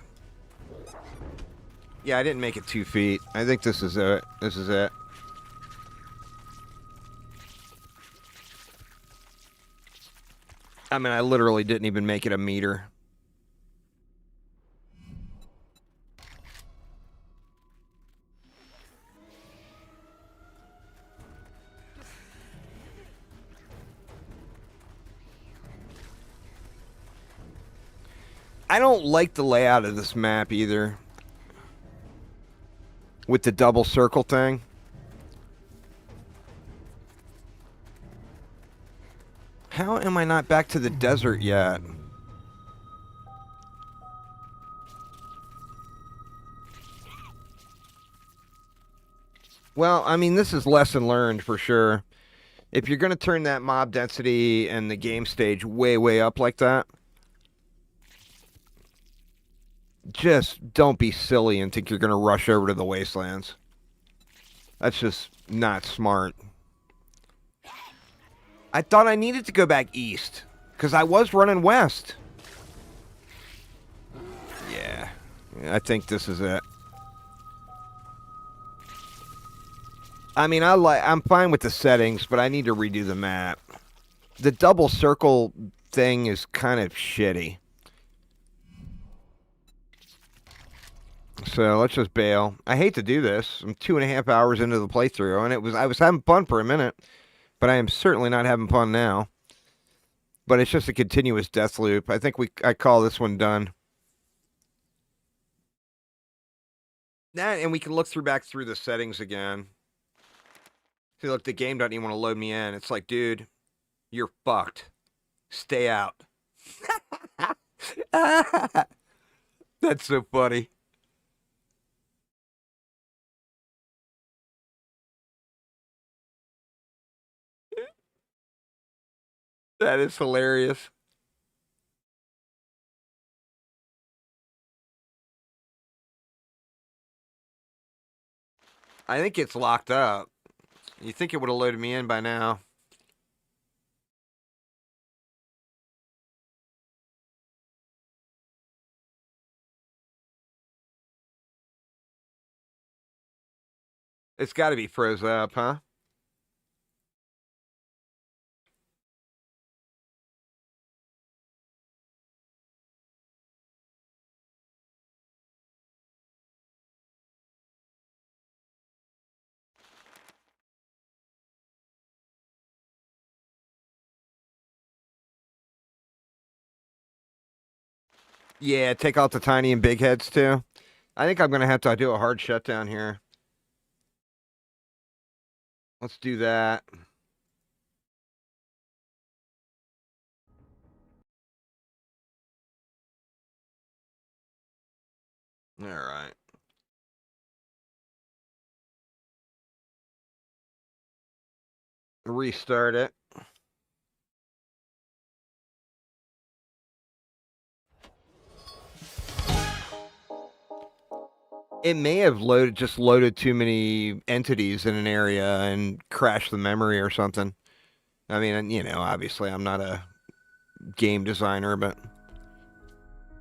Yeah, I didn't make it 2 feet. I think this is it. This is it. I mean, I literally didn't even make it a meter. I don't like the layout of this map either. With the double circle thing. How am I not back to the desert yet? Well, I mean, this is lesson learned for sure. If you're going to turn that mob density and the game stage way, way up like that, just don't be silly and think you're going to rush over to the wastelands. That's just not smart. I thought I needed to go back east because I was running west. Yeah, I think this is it. I mean, I'm fine with the settings, but I need to redo the map. The double circle thing is kind of shitty. So let's just bail. I hate to do this. I'm 2.5 hours into the playthrough, and I was having fun for a minute, but I am certainly not having fun now. But it's just a continuous death loop. I think I call this one done. That, and we can look back through the settings again. See, look, the game doesn't even want to load me in. It's like, dude, you're fucked. Stay out. That's so funny. That is hilarious. I think it's locked up. You think it would have loaded me in by now. It's got to be froze up, huh? Yeah, take out the tiny and big heads too. I think I'm going to have to do a hard shutdown here. Let's do that. All right. Restart it. It may have just loaded too many entities in an area and crashed the memory or something. I mean, you know, obviously I'm not a game designer, but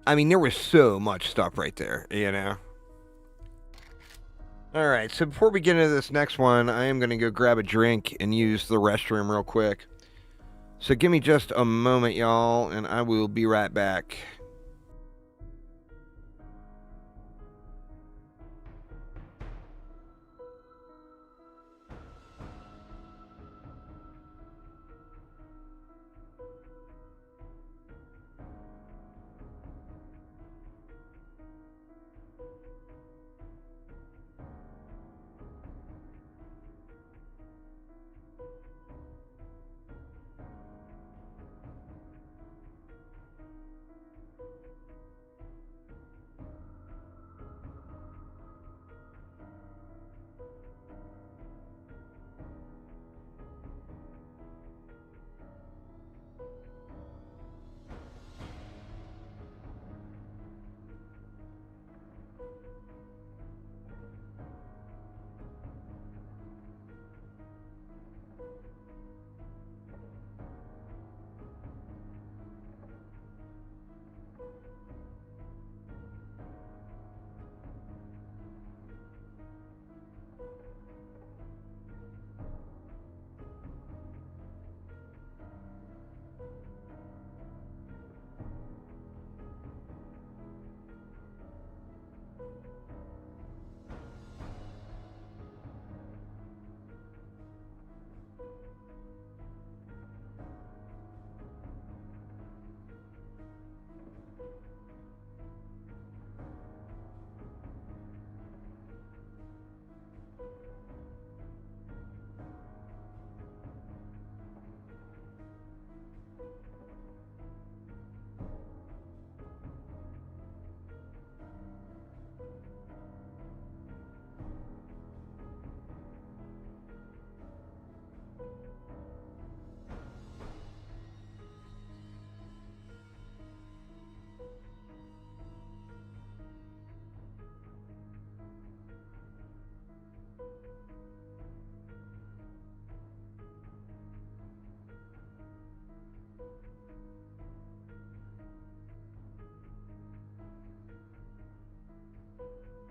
I mean, there was so much stuff right there, you know. All right, so before we get into this next one, I am going to go grab a drink and use the restroom real quick. So give me just a moment, y'all, and I will be right back.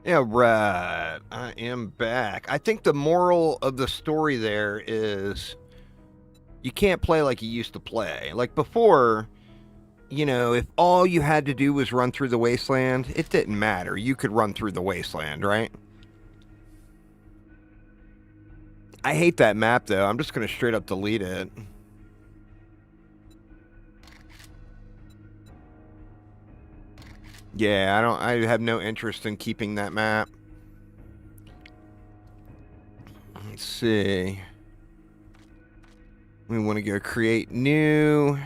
Yeah, right. I am back. I think the moral of the story there is you can't play like you used to play. Like before, you know, if all you had to do was run through the wasteland, it didn't matter. You could run through the wasteland, right? I hate that map, though. I'm just going to straight up delete it. Yeah, I have no interest in keeping that map. Let's see. We want to go create new.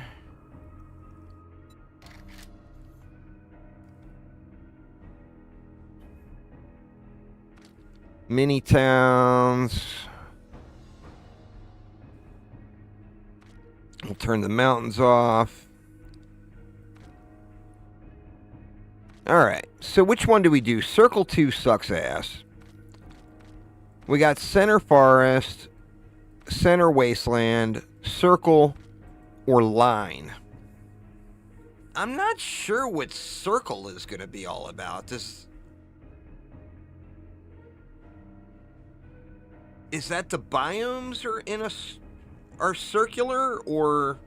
Mini towns. We'll turn the mountains off. Alright, so which one do we do? Circle 2 sucks ass. We got Center Forest, Center Wasteland, Circle, or Line. I'm not sure what Circle is going to be all about. Is that the biomes are circular, or...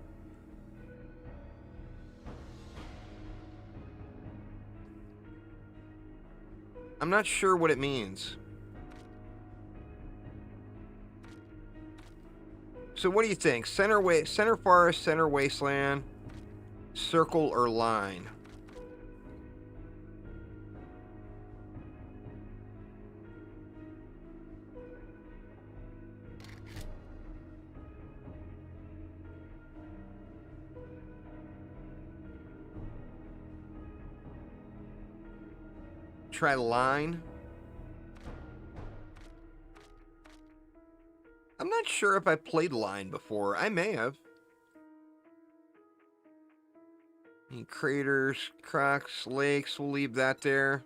I'm not sure what it means. So what do you think? Center Forest, Center Wasteland, Circle, or Line? Try Line. I'm not sure if I played Line before. I may have. Craters, cracks, lakes. We'll leave that there.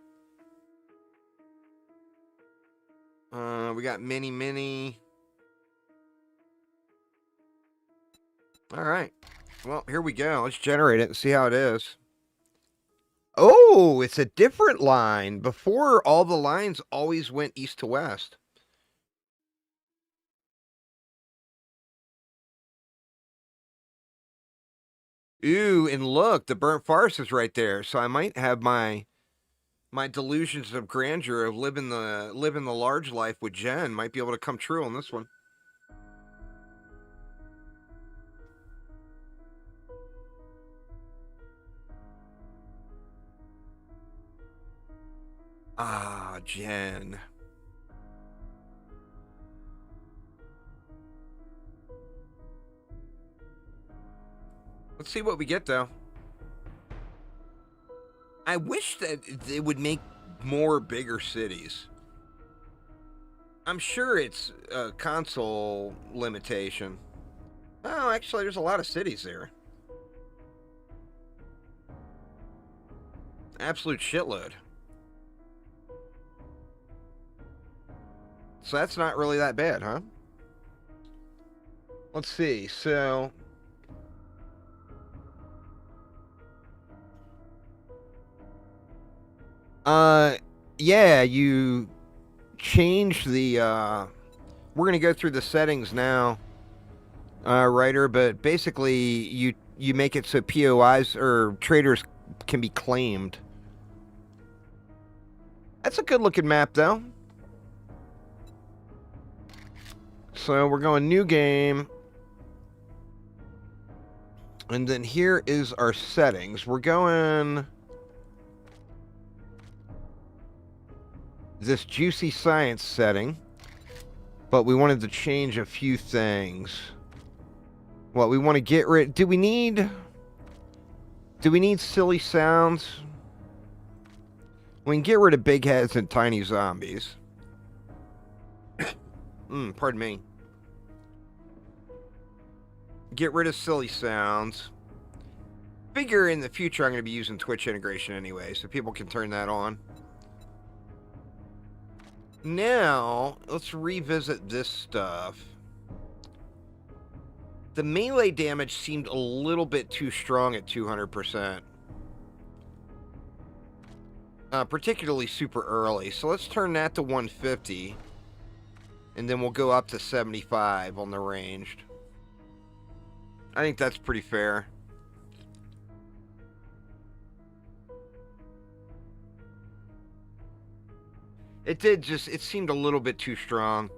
We got mini. All right. Well, here we go. Let's generate it and see how it is. Oh, it's a different line. Before, all the lines always went east to west. Ooh, and look, the burnt forest is right there. So I might have my delusions of grandeur of living the large life with Jen might be able to come true on this one. Ah, Jen. Let's see what we get, though. I wish that they would make more bigger cities. I'm sure it's a console limitation. Oh, actually, there's a lot of cities there. Absolute shitload. So that's not really that bad, huh? Let's see. So... yeah, you change the, we're gonna go through the settings now, Ryder, but basically you make it so POIs or traders can be claimed. That's a good looking map, though. So we're going new game. And then here is our settings. We're going... this juicy science setting, but we wanted to change a few things. Well, we want to get rid... do we need silly sounds? We can get rid of big heads and tiny zombies. Pardon me. Get rid of silly sounds. Figure in the future I'm going to be using Twitch integration anyway, so people can turn that on. Now, let's revisit this stuff. The melee damage seemed a little bit too strong at 200%. particularly super early. So let's turn that to 150. And then we'll go up to 75 on the ranged. I think that's pretty fair. It seemed a little bit too strong.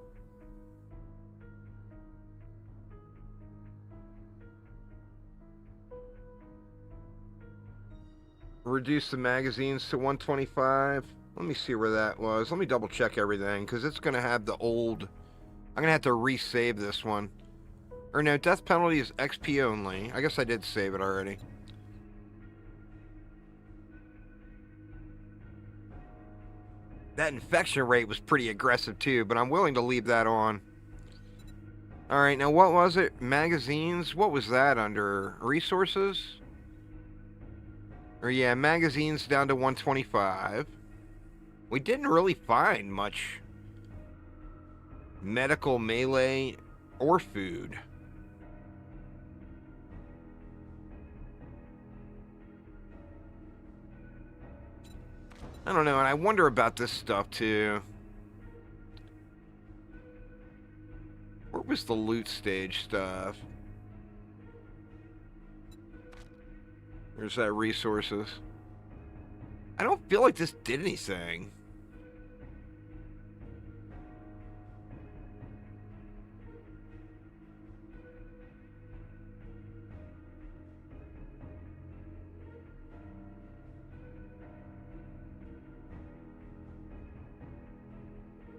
Reduce the magazines to 125. Let me see where that was. Let me double check everything, because it's going to have the old... I'm going to have to resave this one. Or no, death penalty is XP only. I guess I did save it already. That infection rate was pretty aggressive too, but I'm willing to leave that on. Alright, now what was it? Magazines? What was that under? Resources? Or yeah, magazines down to 125. We didn't really find much medical, melee, or food. I don't know, and I wonder about this stuff too. Where was the loot stage stuff? There's that resources. I don't feel like this did anything.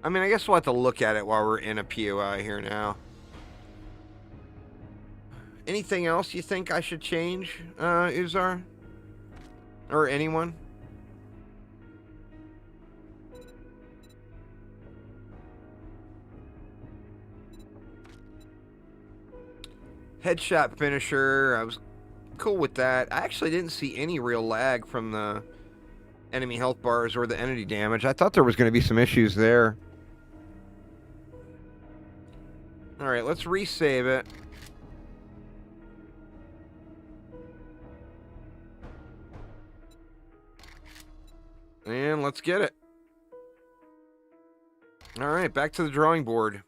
I mean, I guess we'll have to look at it while we're in a POI here now. Anything else you think I should change, Uzar? Or anyone? Headshot finisher, I was cool with that. I actually didn't see any real lag from the enemy health bars or the entity damage. I thought there was going to be some issues there. Alright, let's resave it. And let's get it. Alright, back to the drawing board.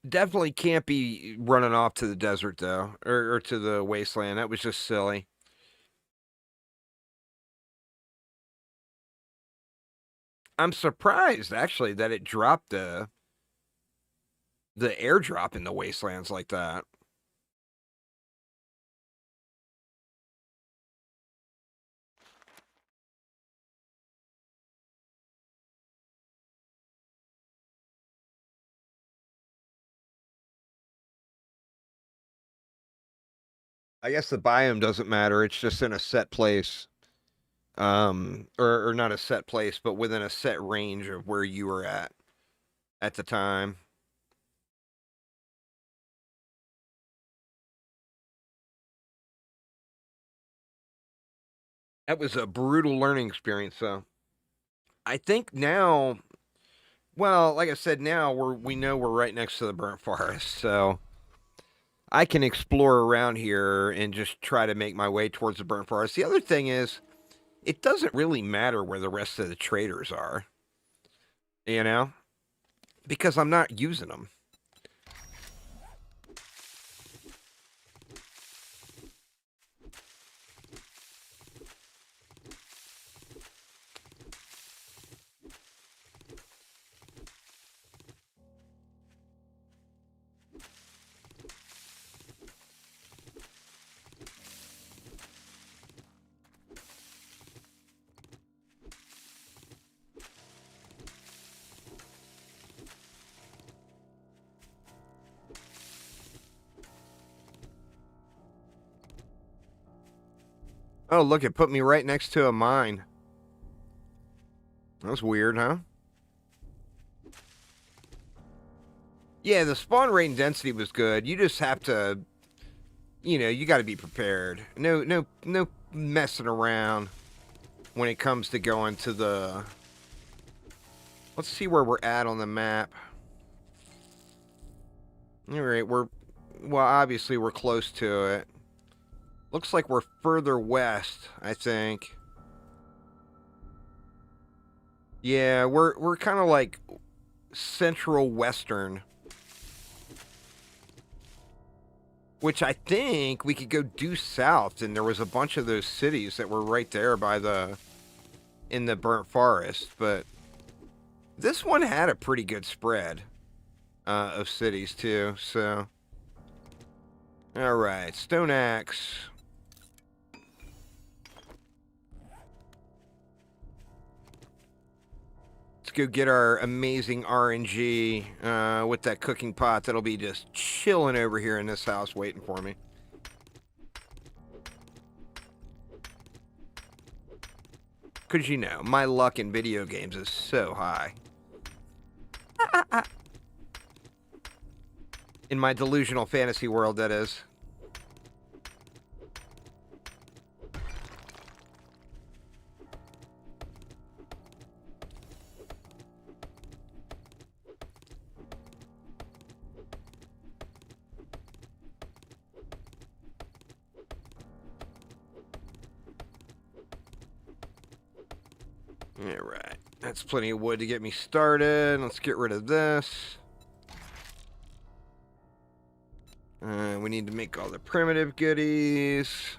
Definitely can't be running off to the desert, though. Or to the wasteland. That was just silly. I'm surprised, actually, that it dropped the airdrop in the wastelands like that. I guess the biome doesn't matter. It's just in a set place. Or not a set place, but within a set range of where you were at the time. That was a brutal learning experience, though. I think now, well, like I said, now we know we're right next to the burnt forest, so I can explore around here and just try to make my way towards the burnt forest. The other thing is, it doesn't really matter where the rest of the traders are, you know, because I'm not using them. Oh, look, it put me right next to a mine. That's weird, huh? Yeah, the spawn rate and density was good. You just have to, you know, you got to be prepared. No messing around when it comes to going to the... Let's see where we're at on the map. All right, we're Well, obviously we're close to it. Looks like we're further west, I think. Yeah, we're kind of like central western. Which I think we could go due south, and there was a bunch of those cities that were right there by in the burnt forest, but this one had a pretty good spread of cities too, so. Alright, Stone Axe. Let's go get our amazing RNG with that cooking pot that'll be just chilling over here in this house waiting for me. Because, you know, my luck in video games is so high. In my delusional fantasy world, that is. Alright, that's plenty of wood to get me started. Let's get rid of this. We need to make all the primitive goodies.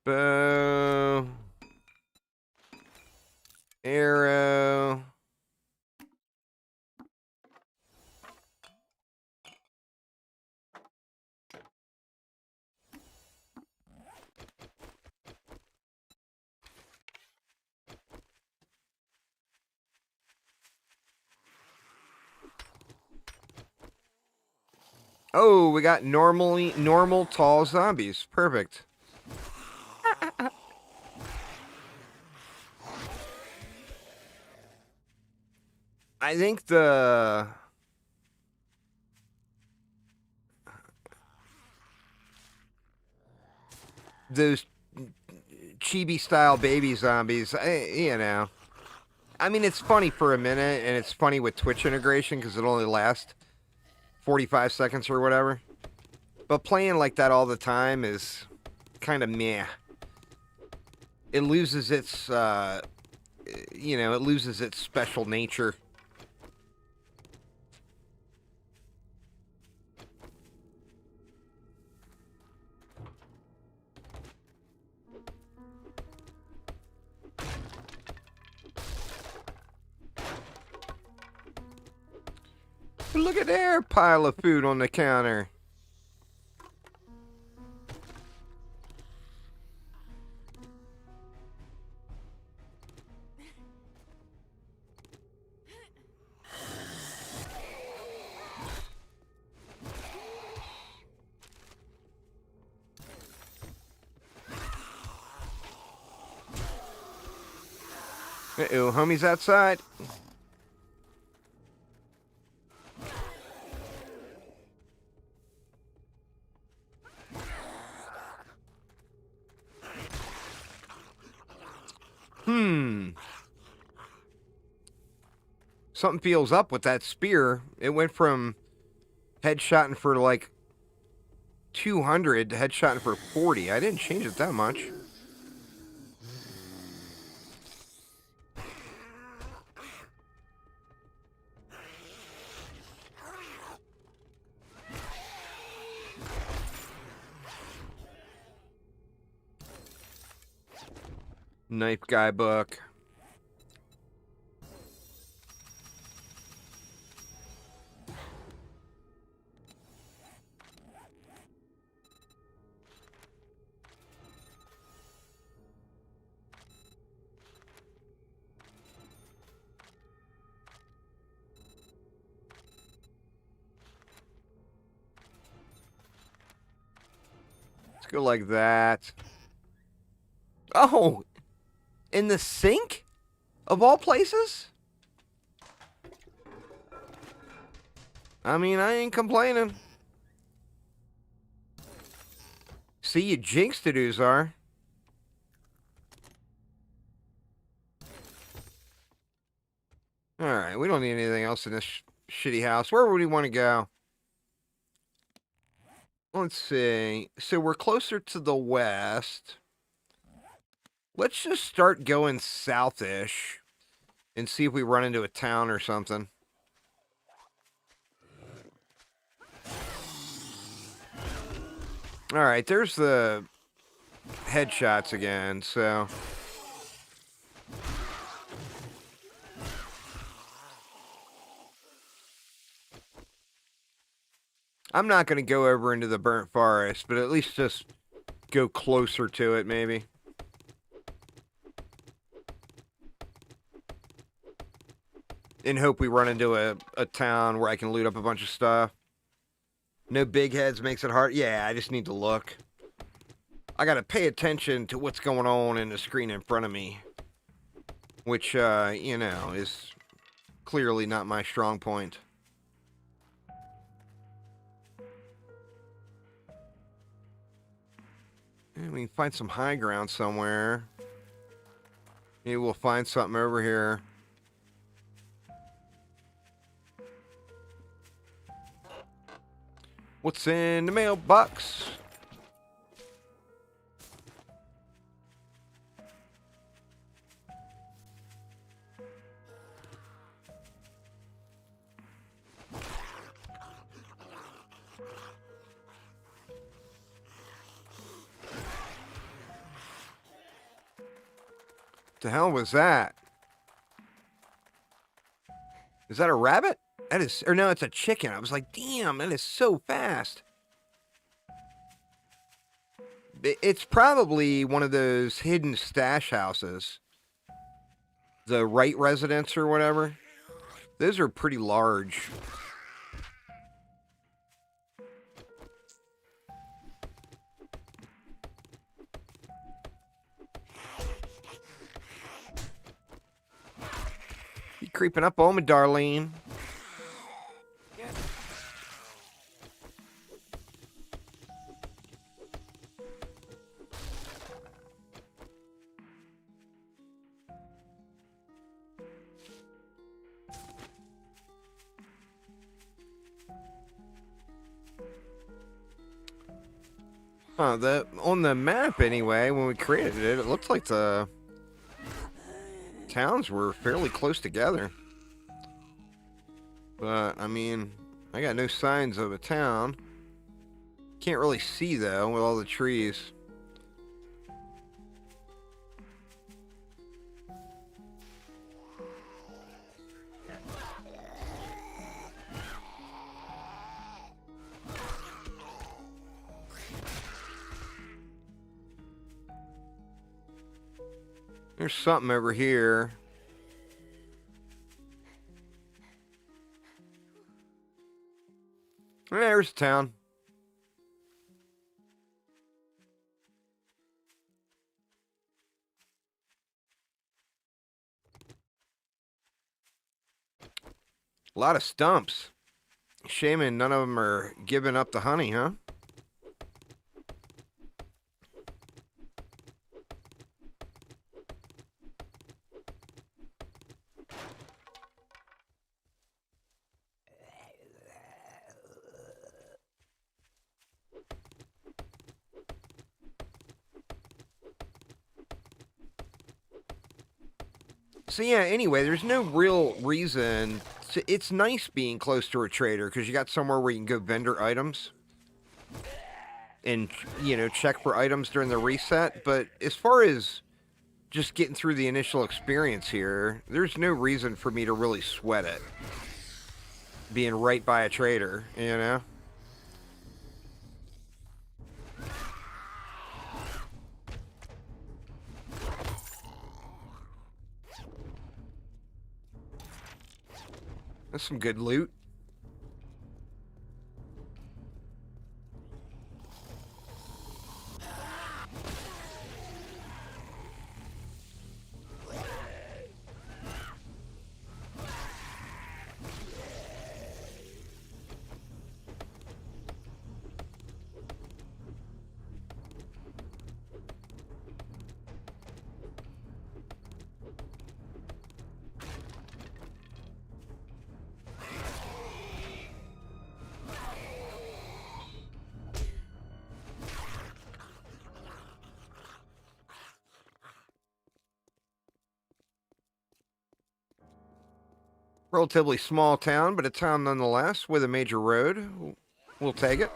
Bow. Arrow. Oh, we got normal tall zombies. Perfect. I think those chibi style baby zombies, you know. I mean, it's funny for a minute, and it's funny with Twitch integration because it only lasts 45 seconds or whatever. But playing like that all the time is kind of meh. It loses its, you know, it loses its special nature. Look at their pile of food on the counter. Uh-oh, homie's outside. Something feels up with that spear. It went from headshotting for like 200 to headshotting for 40. I didn't change it that much. Knife guy book. Let's go like that. Oh, in the sink? Of all places? I mean, I ain't complaining. See, you jinxed it, Uzar. Alright, we don't need anything else in this shitty house. Where would we want to go? Let's see. So we're closer to the west. Let's just start going south-ish and see if we run into a town or something. Alright, there's the headshots again, so... I'm not going to go over into the burnt forest, but at least just go closer to it, maybe. And hope we run into a town where I can loot up a bunch of stuff. No big heads makes it hard. Yeah, I just need to look. I got to pay attention to what's going on in the screen in front of me. Which, you know, is clearly not my strong point. And we can find some high ground somewhere. Maybe we'll find something over here. What's in the mailbox? The hell was that? Is that a rabbit? That is, or no, it's a chicken. I was like, damn, that is so fast. It's probably one of those hidden stash houses. The Wright residence or whatever. Those are pretty large. You creeping up on me, Darlene. On the map anyway, when we created it, it looked like the towns were fairly close together. But, I mean, I got no signs of a town. Can't really see, though, with all the trees. There's something over here. There's a town. A lot of stumps. Shame none of them are giving up the honey, huh? So yeah, anyway, there's no real reason. It's nice being close to a trader because you got somewhere where you can go vendor items and, you know, check for items during the reset. But as far as just getting through the initial experience here, there's no reason for me to really sweat it. Being right by a trader, you know? That's some good loot. Relatively small town, but a town nonetheless with a major road. We'll take it.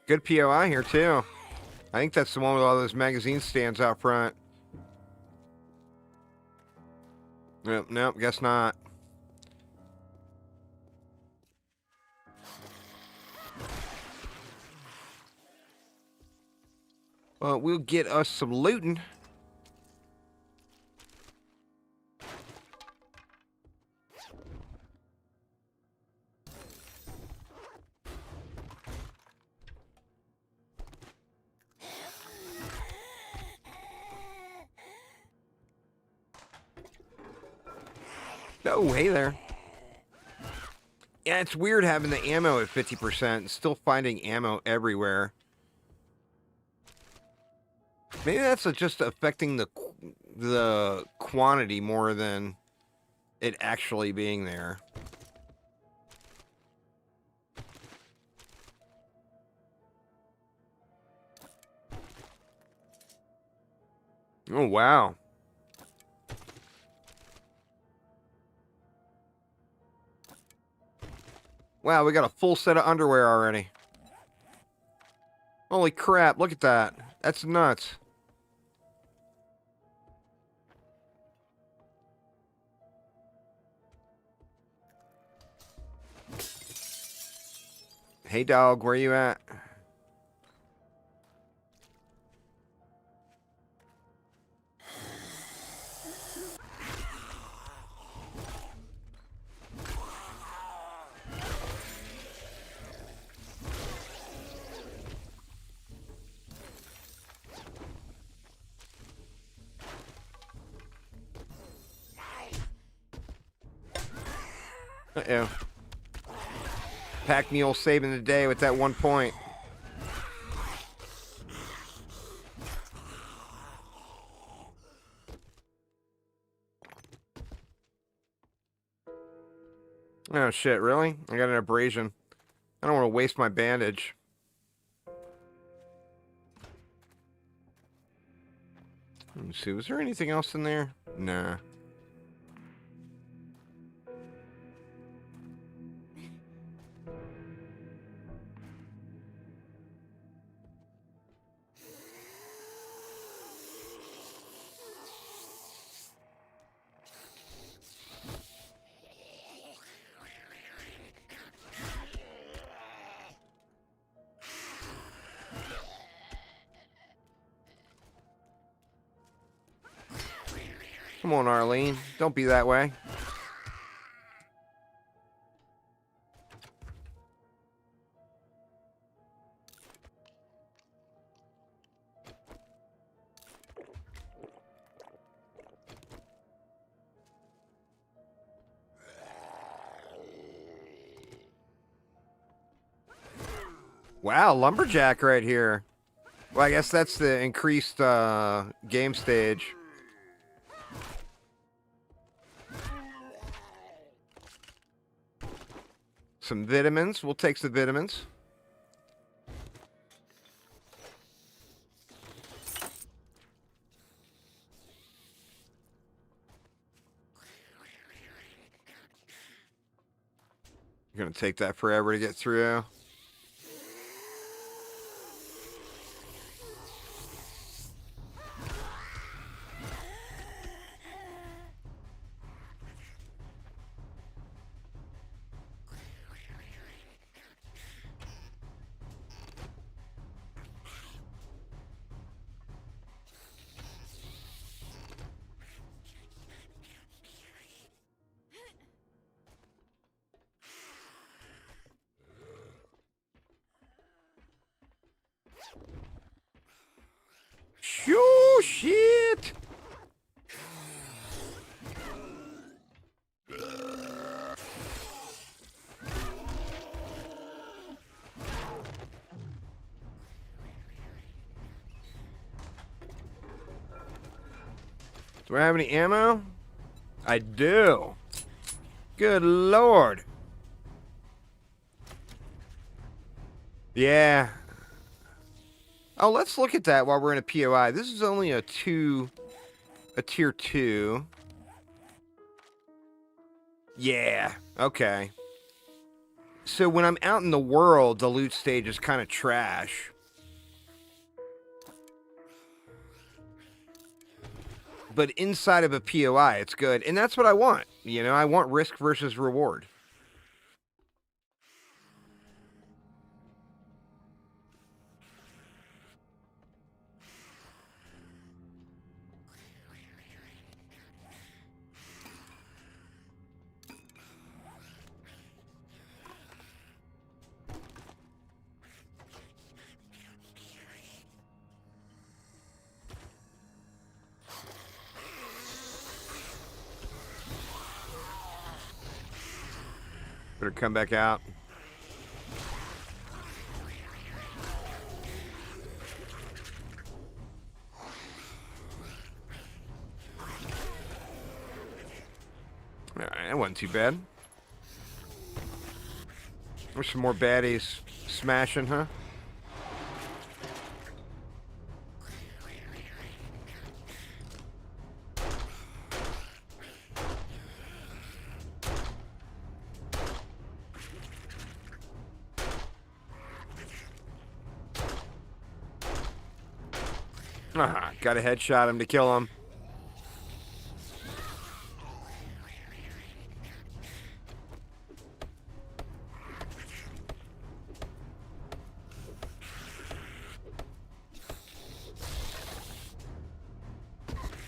Good POI here, too. I think that's the one with all those magazine stands out front. Nope, guess not. Well, we'll get us some looting. Oh, hey there. Yeah, it's weird having the ammo at 50% and still finding ammo everywhere. Maybe that's just affecting the quantity more than it actually being there. Oh, wow. Wow, we got a full set of underwear already. Holy crap, look at that. That's nuts. Hey, dog, where you at? Uh-oh. Pack Mule saving the day with that 1 point. Oh shit, really? I got an abrasion. I don't want to waste my bandage. Let me see, was there anything else in there? Nah. Come on, Arlene. Don't be that way. Wow, lumberjack right here. Well, I guess that's the increased game stage. Some vitamins. We'll take some vitamins. You're gonna take that forever to get through. Do I have any ammo? I do. Good lord. Yeah. Oh, let's look at that while we're in a POI. This is only a tier 2. Yeah, okay. So when I'm out in the world, the loot stage is kind of trash. But inside of a POI, it's good. And that's what I want. You know, I want risk versus reward. Better come back out. Alright, that wasn't too bad. There's some more baddies smashing, huh? Gotta headshot him to kill him.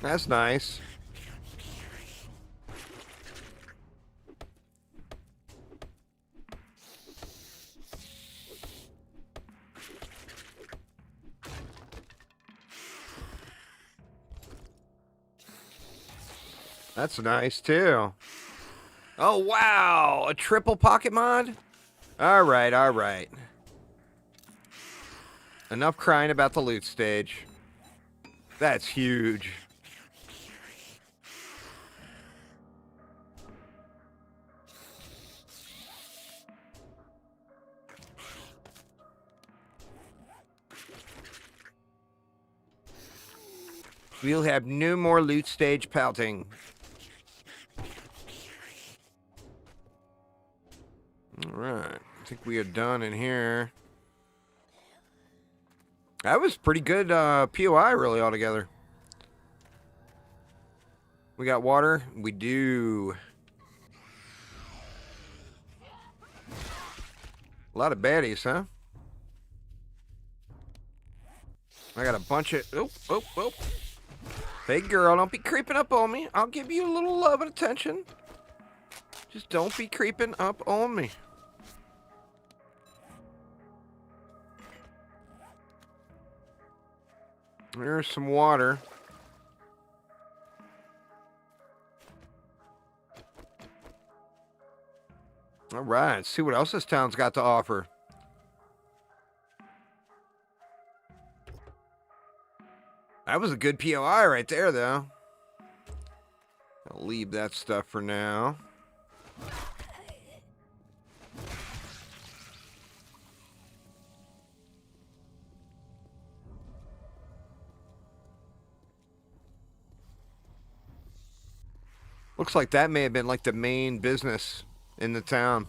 That's nice. That's nice, too. Oh, wow. A triple pocket mod? All right, all right. Enough crying about the loot stage. That's huge. We'll have no more loot stage pouting. Alright, I think we are done in here. That was pretty good POI, really, altogether. We got water? We do. A lot of baddies, huh? I got a bunch of... Oh. Hey, girl, don't be creeping up on me. I'll give you a little love and attention. Just don't be creeping up on me. There's some water. All right, let's see what else this town's got to offer. That was a good POI right there, though. I'll leave that stuff for now. Looks like that may have been like the main business in the town.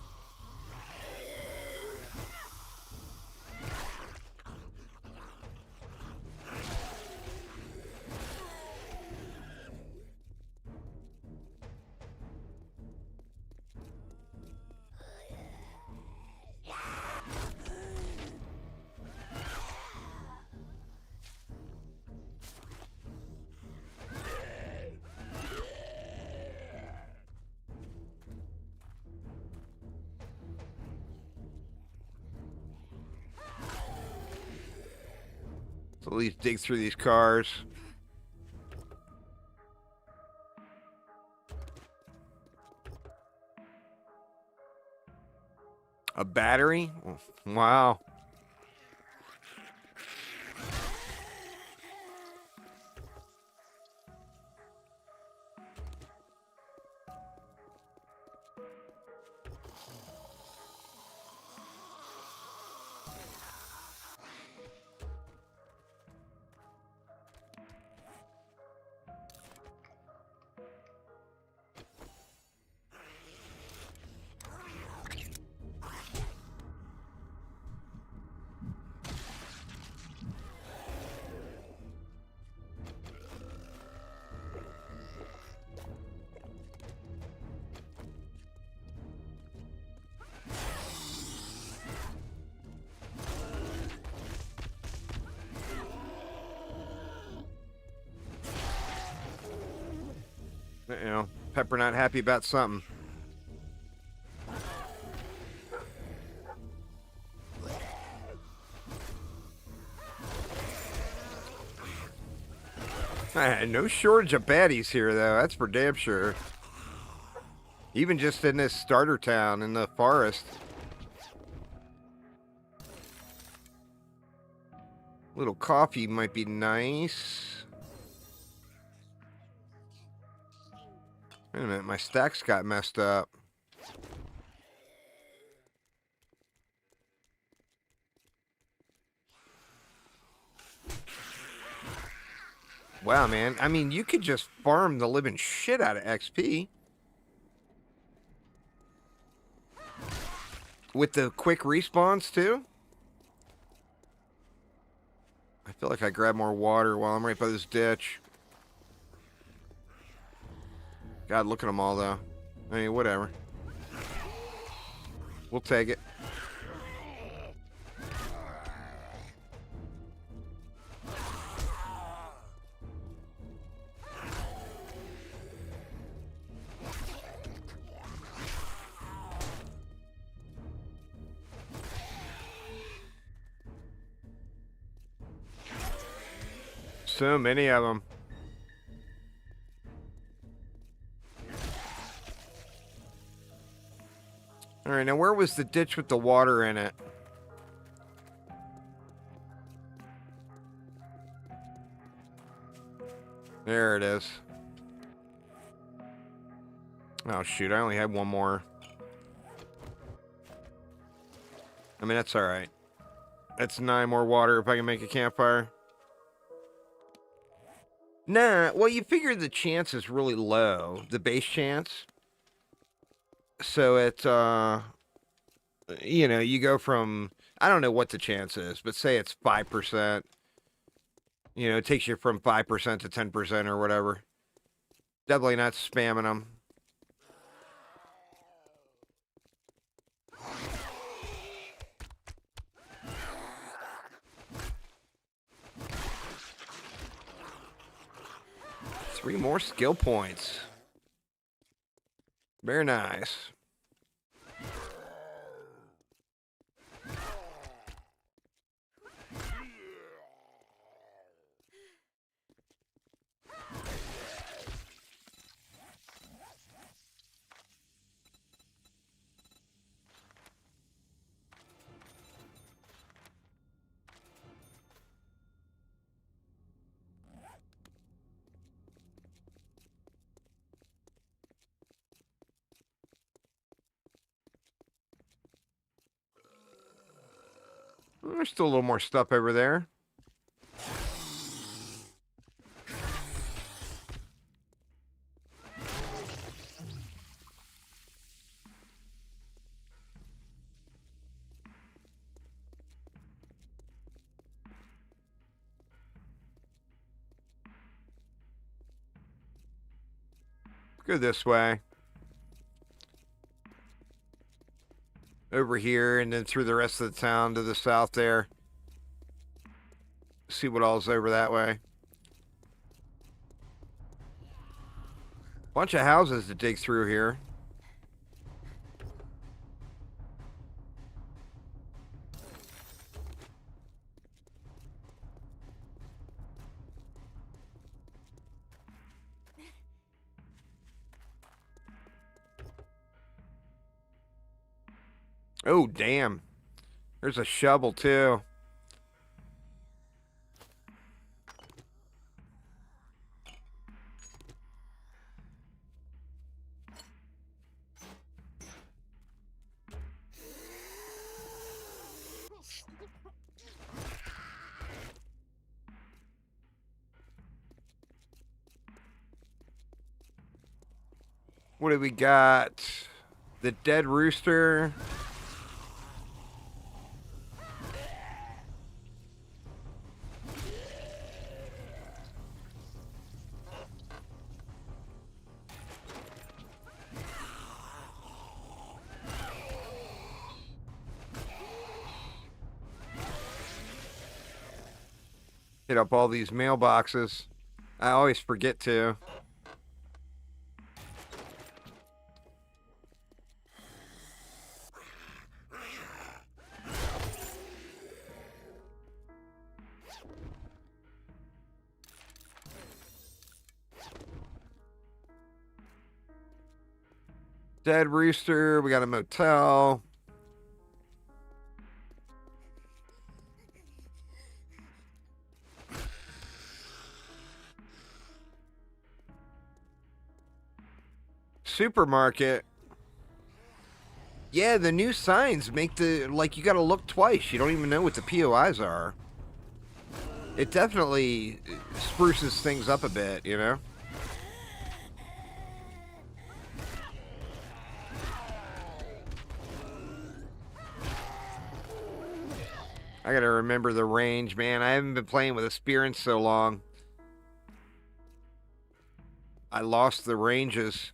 So at least dig through these cars. A battery? Wow. You know, Pepper not happy about something. No shortage of baddies here, though. That's for damn sure. Even just in this starter town in the forest. Little coffee might be nice. Wait a minute, my stacks got messed up. Wow, man. I mean, you could just farm the living shit out of XP. With the quick respawns, too? I feel like I grab more water while I'm right by this ditch. God, look at them all, though. I mean, whatever. We'll take it. So many of them. All right, now where was the ditch with the water in it? There it is. Oh, shoot, I only had one more. I mean, that's all right. That's 9 more water if I can make a campfire. Nah, well, you figure the chance is really low, the base chance. So it, you know, you go from, I don't know what the chance is, but say it's 5%. You know, it takes you from 5% to 10% or whatever. Definitely not spamming them. Three more skill points. Very nice. There's still a little more stuff over there. Go this way. Over here and then through the rest of the town to the south there. See what all's over that way. Bunch of houses to dig through here. Oh, damn. There's a shovel, too. What do we got? The dead rooster. Hit up all these mailboxes. I always forget to. Dead Rooster. We got a motel. Supermarket. Yeah, the new signs make the, like, you gotta look twice. You don't even know what the POIs are. It definitely spruces things up a bit, you know? I gotta remember the range, man. I haven't been playing with a spear in so long. I lost the ranges.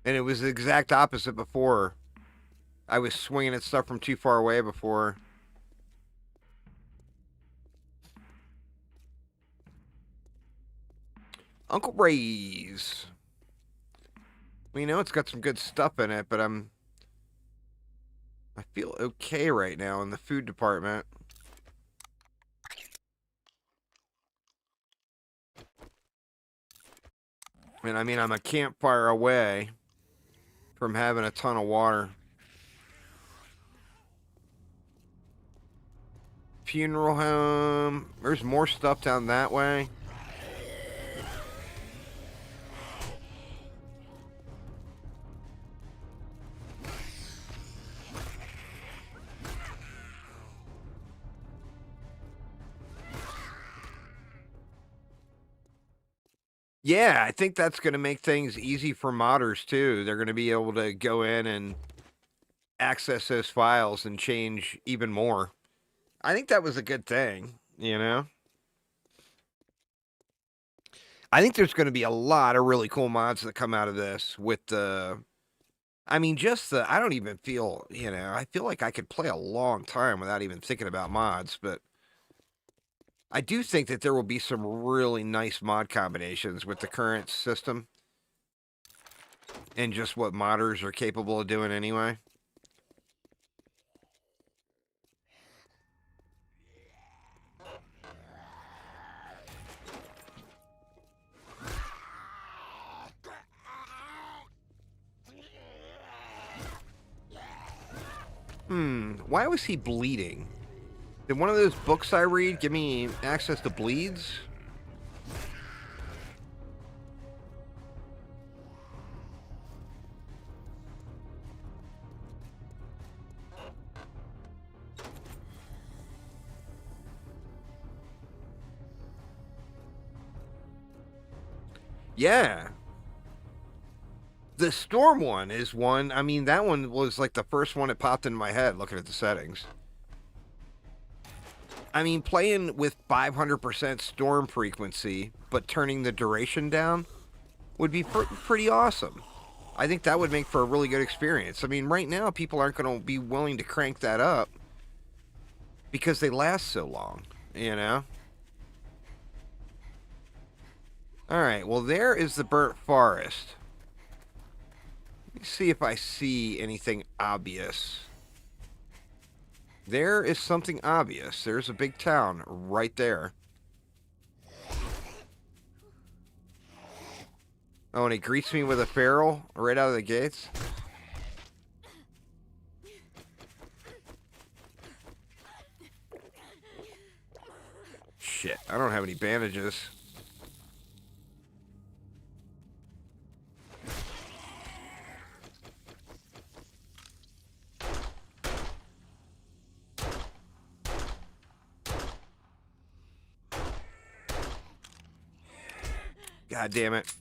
And it was the exact opposite before. I was swinging at stuff from too far away before. Uncle Ray's. Well, you know, it's got some good stuff in it, but I feel okay right now in the food department. And I mean, I'm a campfire away from having a ton of water. Funeral home. There's more stuff down that way. Yeah, I think that's going to make things easy for modders too. They're going to be able to go in and access those files and change even more. I think that was a good thing, you know? I think there's going to be a lot of really cool mods that come out of this with the, I mean, just the, I don't even feel, you know, I feel like I could play a long time without even thinking about mods, but I do think that there will be some really nice mod combinations with the current system and just what modders are capable of doing anyway. Why was he bleeding? Did one of those books I read give me access to bleeds? Yeah. The Storm one is one. I mean, that one was like the first one that popped in my head looking at the settings. I mean, playing with 500% storm frequency, but turning the duration down would be pretty awesome. I think that would make for a really good experience. I mean, right now, people aren't going to be willing to crank that up because they last so long, you know? Alright, well, there is the burnt forest. Let me see if I see anything obvious. There is something obvious. There's a big town right there. Oh, and he greets me with a feral right out of the gates. Shit, I don't have any bandages. God damn it.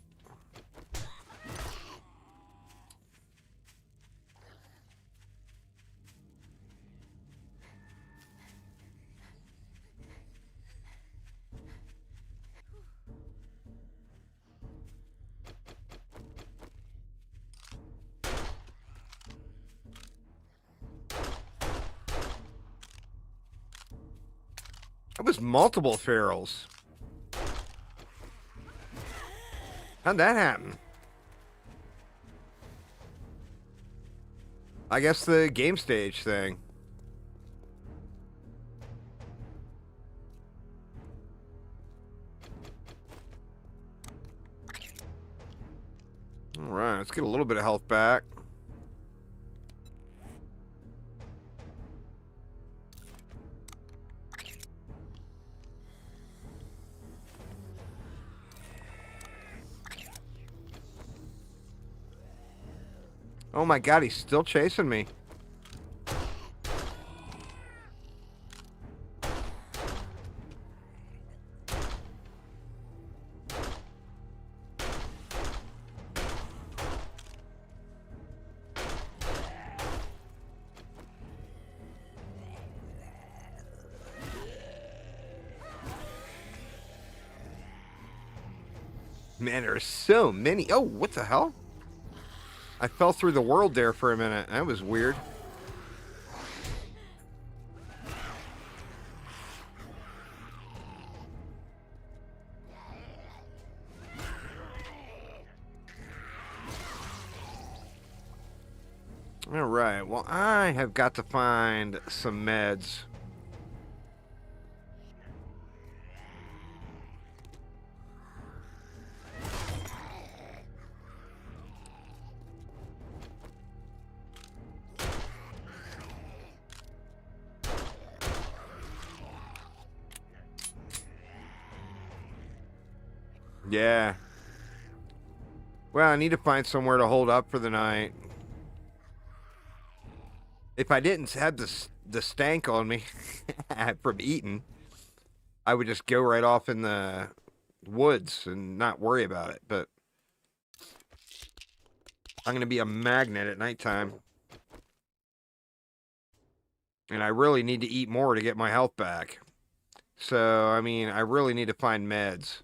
That was multiple ferals. How'd that happen? I guess the game stage thing. Alright, let's get a little bit of health back. Oh my god, he's still chasing me. Man, there are so many. Oh, what the hell? I fell through the world there for a minute. That was weird. All right. Well, I have got to find some meds. Yeah. Well, I need to find somewhere to hold up for the night. If I didn't have the stank on me from eating, I would just go right off in the woods and not worry about it. But I'm going to be a magnet at nighttime. And I really need to eat more to get my health back. So, I mean, I really need to find meds.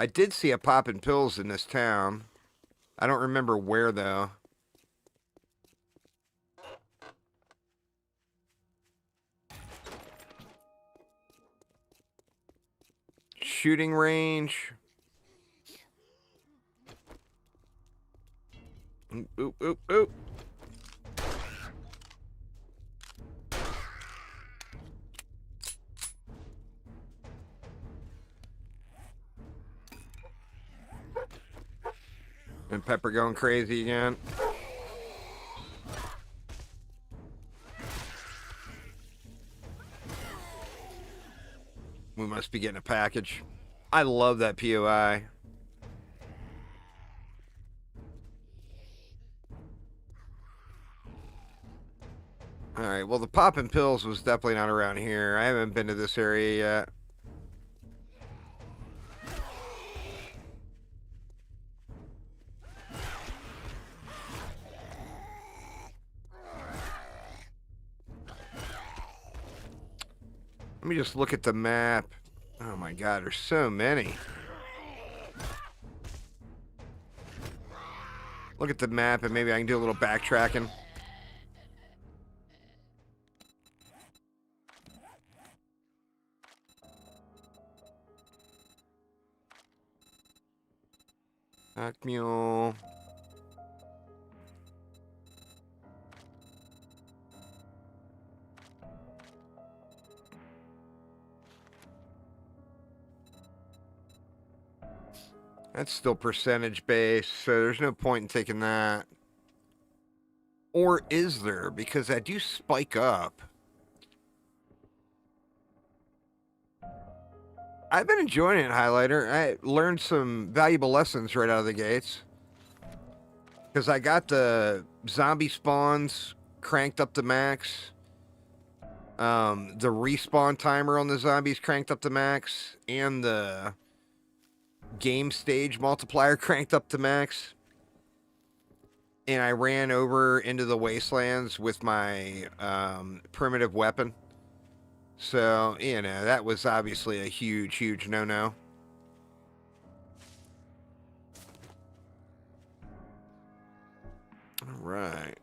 I did see a poppin' pills in this town. I don't remember where, though. Shooting range. Oop, oop, oop. And Pepper going crazy again. We must be getting a package. I love that POI. Alright, well, the poppin' pills was definitely not around here. I haven't been to this area yet. Let me just look at the map. Oh my god, there's so many. Look at the map and maybe I can do a little backtracking. Pack mule. That's still percentage based, so there's no point in taking that. Or is there? Because I do spike up. I've been enjoying it, Highlighter. I learned some valuable lessons right out of the gates. Because I got the zombie spawns cranked up to max. The respawn timer on the zombies cranked up to max. And the game stage multiplier cranked up to max. And I ran over into the wastelands with my primitive weapon. So, you know, that was obviously a huge, huge no-no. All right.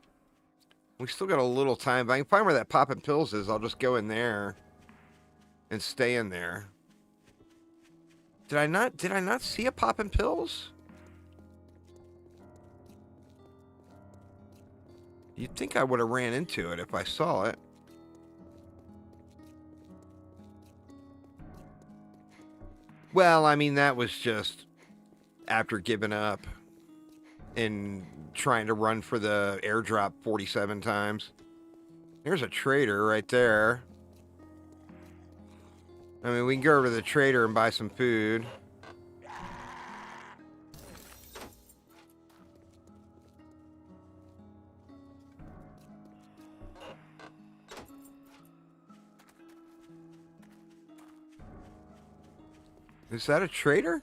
We still got a little time. If I can find where that poppin' pills is, I'll just go in there and stay in there. Did I not see a poppin' pills? You'd think I would have ran into it if I saw it. Well, I mean, that was just after giving up. in trying to run for the airdrop 47 times. There's a trader right there. I mean, we can go over to the trader and buy some food. Is that a trader?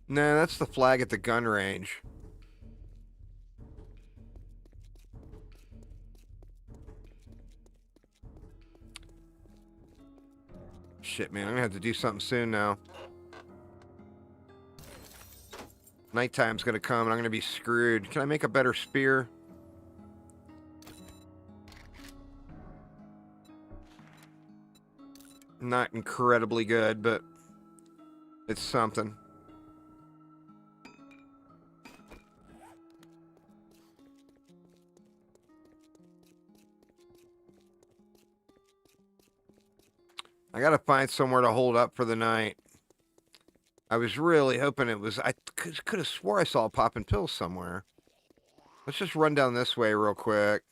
No, that's the flag at the gun range. Shit, man, I'm gonna have to do something soon now. Nighttime's gonna come and I'm gonna be screwed. Can I make a better spear? Not incredibly good, but it's something. I gotta find somewhere to hold up for the night. I was really hoping it was... I could have swore I saw popping pills somewhere. Let's just run down this way real quick.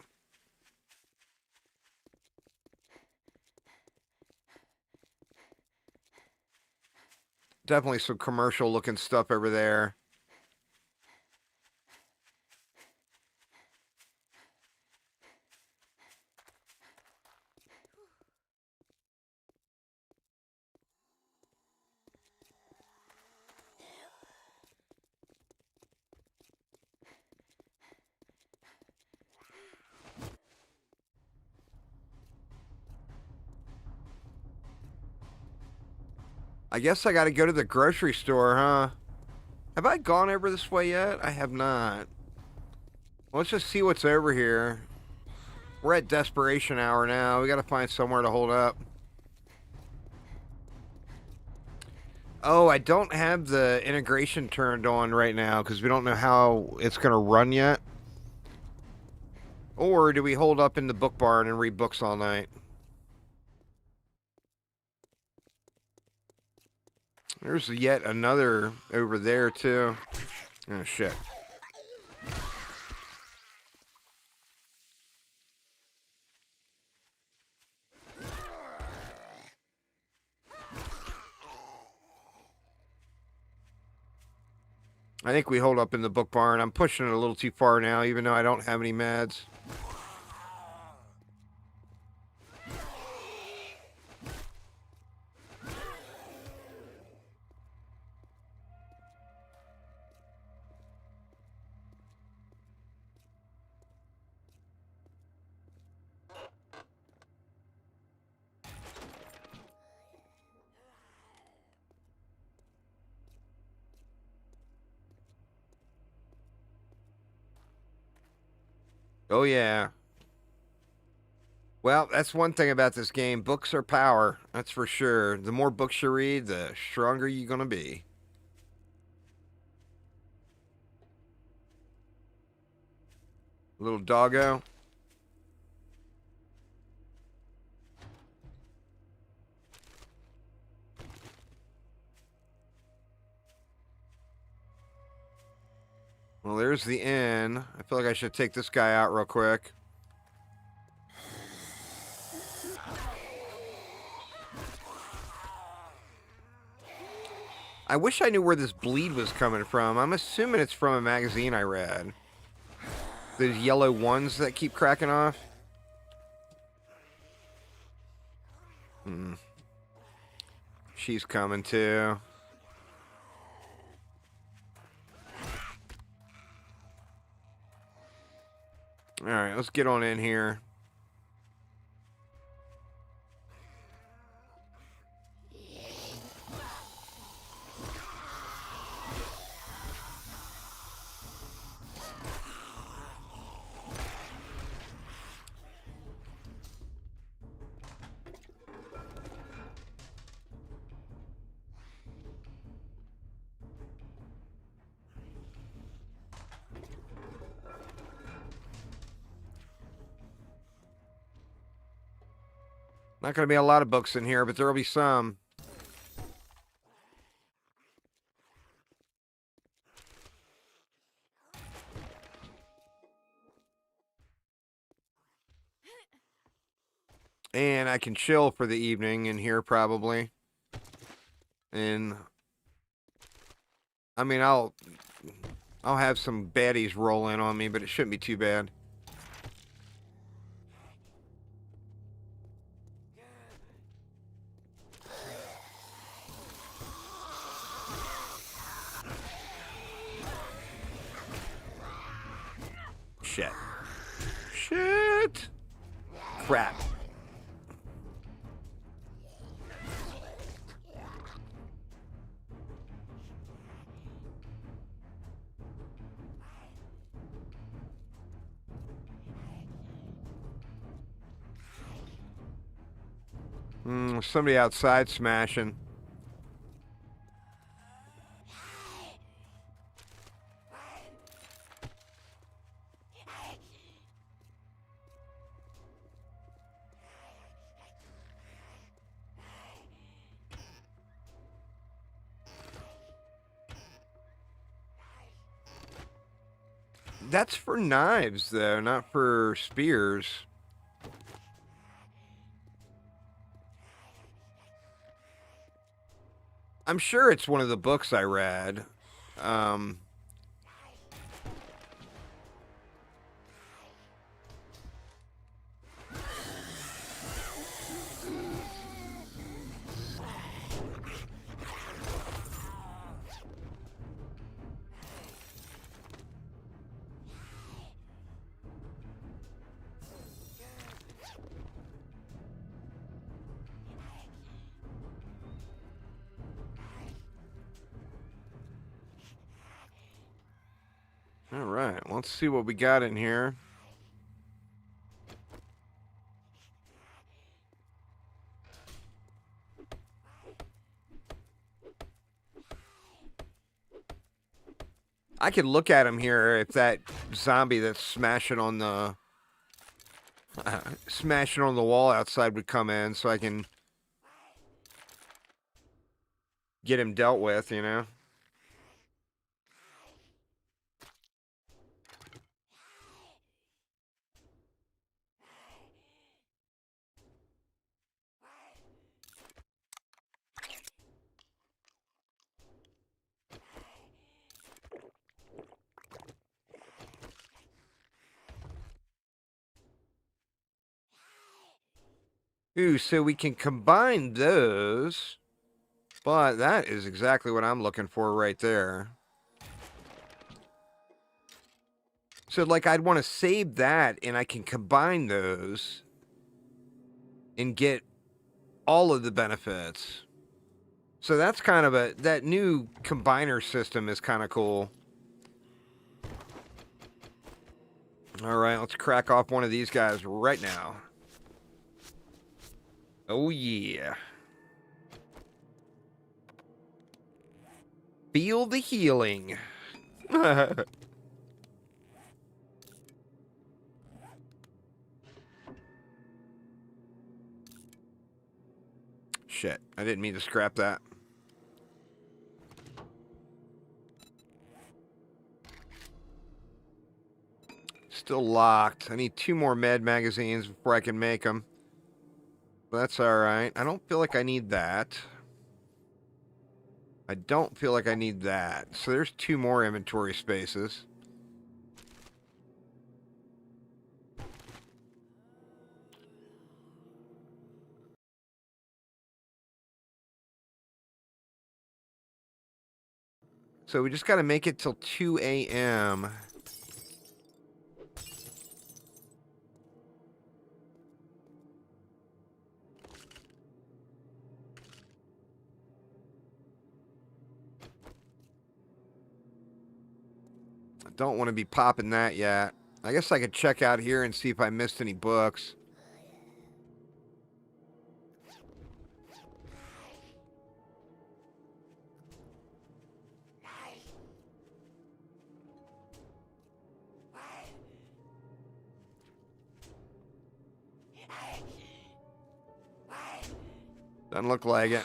Definitely some commercial looking stuff over there. I guess I gotta go to the grocery store, huh? Have I gone over this way yet? I have not. Let's just see what's over here. We're at desperation hour now. We gotta find somewhere to hold up. Oh, I don't have the integration turned on right now because we don't know how it's gonna run yet. Or do we hold up in the book barn and read books all night? There's yet another over there, too. Oh, shit. I think we hold up in the book barn. I'm pushing it a little too far now, even though I don't have any meds. Oh, yeah. Well, that's one thing about this game. Books are power. That's for sure. The more books you read, the stronger you're going to be. Little doggo. Well, there's the inn. I feel like I should take this guy out real quick. I wish I knew where this bleed was coming from. I'm assuming it's from a magazine I read. Those yellow ones that keep cracking off. She's coming too. Alright, let's get on in here. Not going to be a lot of books in here, but there will be some. And I can chill for the evening in here probably. And I mean, I'll have some baddies roll in on me, but it shouldn't be too bad. Shit. Shit. Crap. Somebody outside smashing. That's for knives, though, not for spears. I'm sure it's one of the books I read. All right, let's see what we got in here. I could look at him here if that zombie that's smashing on the wall outside would come in, so I can get him dealt with, you know? Ooh, so we can combine those. But that is exactly what I'm looking for right there. So, like, I'd want to save that, and I can combine those and get all of the benefits. So that's kind of that new combiner system is kind of cool. All right, let's crack off one of these guys right now. Oh, yeah. Feel the healing. Shit, I didn't mean to scrap that. Still locked. I need 2 more med magazines before I can make them. That's alright. I don't feel like I need that. I don't feel like I need that. So there's 2 more inventory spaces. So we just got to make it till 2 a.m. I don't want to be popping that yet. I guess I could check out here and see if I missed any books. Doesn't look like it.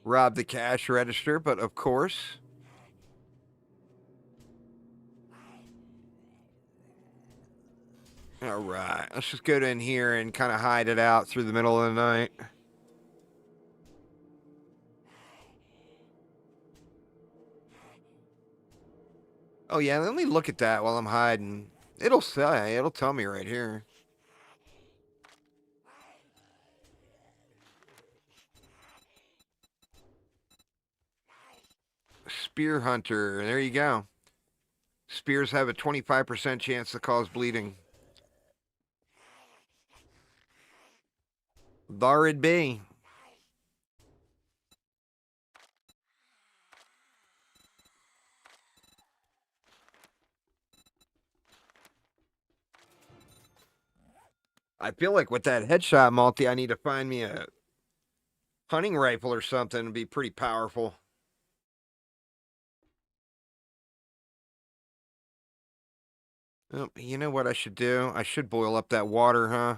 rob the cash register, but of course. All right, let's just go in here and kind of hide it out through the middle of the night. Oh yeah, let me look at that while I'm hiding. It'll tell me right here. Spear hunter, there you go. Spears have a 25% chance to cause bleeding. There it be. I feel like with that headshot multi, I need to find me a hunting rifle or something. It'd be pretty powerful. Oh, you know what I should do? I should boil up that water, huh?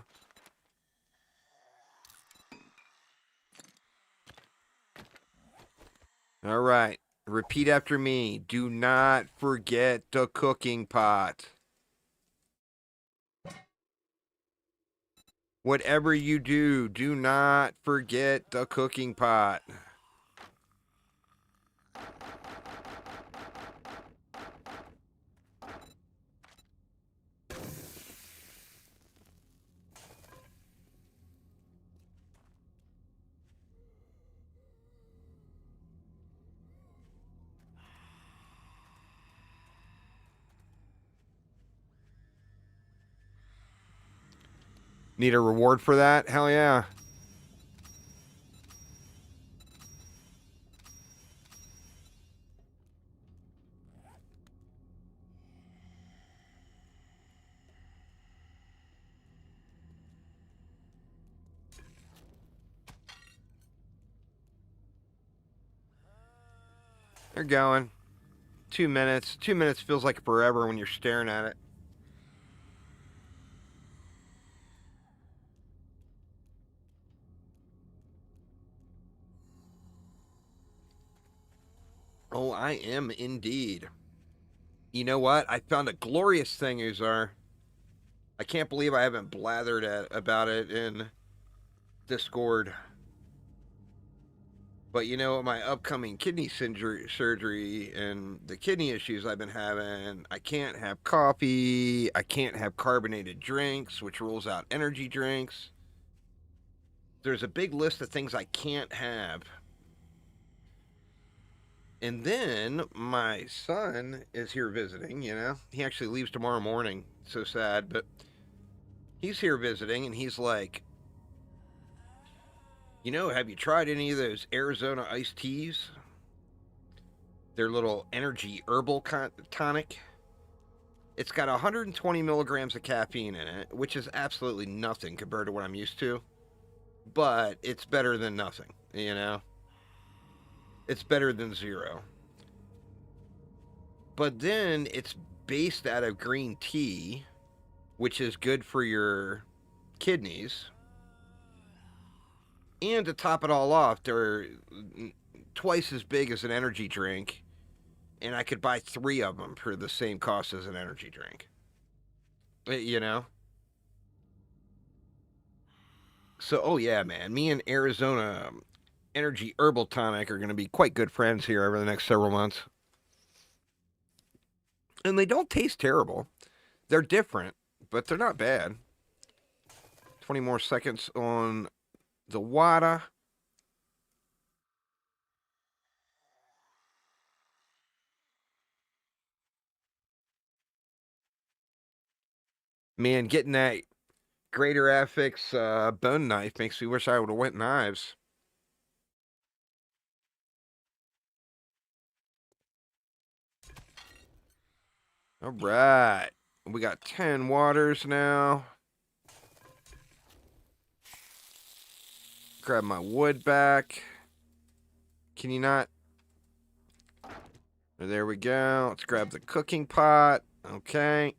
All right. Repeat after me. Do not forget the cooking pot. Whatever you do, do not forget the cooking pot. Need a reward for that? Hell yeah. They're going. 2 minutes. 2 minutes feels like forever when you're staring at it. Oh, I am indeed. You know what? I found a glorious thing, Uzar. I can't believe I haven't blathered about it in Discord. But you know, my upcoming kidney surgery and the kidney issues I've been having, I can't have coffee. I can't have carbonated drinks, which rules out energy drinks. There's a big list of things I can't have. And then my son is here visiting, you know. He actually leaves tomorrow morning. So sad, but he's here visiting and he's like, you know, have you tried any of those Arizona iced teas? Their little energy herbal tonic. It's got 120 milligrams of caffeine in it, which is absolutely nothing compared to what I'm used to. But it's better than nothing, you know? It's better than zero. But then it's based out of green tea, which is good for your kidneys. And to top it all off, they're twice as big as an energy drink, and I could buy 3 of them for the same cost as an energy drink. You know? So, oh yeah, man. Me and Arizona Energy Herbal Tonic are going to be quite good friends here over the next several months. And they don't taste terrible. They're different, but they're not bad. 20 more seconds on the water. Man, getting that Greater Affix bone knife makes me wish I would have went knives. All right. We got 10 waters now. Grab my wood back. Can you not? There we go. Let's grab the cooking pot. Okay.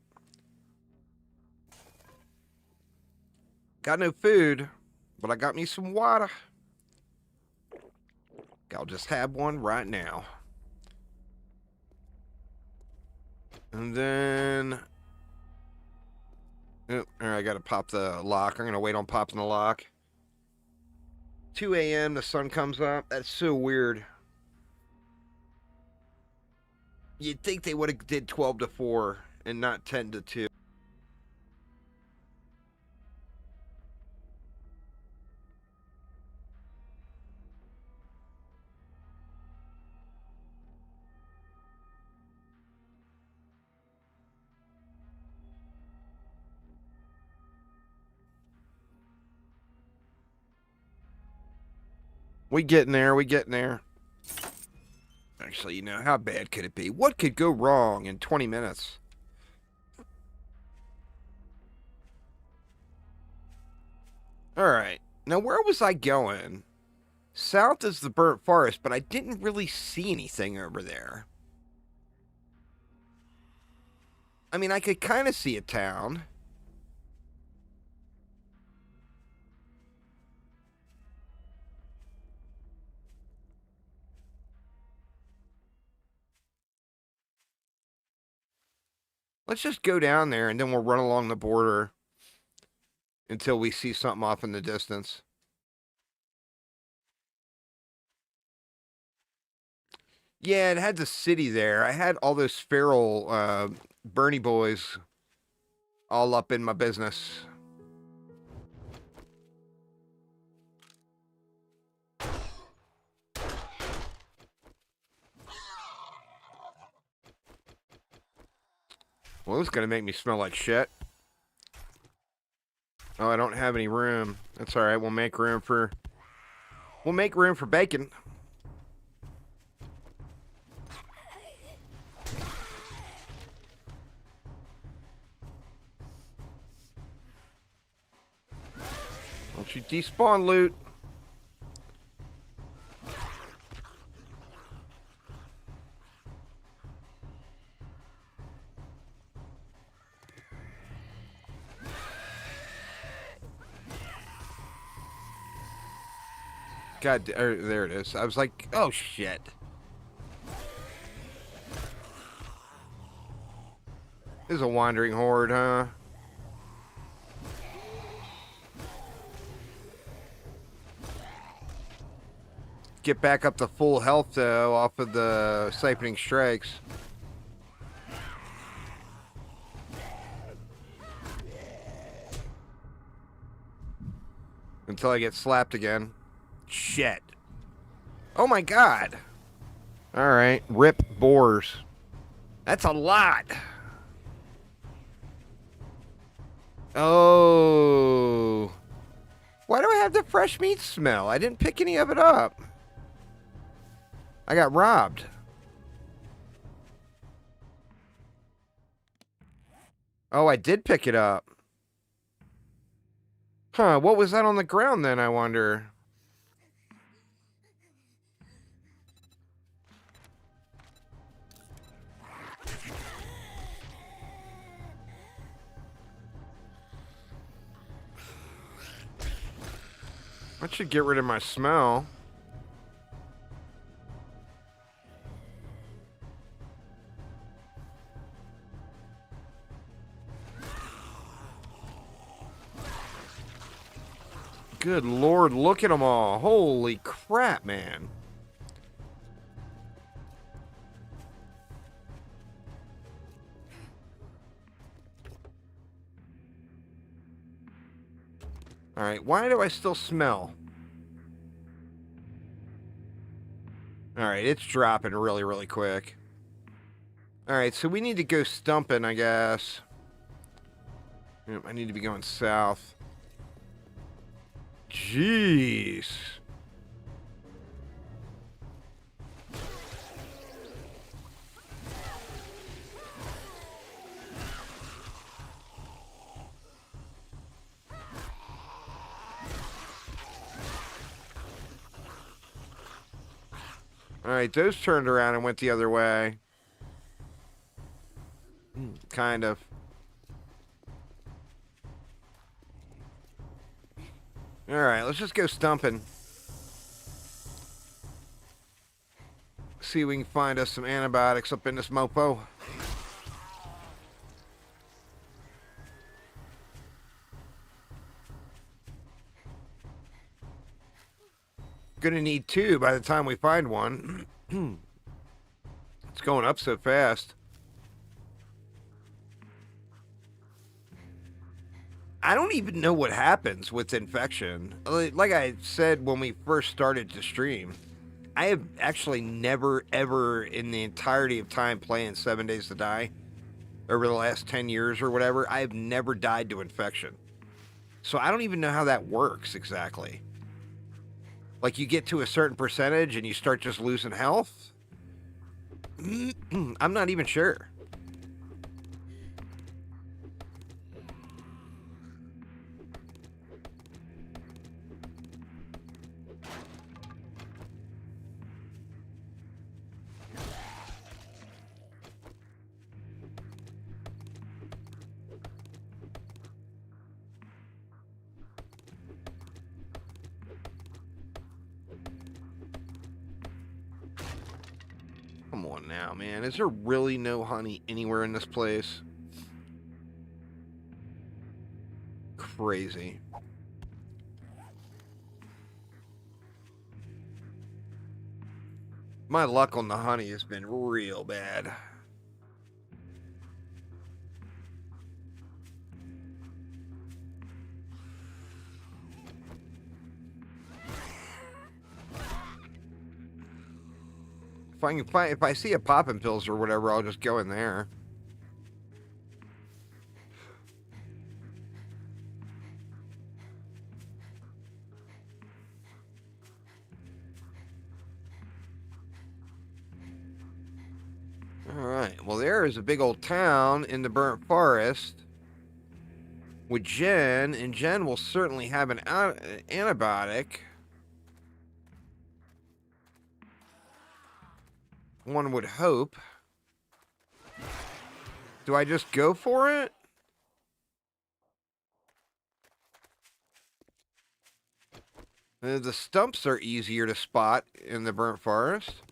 Got no food, but I got me some water. I'll just have one right now. And then... Oh, alright, I gotta pop the lock. I'm gonna wait on popping the lock. 2 a.m. the sun comes up. That's so weird. You'd think they would have did 12 to 4 and not 10 to 2. We getting there. We getting there. Actually, you know, how bad could it be? What could go wrong in 20 minutes? Alright. Now, where was I going? South is the burnt forest, but I didn't really see anything over there. I mean, I could kind of see a town. Let's just go down there, and then we'll run along the border until we see something off in the distance. Yeah, it had the city there. I had all those feral Bernie boys all up in my business. Well, it's gonna make me smell like shit. Oh, I don't have any room. That's all right. We'll make room for bacon. Don't you despawn loot. God, there it is. I was like, oh shit. This is a wandering horde, huh? Get back up to full health, though, off of the siphoning strikes. Until I get slapped again. Shit. Oh my god. Alright, rip boars. That's a lot. Oh. Why do I have the fresh meat smell? I didn't pick any of it up. I got robbed. Oh, I did pick it up. Huh, what was that on the ground then, I wonder? That should get rid of my smell. Good lord, look at them all. Holy crap, man. Alright, why do I still smell? Alright, it's dropping really, really quick. Alright, so we need to go stumping, I guess. Yep, I need to be going south. Jeez. Alright, those turned around and went the other way. Kind of. Alright, let's just go stumping. See if we can find us some antibiotics up in this mopo. Gonna need 2 by the time we find one. It's going up so fast. I don't even know what happens with infection. Like I said when we first started to stream, I have actually never, ever in the entirety of time playing 7 Days to Die, over the last 10 years or whatever, I have never died to infection. So I don't even know how that works exactly. Like, you get to a certain percentage and you start just losing health? I'm not even sure. Come on now, man. Is there really no honey anywhere in this place? Crazy. My luck on the honey has been real bad. If I see a poppin' pills or whatever, I'll just go in there. Alright, well there is a big old town in the burnt forest with Jen, and Jen will certainly have an antibiotic. One would hope. Do I just go for it? The stumps are easier to spot in the burnt forest.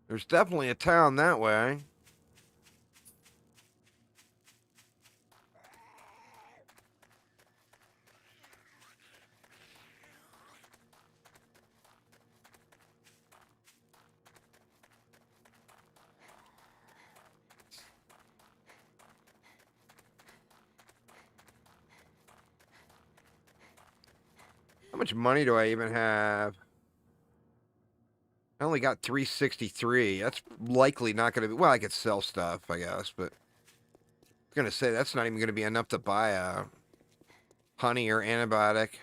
There's definitely a town that way. How much money do I even have? I only got 363. That's likely not going to be... Well, I could sell stuff, I guess, but... I'm going to say that's not even going to be enough to buy a honey or antibiotic.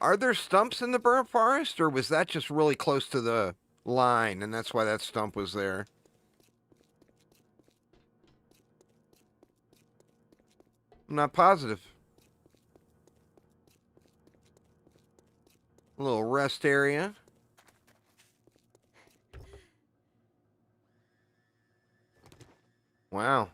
Are there stumps in the burnt forest, or was that just really close to the line, and that's why that stump was there? I'm not positive. A little rest area. Wow.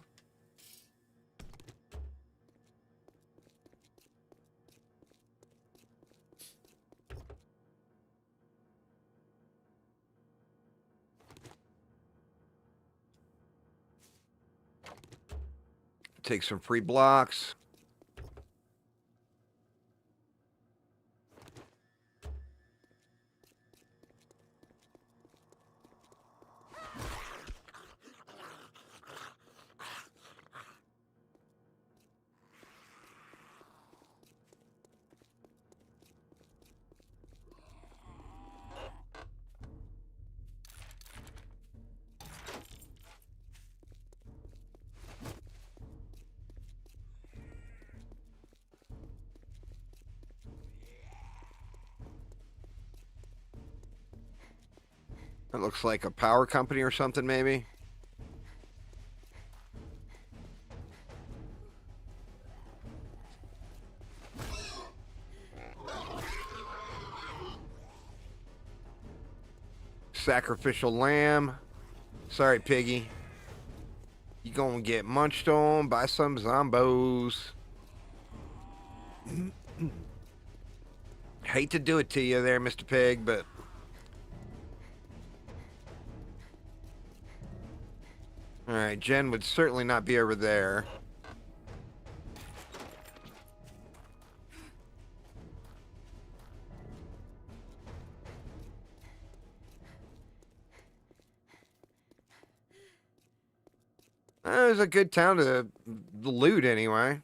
Take some free blocks. That looks like a power company or something, maybe. Sacrificial lamb. Sorry, piggy. You gonna get munched on by some zombos. Hate to do it to you there, Mr. Pig, but... Alright, Jen would certainly not be over there. It was a good town to loot, anyway.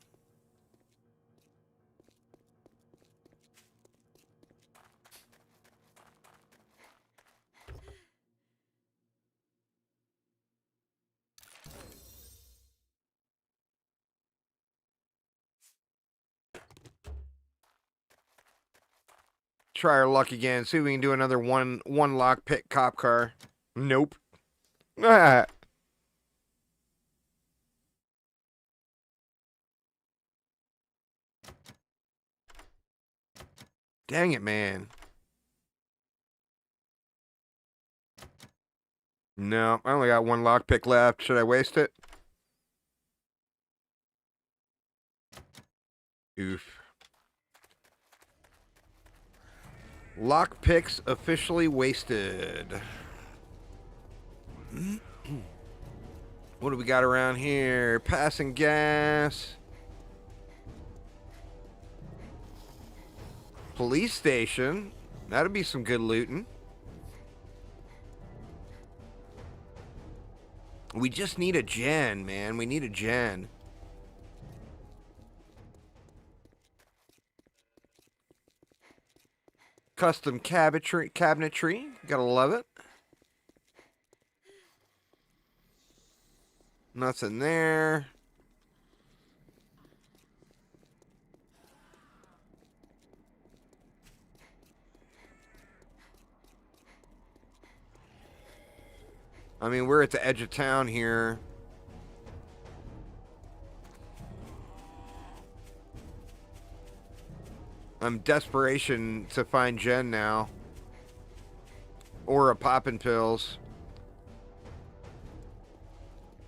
Try our luck again. See if we can do another one lockpick cop car. Nope. Ah. Dang it, man. No, I only got one lockpick left. Should I waste it? Oof. Lockpicks officially wasted. What do we got around here? Passing gas. Police station. That'd be some good looting. We just need a gen, man. We need a gen. Custom cabinetry. Gotta love it. Nothing there. I mean, we're at the edge of town here. I'm desperation to find Jen now. Or a poppin' pills.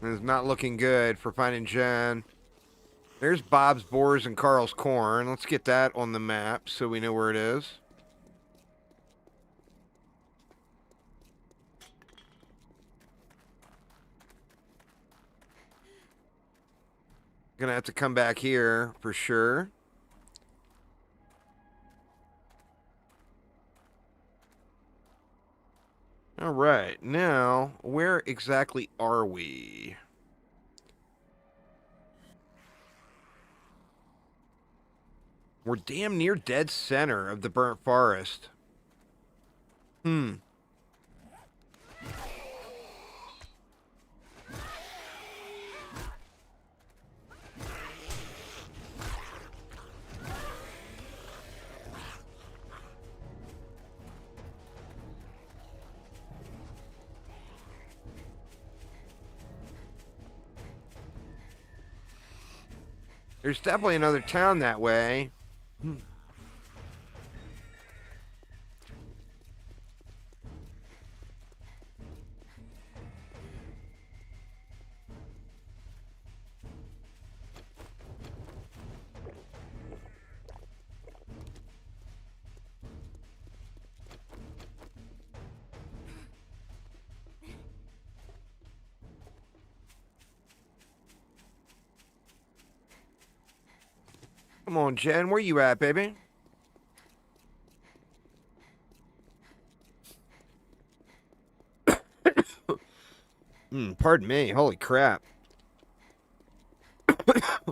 It's not looking good for finding Jen. There's Bob's Boars and Carl's Corn. Let's get that on the map so we know where it is. Gonna have to come back here for sure. All right, now where exactly are we? We're damn near dead center of the burnt forest. There's definitely another town that way. Come on, Jen. Where you at, baby? Pardon me. Holy crap. Oh,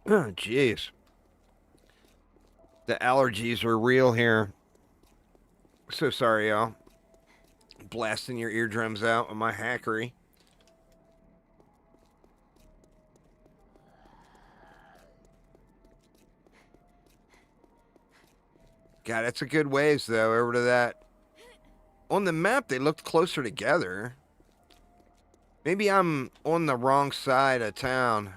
jeez. The allergies are real here. So sorry, y'all. Blasting your eardrums out with my hackery. God, that's a good ways, though, over to that On the map, they looked closer together. Maybe I'm on the wrong side of town.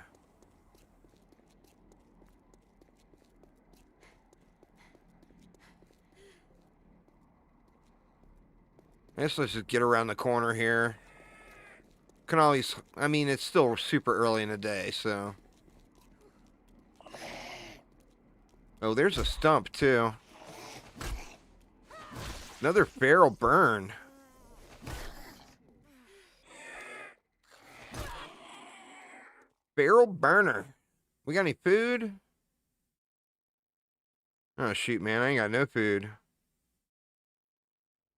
I guess let's just get around the corner here. Can always, I mean, it's still super early in the day, so. Oh, there's a stump, too. Another feral burn. Feral burner. We got any food? Oh, shoot, man. I ain't got no food.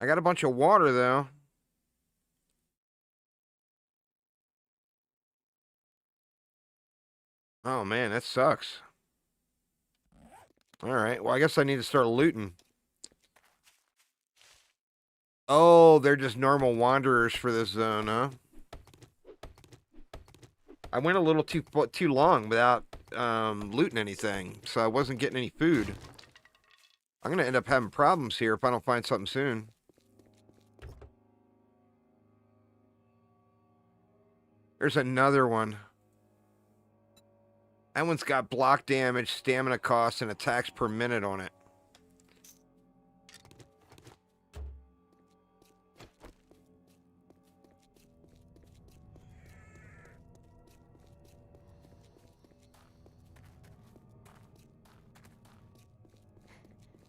I got a bunch of water, though. Oh, man, that sucks. Alright, well, I guess I need to start looting. Oh, they're just normal wanderers for this zone, huh? I went a little too long without looting anything, so I wasn't getting any food. I'm going to end up having problems here if I don't find something soon. There's another one. That one's got block damage, stamina cost, and attacks per minute on it.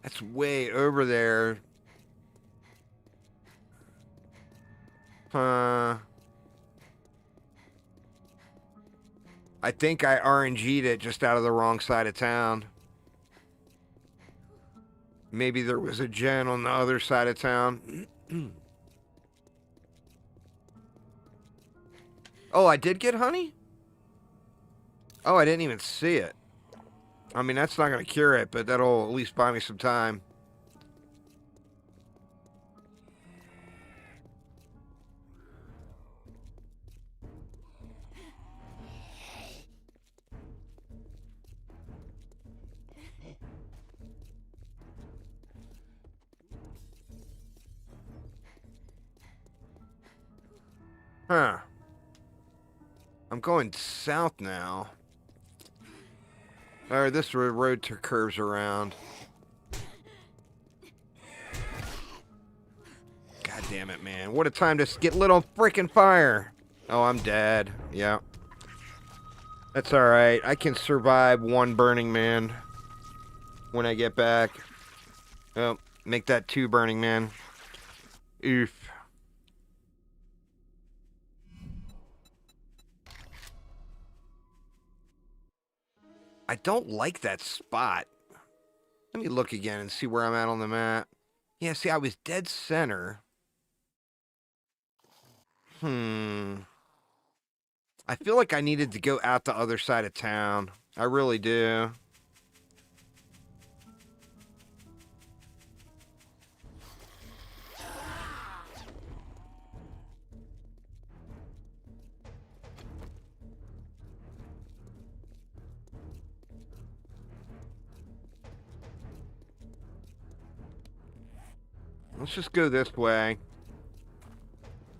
That's way over there. I think I RNG'd it just out of the wrong side of town. Maybe there was a gen on the other side of town. Oh, I did get honey? Oh, I didn't even see it. I mean, that's not going to cure it, but that'll at least buy me some time. Huh. I'm going south now. Or this road curves around. God damn it, man. What a time to get lit on freaking fire. Oh, I'm dead. Yeah. That's alright. I can survive one Burning Man when I get back. Oh, make that 2 Burning Man. Oof. I don't like that spot. Let me look again and see where I'm at on the map. Yeah, see, I was dead center. I feel like I needed to go out the other side of town. I really do. Let's just go this way.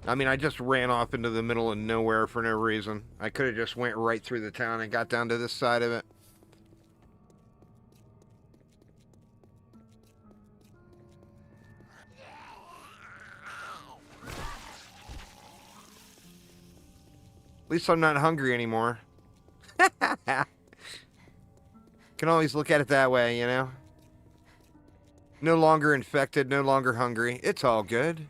I mean, I just ran off into the middle of nowhere for no reason. I could have just went right through the town and got down to this side of it. At least I'm not hungry anymore. Can always look at it that way, you know? No longer infected, no longer hungry. It's all good.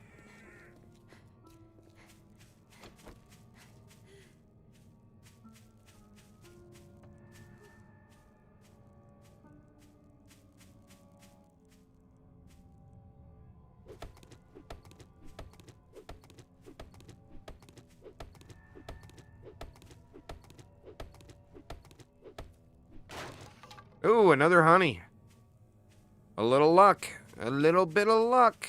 Ooh, another honey. A little luck. A little bit of luck.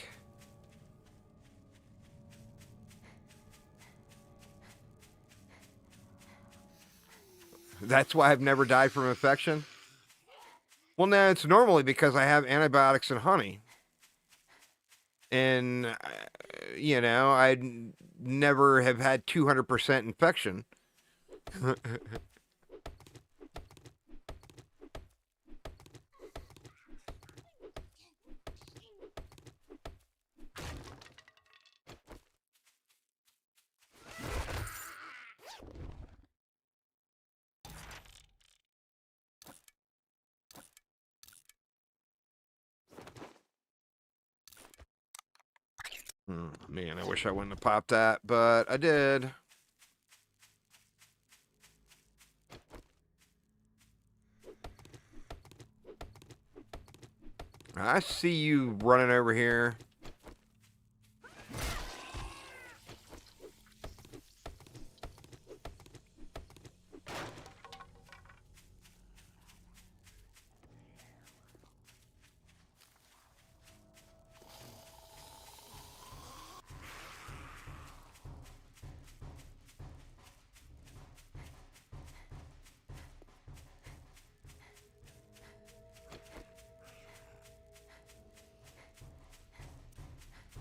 That's why I've never died from infection? Well, no, it's normally because I have antibiotics and honey. and you know, I'd never have had 200% infection. Man, I wish I wouldn't have popped that, but I did. I see you running over here.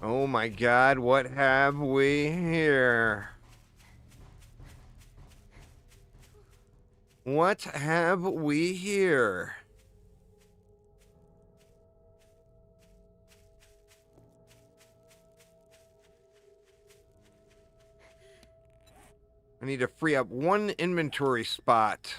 Oh my God, what have we here? What have we here? I need to free up one inventory spot.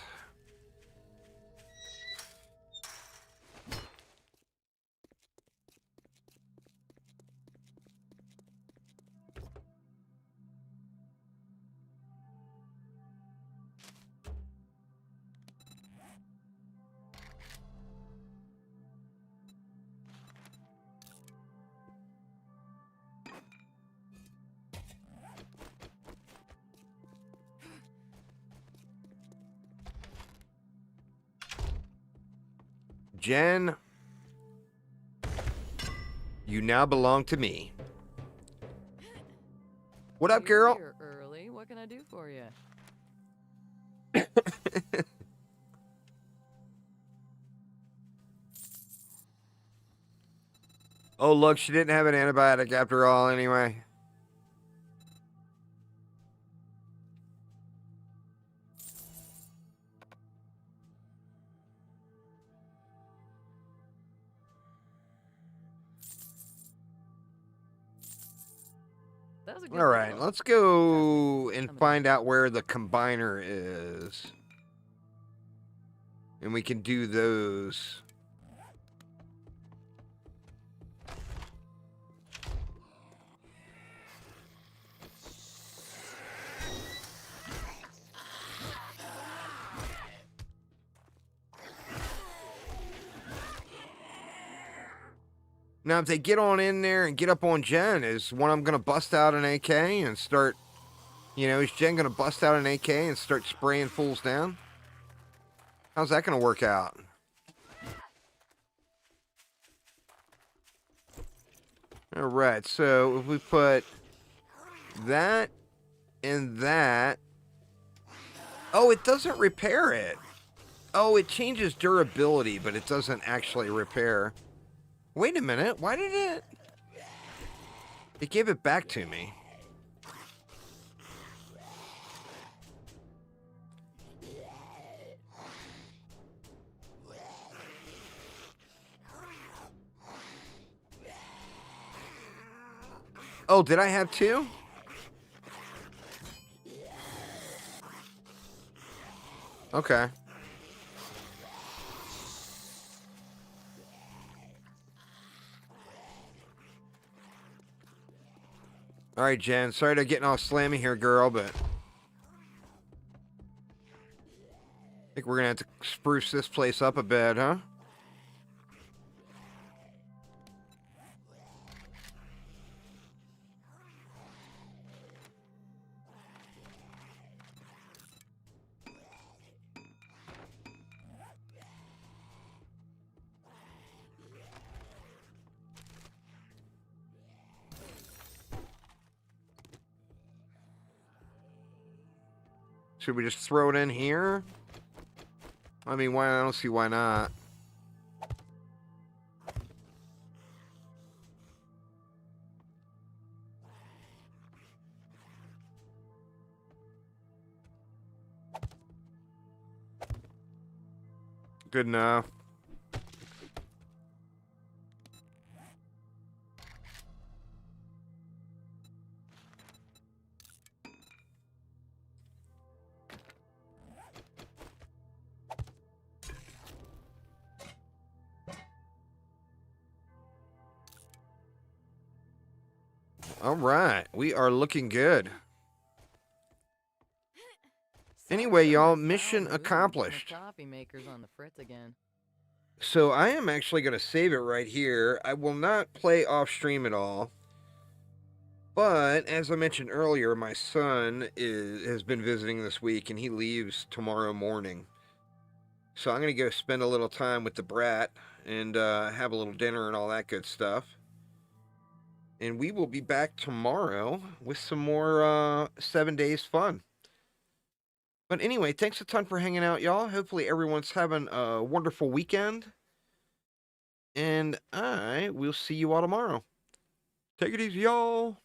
Jen, you now belong to me. What up, girl? You're early. What can I do for you? Oh, look, she didn't have an antibiotic after all, anyway. That was a good All right, deal. let's go and find out where the combiner is. And we can do those. Now, if they get on in there and get up on Jen, is one of them going to bust out an AK and start, you know, is Jen going to bust out an AK and start spraying fools down? How's that going to work out? All right, so if we put that and that. Oh, it doesn't repair it. Oh, it changes durability, but it doesn't actually repair. Wait a minute, why did it? It gave it back to me. Oh, did I have two? Okay. All right, Jen. Sorry to getting all slammy here, girl, but I think we're gonna have to spruce this place up a bit, huh? Should we just throw it in here? I mean, why? I don't see why not. Good enough. All right, we are looking good. Anyway, y'all, mission accomplished. Coffee makers on the fritz again. So I am actually going to save it right here. I will not play off stream at all. But as I mentioned earlier, my son has been visiting this week, and he leaves tomorrow morning. So I'm going to go spend a little time with the brat and have a little dinner and all that good stuff. And we will be back tomorrow with some more 7 days fun. But anyway, thanks a ton for hanging out, y'all. Hopefully everyone's having a wonderful weekend. And I will see you all tomorrow. Take it easy, y'all.